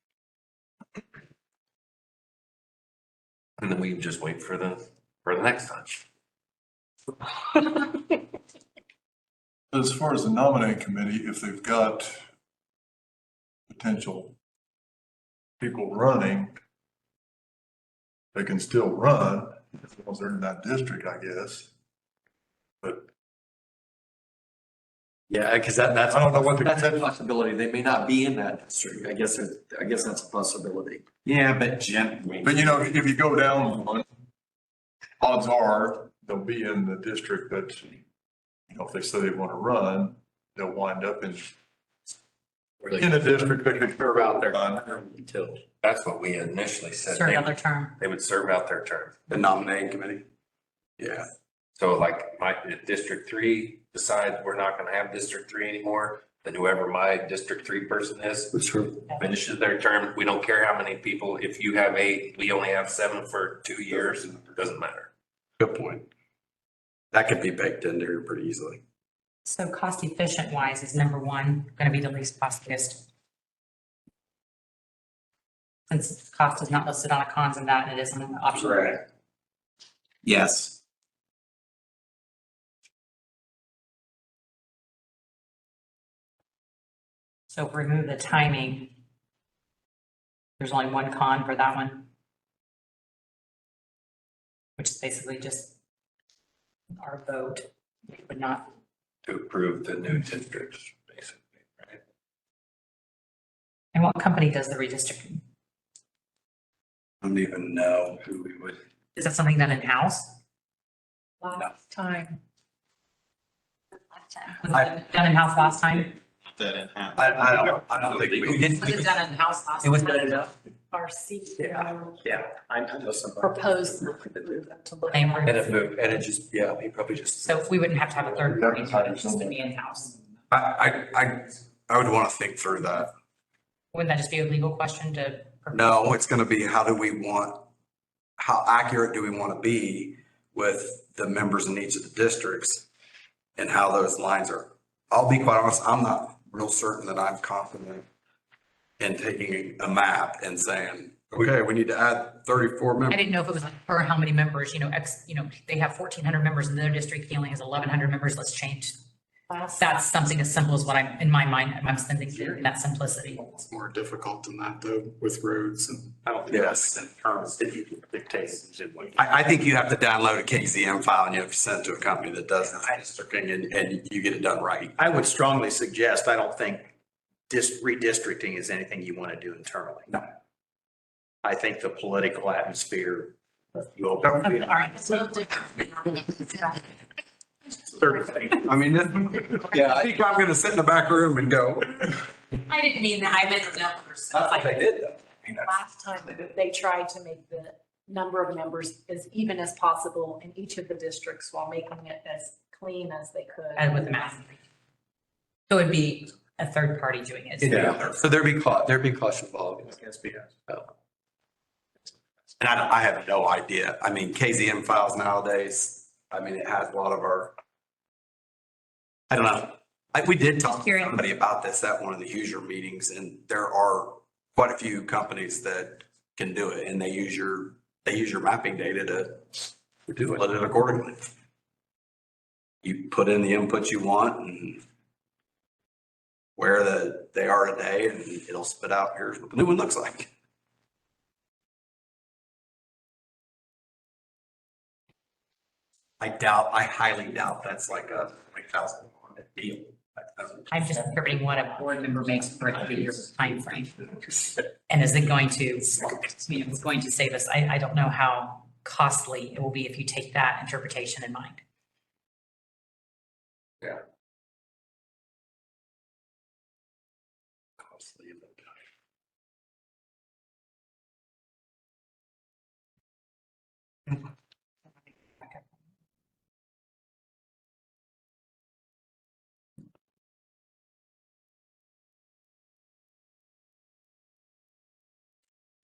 And then we just wait for the next time. As far as the nominating committee, if they've got potential people running, they can still run as long as they're in that district, I guess. But yeah, because that's. I don't know what the- That's a possibility. They may not be in that district. I guess that's a possibility. Yeah, but Jim. But you know, if you go down one, odds are they'll be in the district that, you know, if they say they want to run, they'll wind up in a district that could serve out their term. Until. That's what we initially said. Serve out their term. They would serve out their term. The nominating committee. Yeah. So like if District 3 decides we're not gonna have District 3 anymore, then whoever my District 3 person is finishes their term. We don't care how many people. If you have 8, we only have 7 for 2 years. It doesn't matter. Good point. That could be baked in there pretty easily. So cost efficient wise is number one going to be the least costliest? Since cost is not listed on a cons and that, it is an option. Correct. Yes. So if we remove the timing, there's only one con for that one. Which is basically just our vote, but not, To approve the new districts, basically, right? and what company does the redistricting? I don't even know who we would. Is that something done in-house? Last time. Was it done in-house last time? I don't think we. Was it done in-house last It was time? done enough. Our CEO Yeah, I know somebody. proposed to look. Same room. And it just, yeah, he probably just. So we wouldn't have to have a third party, to it, just to be in-house. I would want to think through that. Wouldn't that just be a legal question to? No, it's going to be how accurate do we want to be with the members in each of the districts and how those lines are. I'll be quite honest, I'm not real certain that I'm confident in taking a map and saying, okay, we need to add 34 I members. didn't know if it was like for how many members, they have 1,400 members in their district, he only has 1,100 members, let's change. That's something as simple as what I'm, in my mind, I'm thinking in that simplicity. It's more difficult than that though, with roads and I don't think Yes. that's in terms that you dictate. I think you have to download a KZM file and you have to send it to a company that does the districting and you get it done right. I would strongly suggest, I don't think redistricting is anything you want to do internally. No. I think the political atmosphere, you All open. right, so I mean, yeah, I think I'm going to sit in the back room and go. I didn't mean that, I meant numbers. That's what they did though. I mean, Last time, they tried to make the number of members as even as possible in each of the districts while making it as clean as they could. And with the math. So it'd be a third party doing it. Yeah. So there'd be cost involved. And I have no idea. I mean, KZM files nowadays, I mean, it has a lot of our, I don't know. We did talk to Curious. somebody about this at one of the user meetings, and there are quite a few companies that can do it, and they use your mapping data to Do it. split it accordingly. You put in the inputs you want and where they are today, and it'll spit out, here's what the new one looks like. I highly doubt that's like a $20,000 deal. I'm just interpreting what a board member makes for a 3-year timeframe. And is it going to, going to save us? I don't know how costly it will be if you take that interpretation in mind.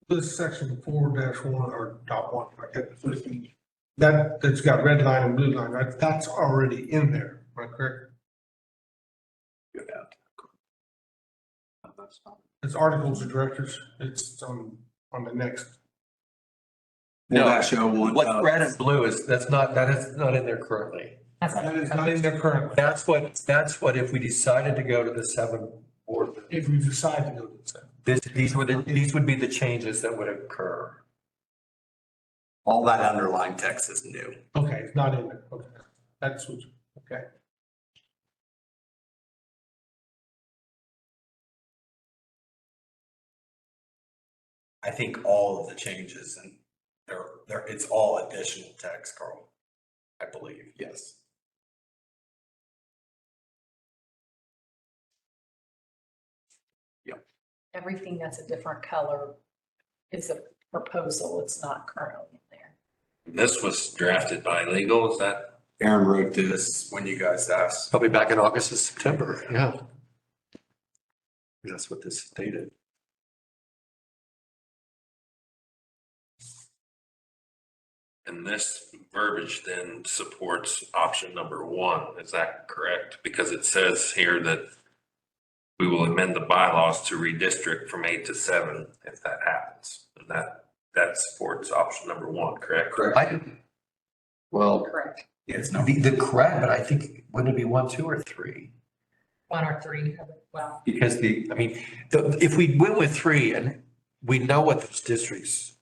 This section 4-1 or .1, that's got red line and blue line, right? That's already in there, am I correct? It's articles of directors, it's on the next. Will that show one? What's red and blue that is not in there currently. That is not in there currently. That's what, if we decided to go to the 7 board, If we decide to go to the 7. these would be the changes that would occur. All that underlying text is new. Okay, it's not in there, okay. That's what, okay. I think all of the changes and it's all additional text, Carl. I believe, yes. Everything that's a different color is a proposal. It's not currently in there. This was drafted by legal, is that? Aaron wrote this when you guys asked. Probably back in August or September, yeah. That's what this stated. And this verbiage then supports option number 1, is that correct? Because it says here that we will amend the bylaws to redistrict from 8 to 7 if that happens. And that supports option number 1, correct? Well, Correct. It's the correct, but I think, wouldn't it be 1, 2, or 3? 1 or 3, well, Because if we went with 3 and we know what those districts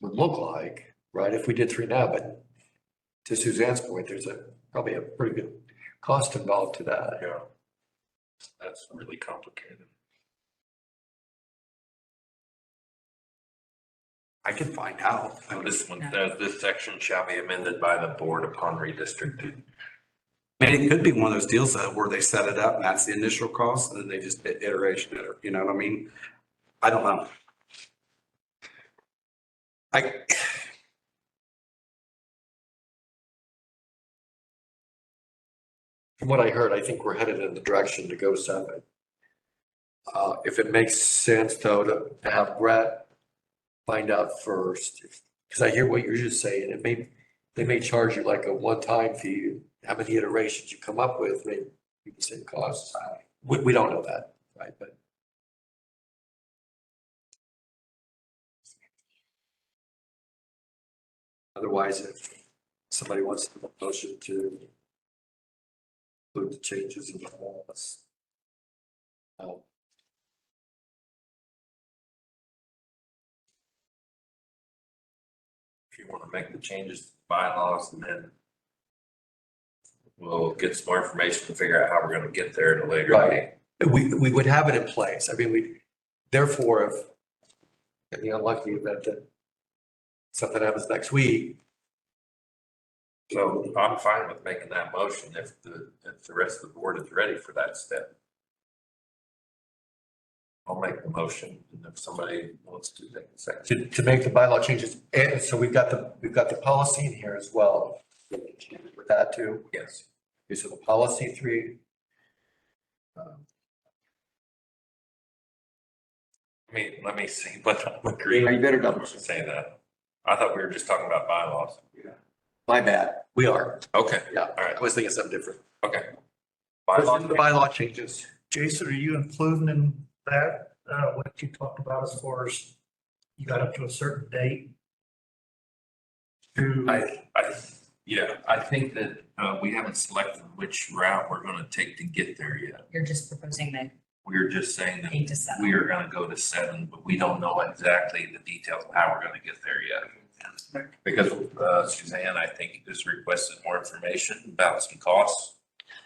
would look like, right? If we did 3 now, but to Suzanne's point, there's probably a pretty good cost involved to that. Yeah. That's really complicated. I can find out. This one says this section shall be amended by the board upon redistricting. I mean, it could be one of those deals where they set it up and that's the initial cost and then they just iteration it, you know what I mean? I don't know. From what I heard, I think we're headed in the direction to go 7. If it makes sense though, to have Brett find out first, because I hear what you're just saying, they may charge you like a one-time fee, how many iterations you come up with may be the same cost. We don't know that, right? But otherwise, if somebody wants to make a motion to include the changes in the laws. If you want to make the changes to the bylaws, and then we'll get some more information to figure out how we're going to get there at a later date. Right. We would have it in place. I mean, therefore, if in the unlucky event that something happens next week. So I'm fine with making that motion if the rest of the board is ready for that step. I'll make the motion, and if somebody wants to take a second. To make the bylaw changes, and so we've got the policy in here as well. With that too. Yes. Okay, so the policy 3. let me see, but I'm agreeing. You better double check. Say that. I thought we were just talking about bylaws. My bad. We are. Okay, Yeah. all right, I was thinking something different. okay. The bylaw changes. Jason, are you including in that, what you talked about as far as you got up to a certain date? To, I think that, we haven't selected which route we're gonna take to get there yet. You're just proposing the We're just saying that 8 to 7. we are gonna go to 7, but we don't know exactly the details of how we're gonna get there yet. Because, Suzanne, I think, just requested more information about some costs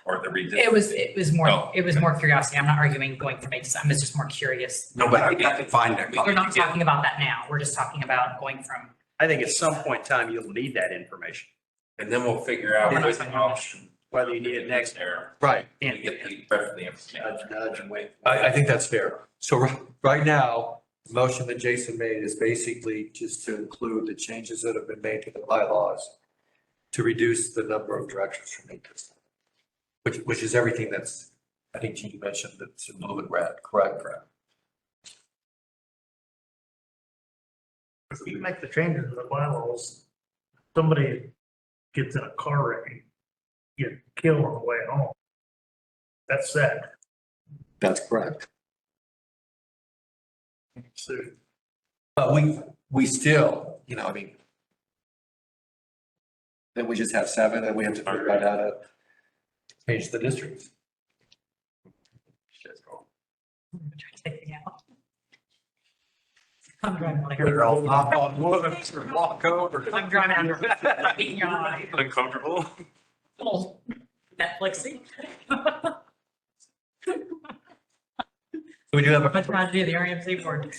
or the It was Oh, more curiosity. I'm not arguing going from 8 to 7. I'm just more curious. No, but I think I can find that. We're not talking about that now. We're just talking about going from, I think at some point in time, you'll need that information, And then we'll figure out We're not which talking about option. whether you need it next There. Right. We get the rest of the information. nudge, nudge and wait. I think that's fair. So right now, the motion that Jason made is basically just to include the changes that have been made to the bylaws to reduce the number of directors from 8 to 7, which is everything that's, I think Jeannie mentioned, that's a little bit red, correct? if we make the changes to the bylaws, somebody gets in a car wreck, get killed on the way home. That's sad. That's correct. So But we still, I mean, then we just have 7 and we have to figure out how to change the districts. I'm driving like. They're all knock on wood, walk over. I'm driving under, beating your eye. Uncomfortable? Little Netflixy. We do have A tragedy of the RMC board.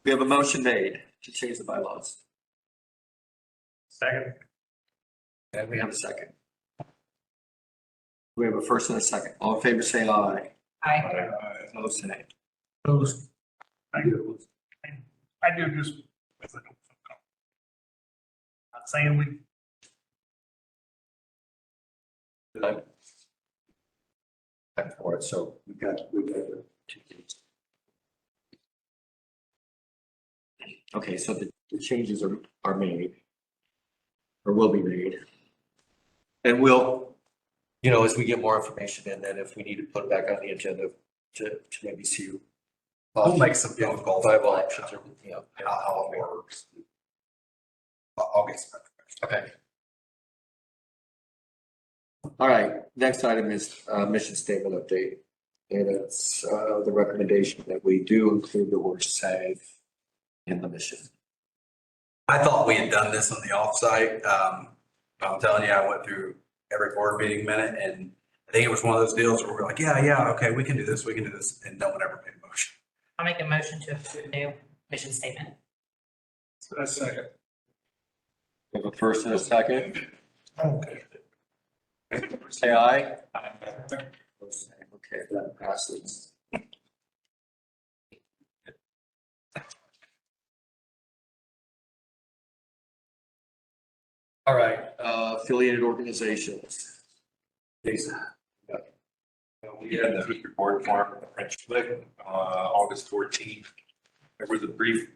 we have a motion made to change the bylaws. second, And we have a second. We have a first and a second. All in favor, say aye. Opposed, say nay. those, I do just. Not saying we, Back for it, so we've got the 2 things. Okay, so the changes are made. Or will be made. And we'll, as we get more information in, then if we need to put it back on the agenda to maybe see. We'll make some phone calls. Viable options or, How it works. I'll get some. Okay. All right, next item is mission statement update. And it's the recommendation that we do include the word save in the mission. I thought we had done this on the offsite. I'm telling you, I went through every board meeting minute and I think it was one of those deals where we're like, yeah, okay, we can do this, and no one ever made a motion. I'll make a motion to approve new mission statement. That's second. We have a first and a second. Okay. Say aye. Okay, that passes. All right, affiliated organizations. Jason. We had the report form from the French Lick, August 14th. There was a brief,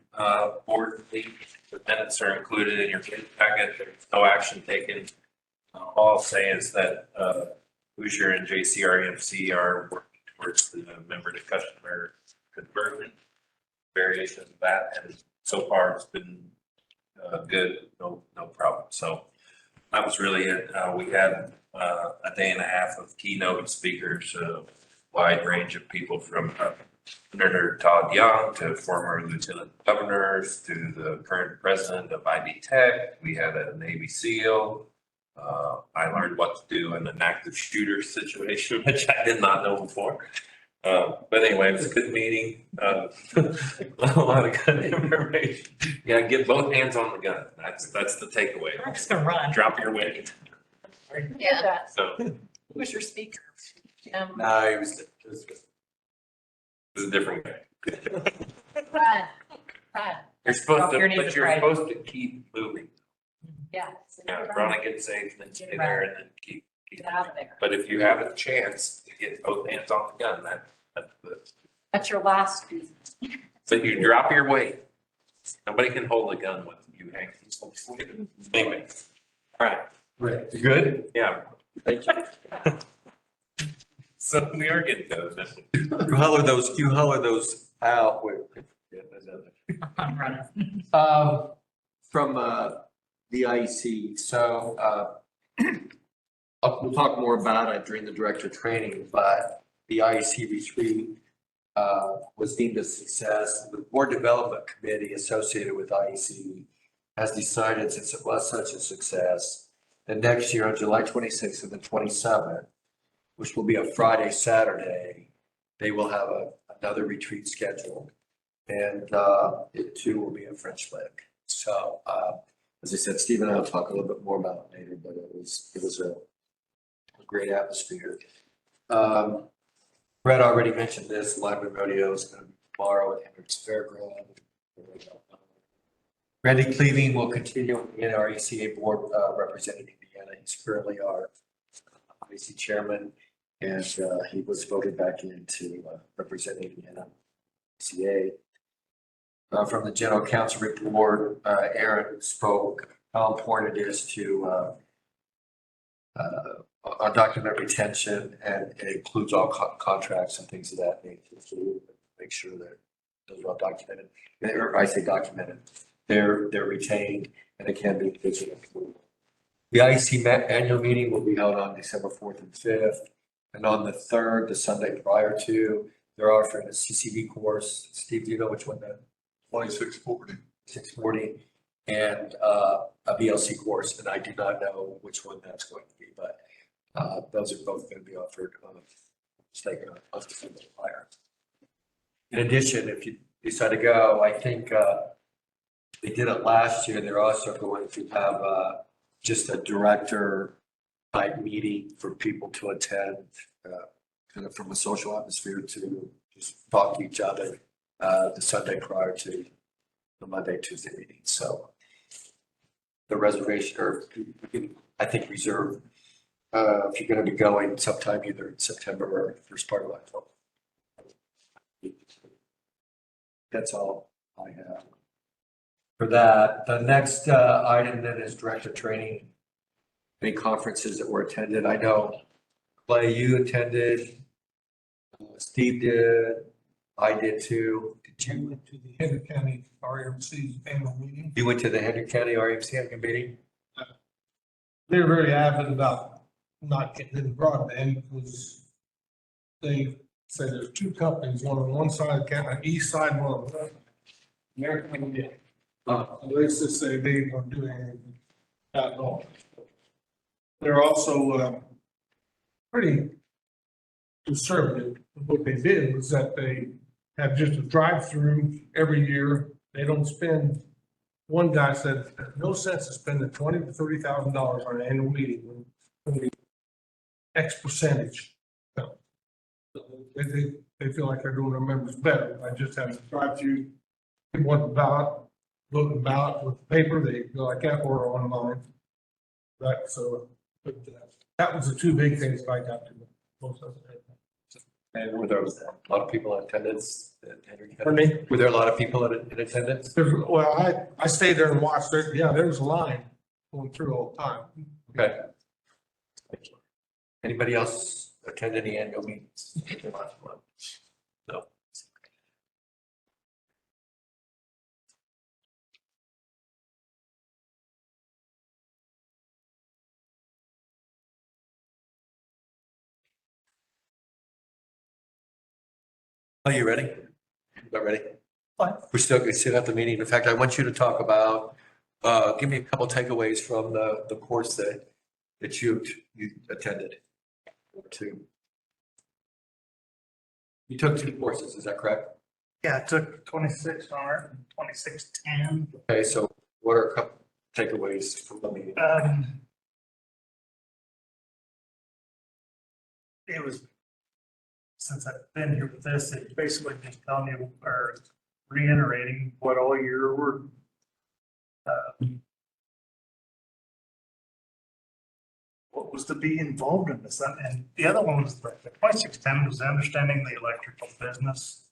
board meeting. The minutes are included in your packet. There's no action taken. All I'll say is that, Hoosier and JCRMC are working towards the member to customer conversion, variation of that, and so far it's been, good, no problem. So that was really it. We had, a day and a half of keynote speakers, a wide range of people from Senator Todd Young to former lieutenant governors to the current president of IB Tech. We had a Navy SEAL. I learned what to do in an active shooter situation, which I did not know before. But anyway, it was a good meeting. A lot of good information. Yeah, get both hands on the gun. That's the takeaway. I'm just gonna run. Drop your weight. Yeah. So Who's your speaker? No, it was a different way. Run, run, You're supposed Drop to, your knees but and you're pray. supposed to keep moving. yeah. Yeah, run and get safe, then stay there and then keep. Get out of there. But if you have a chance to get both hands on the gun, that's the That's your last. But you drop your weight. Nobody can hold a gun with you hanging. Anyway, all right, Right, you good? yeah. Thank you. So we are getting those. You holler those out with. I'm running. From, the IEC, so, we'll talk more about it during the director training, but the IEC retreat, was deemed a success. The board development committee associated with IEC has decided, since it was such a success, that next year on July 26th and the 27th, which will be a Friday, Saturday, they will have another retreat scheduled. And it too will be in French Lick. So as I said, Steve and I will talk a little bit more about it later, but it was a great atmosphere. Brett already mentioned this, Lyman Rodeo is going to be tomorrow at Hendricks Fairground. Randy Cleaving will continue in our ECA board representing Indiana. He's currently our IEC chairman, and he was voted back into representing Indiana ECA. From the general counsel report, Aaron spoke how important it is to on document retention, and it includes all contracts and things of that nature. So we'll make sure that those are all documented, or I say documented, they're retained and it can be digital. The IEC annual meeting will be held on December 4th and 5th. And on the 3rd, the Sunday prior to, they're offering a CCV course. Steve, do you know which one that? 2640. 640, and a VLC course, and I do not know which one that's going to be, but those are both going to be offered on December prior. In addition, if you decide to go, I think they did it last year. They're also going to have just a director type meeting for people to attend, kind of from a social atmosphere to just talk to each other the Sunday prior to the Monday, Tuesday meeting. So the reservation, or I think reserve, if you're going to be going sometime either in September or first part of October. That's all I have for that. The next item then is director training. Any conferences that were attended. I know Clay, you attended, Steve did, I did too. Did I you? went to the Henry County RMC annual meeting. You went to the Hendrick County RMC annual meeting? They're very avid about not getting in broadband because they say there's two companies, one on one side of the county, east side, one on the west. American, yeah. Let's just say they don't do anything at all. They're also pretty conservative. What they did was that they have just a drive-through every year. They don't spend, one guy said, no sense in spending $20,000 to $30,000 on an annual meeting when only X percentage. So they feel like they're doing their members better. I just have a drive-through, they want the ballot, vote the ballot with paper, they go like that, or online. Right, so, but that was the two big things that I got to most of it. And were there a lot of people in attendance at Hendrick County? Pardon me? Were there a lot of people in attendance? Well, I stayed there and watched it. Yeah, there was a line going through all the time. Okay. Anybody else attend any annual meetings? No. Are you ready? Not ready? We still have the meeting. In fact, I want you to talk about, give me a couple takeaways from the course that you attended. Two. You took two courses, is that correct? Yeah, I took 26R and 2610. Okay, so what are a couple takeaways from the meeting? It was, since I've been here with this, it's basically just telling you, or reiterating what all your were. What was to be involved in this, and the other one was the 2610 was understanding the electrical business.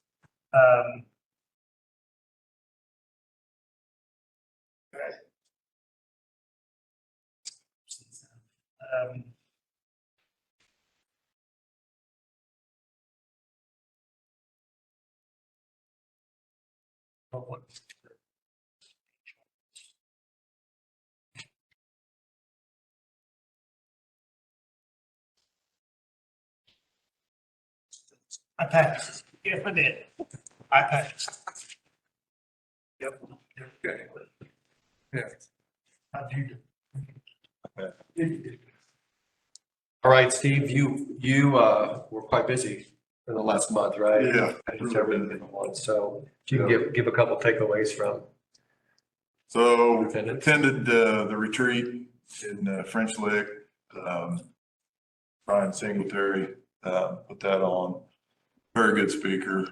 I passed. Yes, I did. I passed. Yep. Okay. Yeah. How'd you do? All right, Steve, you were quite busy in the last month, right? Yeah. It's everything in one. So if you can give a couple takeaways from. So Attended. attended the retreat in French Lick. Brian Singletary put that on. Very good speaker.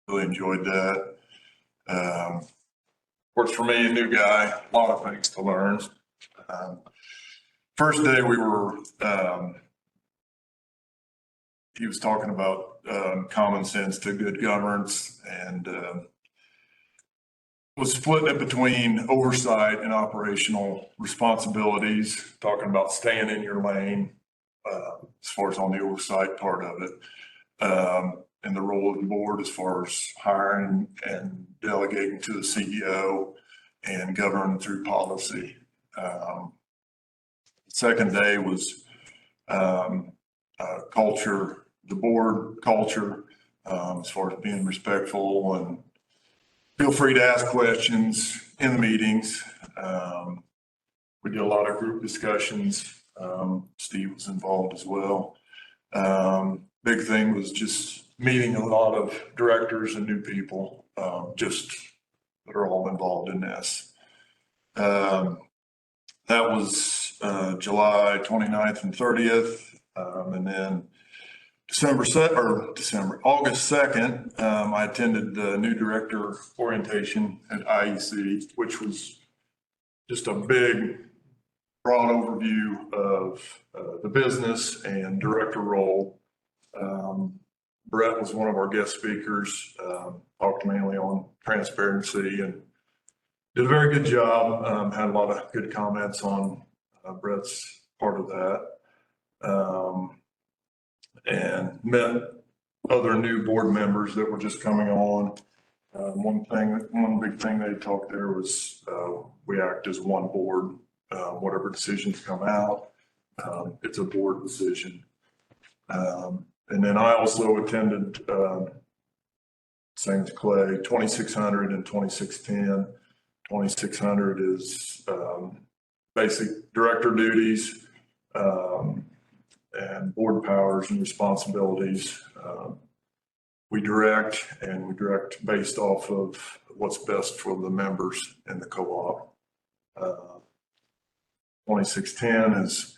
Really enjoyed that. Of course, for me, a new guy, a lot of things to learn. First day we were, he was talking about common sense to good governance and was splitting it between oversight and operational responsibilities, talking about staying in your lane as far as on the oversight part of it, and the role of the board as far as hiring and delegating to the CEO and governing through policy. Second day was culture, the board culture, as far as being respectful and feel free to ask questions in the meetings. We did a lot of group discussions. Steve was involved as well. Big thing was just meeting a lot of directors and new people, just that are all involved in this. That was July 29th and 30th. And then August 2nd, I attended the new director orientation at IEC, which was just a big, broad overview of the business and director role. Brett was one of our guest speakers, talked mainly on transparency and did a very good job. Had a lot of good comments on Brett's part of that. And met other new board members that were just coming on. One big thing they talked there was we act as one board. Whatever decisions come out, it's a board decision. And then I also attended, same as Clay, 2600 and 2610. 2600 is basic director duties and board powers and responsibilities. We direct based off of what's best for the members in the co-op. 2610 is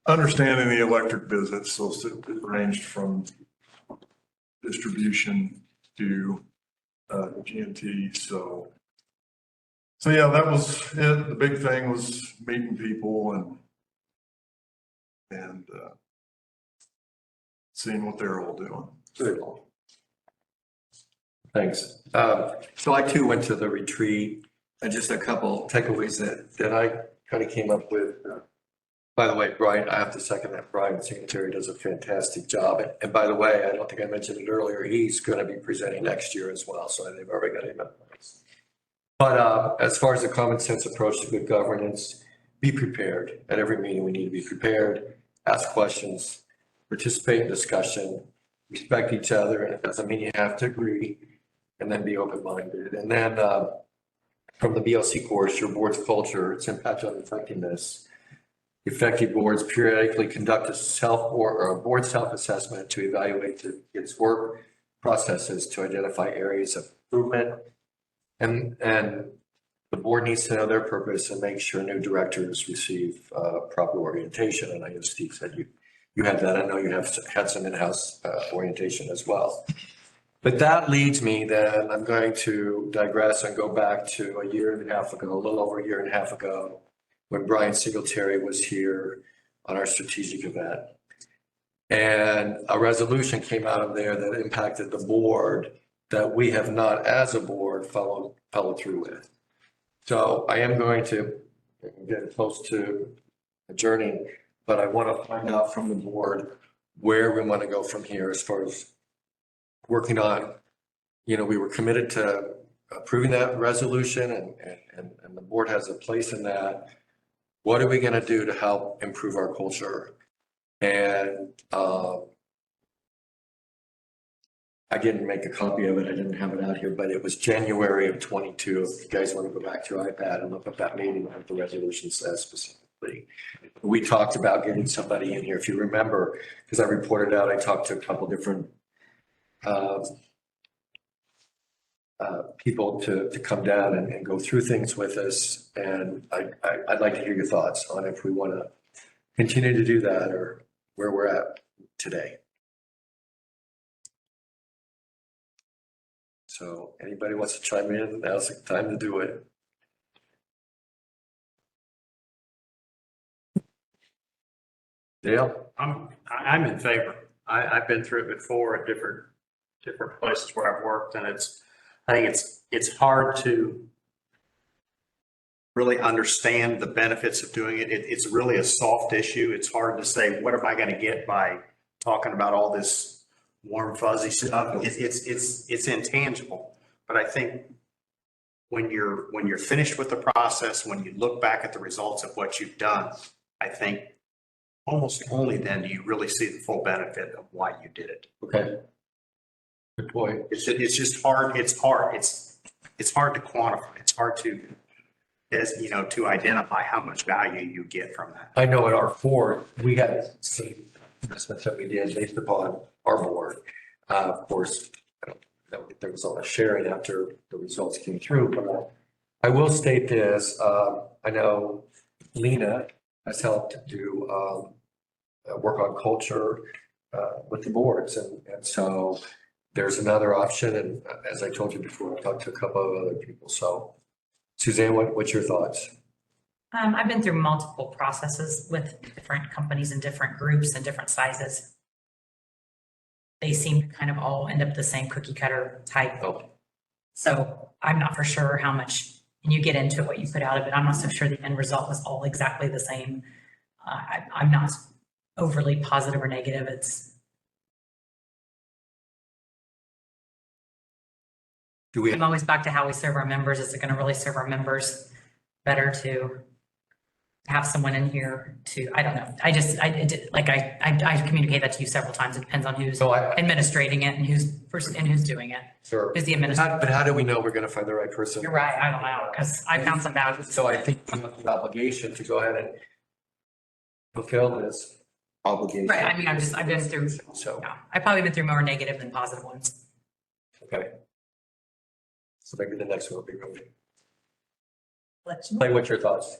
understanding the electric business, so it ranged from distribution to GNT. So yeah, that was it. The big thing was meeting people and seeing what they're all doing. Good. Thanks. So I too went to the retreat, and just a couple takeaways that I kind of came up with. By the way, Brian, I have to second that. Brian Singletary does a fantastic job. And by the way, I don't think I mentioned it earlier, he's going to be presenting next year as well. So they've already got him in place. But as far as the common sense approach to good governance, be prepared. At every meeting, we need to be prepared, ask questions, participate in discussion, respect each other. And it doesn't mean you have to agree, and then be open-minded. And then from the BLC course, your board's culture, its impact on effectiveness. Effective boards periodically conduct a board self-assessment to evaluate its work processes to identify areas of improvement. And the board needs to know their purpose and make sure new directors receive proper orientation. And I know Steve said you had that. I know you have had some in-house orientation as well. But that leads me then, I'm going to digress and go back to a year and a half ago, a little over a year and a half ago, when Brian Singletary was here on our strategic event. And a resolution came out of there that impacted the board that we have not, as a board, followed through with. So I am going to get close to adjourning, but I want to find out from the board where we want to go from here as far as working on, we were committed to approving that resolution and the board has a place in that. What are we going to do to help improve our culture? And I didn't make a copy of it. I didn't have it out here, but it was January of 22. If you guys want to go back to your iPad and look up that meeting, what the resolution says specifically. We talked about getting somebody in here, if you remember, because I reported out, I talked to a couple different people to come down and go through things with us. And I'd like to hear your thoughts on if we want to continue to do that or where we're at today. So anybody wants to chime in, now's the time to do it. Dale? I'm in favor. I've been through it before at different places where I've worked, and I think it's hard to really understand the benefits of doing it. It's really a soft issue. It's hard to say, what am I going to get by talking about all this warm fuzzy stuff? It's intangible. But I think when you're finished with the process, when you look back at the results of what you've done, I think almost only then do you really see the full benefit of why you did it. Okay. Good point. It's just hard. It's hard to quantify. It's hard to identify how much value you get from that. I know at our board, we had some investments that we did based upon our board. Of course, I don't know if there was all the sharing after the results came through, but I will state this. I know Lena has helped do work on culture with the boards. And so there's another option. And as I told you before, I've talked to a couple of other people. So Suzanne, what's your thoughts? I've been through multiple processes with different companies and different groups and different sizes. They seem to kind of all end up the same cookie cutter type. Oh. So I'm not for sure how much, and you get into what you put out of it. I'm not so sure the end result was all exactly the same. I'm not overly positive or negative. I'm always back to how we serve our members. Is it going to really serve our members better to have someone in here I don't know. I communicate that to you several times. It depends on who's administrating it and who's doing it. Sure. Who's the administrator. But how do we know we're going to find the right person? You're right. I don't know, because I found some bad. So I think we have the obligation to go ahead and fulfill this obligation. Right. I mean, I've been through, So, yeah, I've probably been through more negative than positive ones. okay. So maybe the next one will be really. Let's Play, what's your thoughts?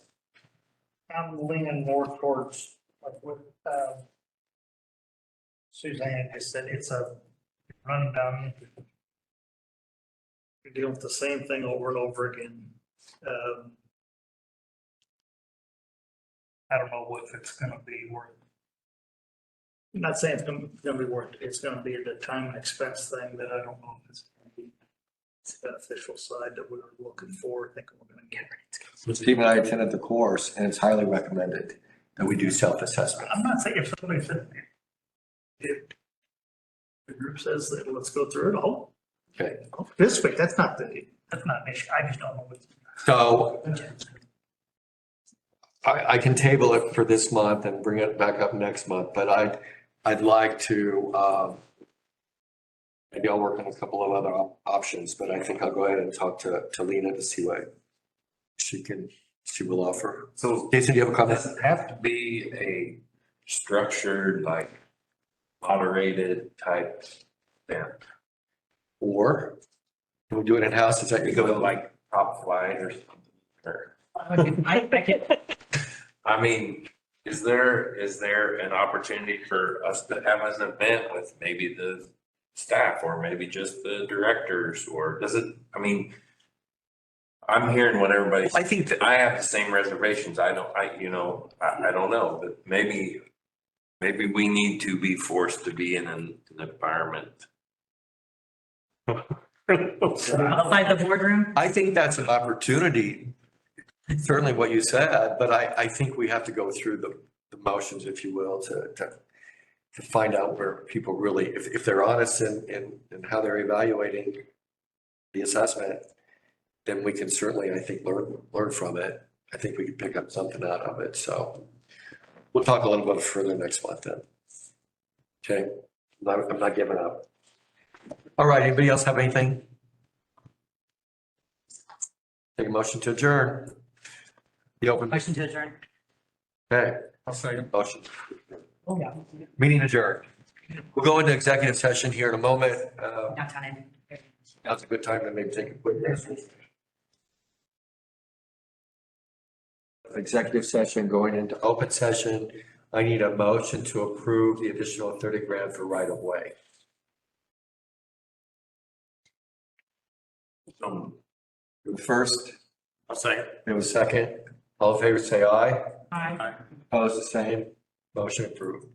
I'm leaning more towards like what Suzanne just said. It's a rundown. You're dealing with the same thing over and over again. I don't know what it's gonna be worth. I'm not saying it's gonna be worth it. It's gonna be the time and expense thing that I don't know if it's gonna be the beneficial side that we're looking for, thinking we're gonna get. So Steve and I attended the course and it's highly recommended that we do self-assessment. I'm not saying if somebody said, if the group says that, let's go through it all. Okay. This week, that's not an issue. I just don't know what. So I can table it for this month and bring it back up next month, but I'd like to, maybe I'll work on a couple of other options, but I think I'll go ahead and talk to Lena to see what she will offer. So Jason, do you have a comment? Does it have to be a structured, like moderated type event? Or can we do it in-house? Is that You your go go? like top flight or something? Or, I I mean, is there an opportunity for us to have an event with maybe the staff or maybe just the directors, or does it, I mean, I'm hearing what everybody, I think that I have the same reservations. I don't know, but maybe we need to be forced to be in an environment. Outside the boardroom? I think that's an opportunity, certainly what you said, but I think we have to go through the motions, if you will, to find out where people really, if they're honest in how they're evaluating the assessment, then we can certainly, I think, learn from it. I think we can pick up something out of it. So we'll talk a little bit further next month then. Okay, I'm not giving up. All right, anybody else have anything? Take a motion to adjourn. The open, Motion to adjourn. okay, I'll say it. motion. Oh, yeah. Meeting adjourned. We'll go into executive session here in a moment. Downtown Ed. Now's a good time to maybe take a quick break. Executive session going into open session. I need a motion to approve the additional 30 grand for right of way. First, I'll say it. it was second. All in favor, say aye. Aye. Opposed, the same. Motion approved.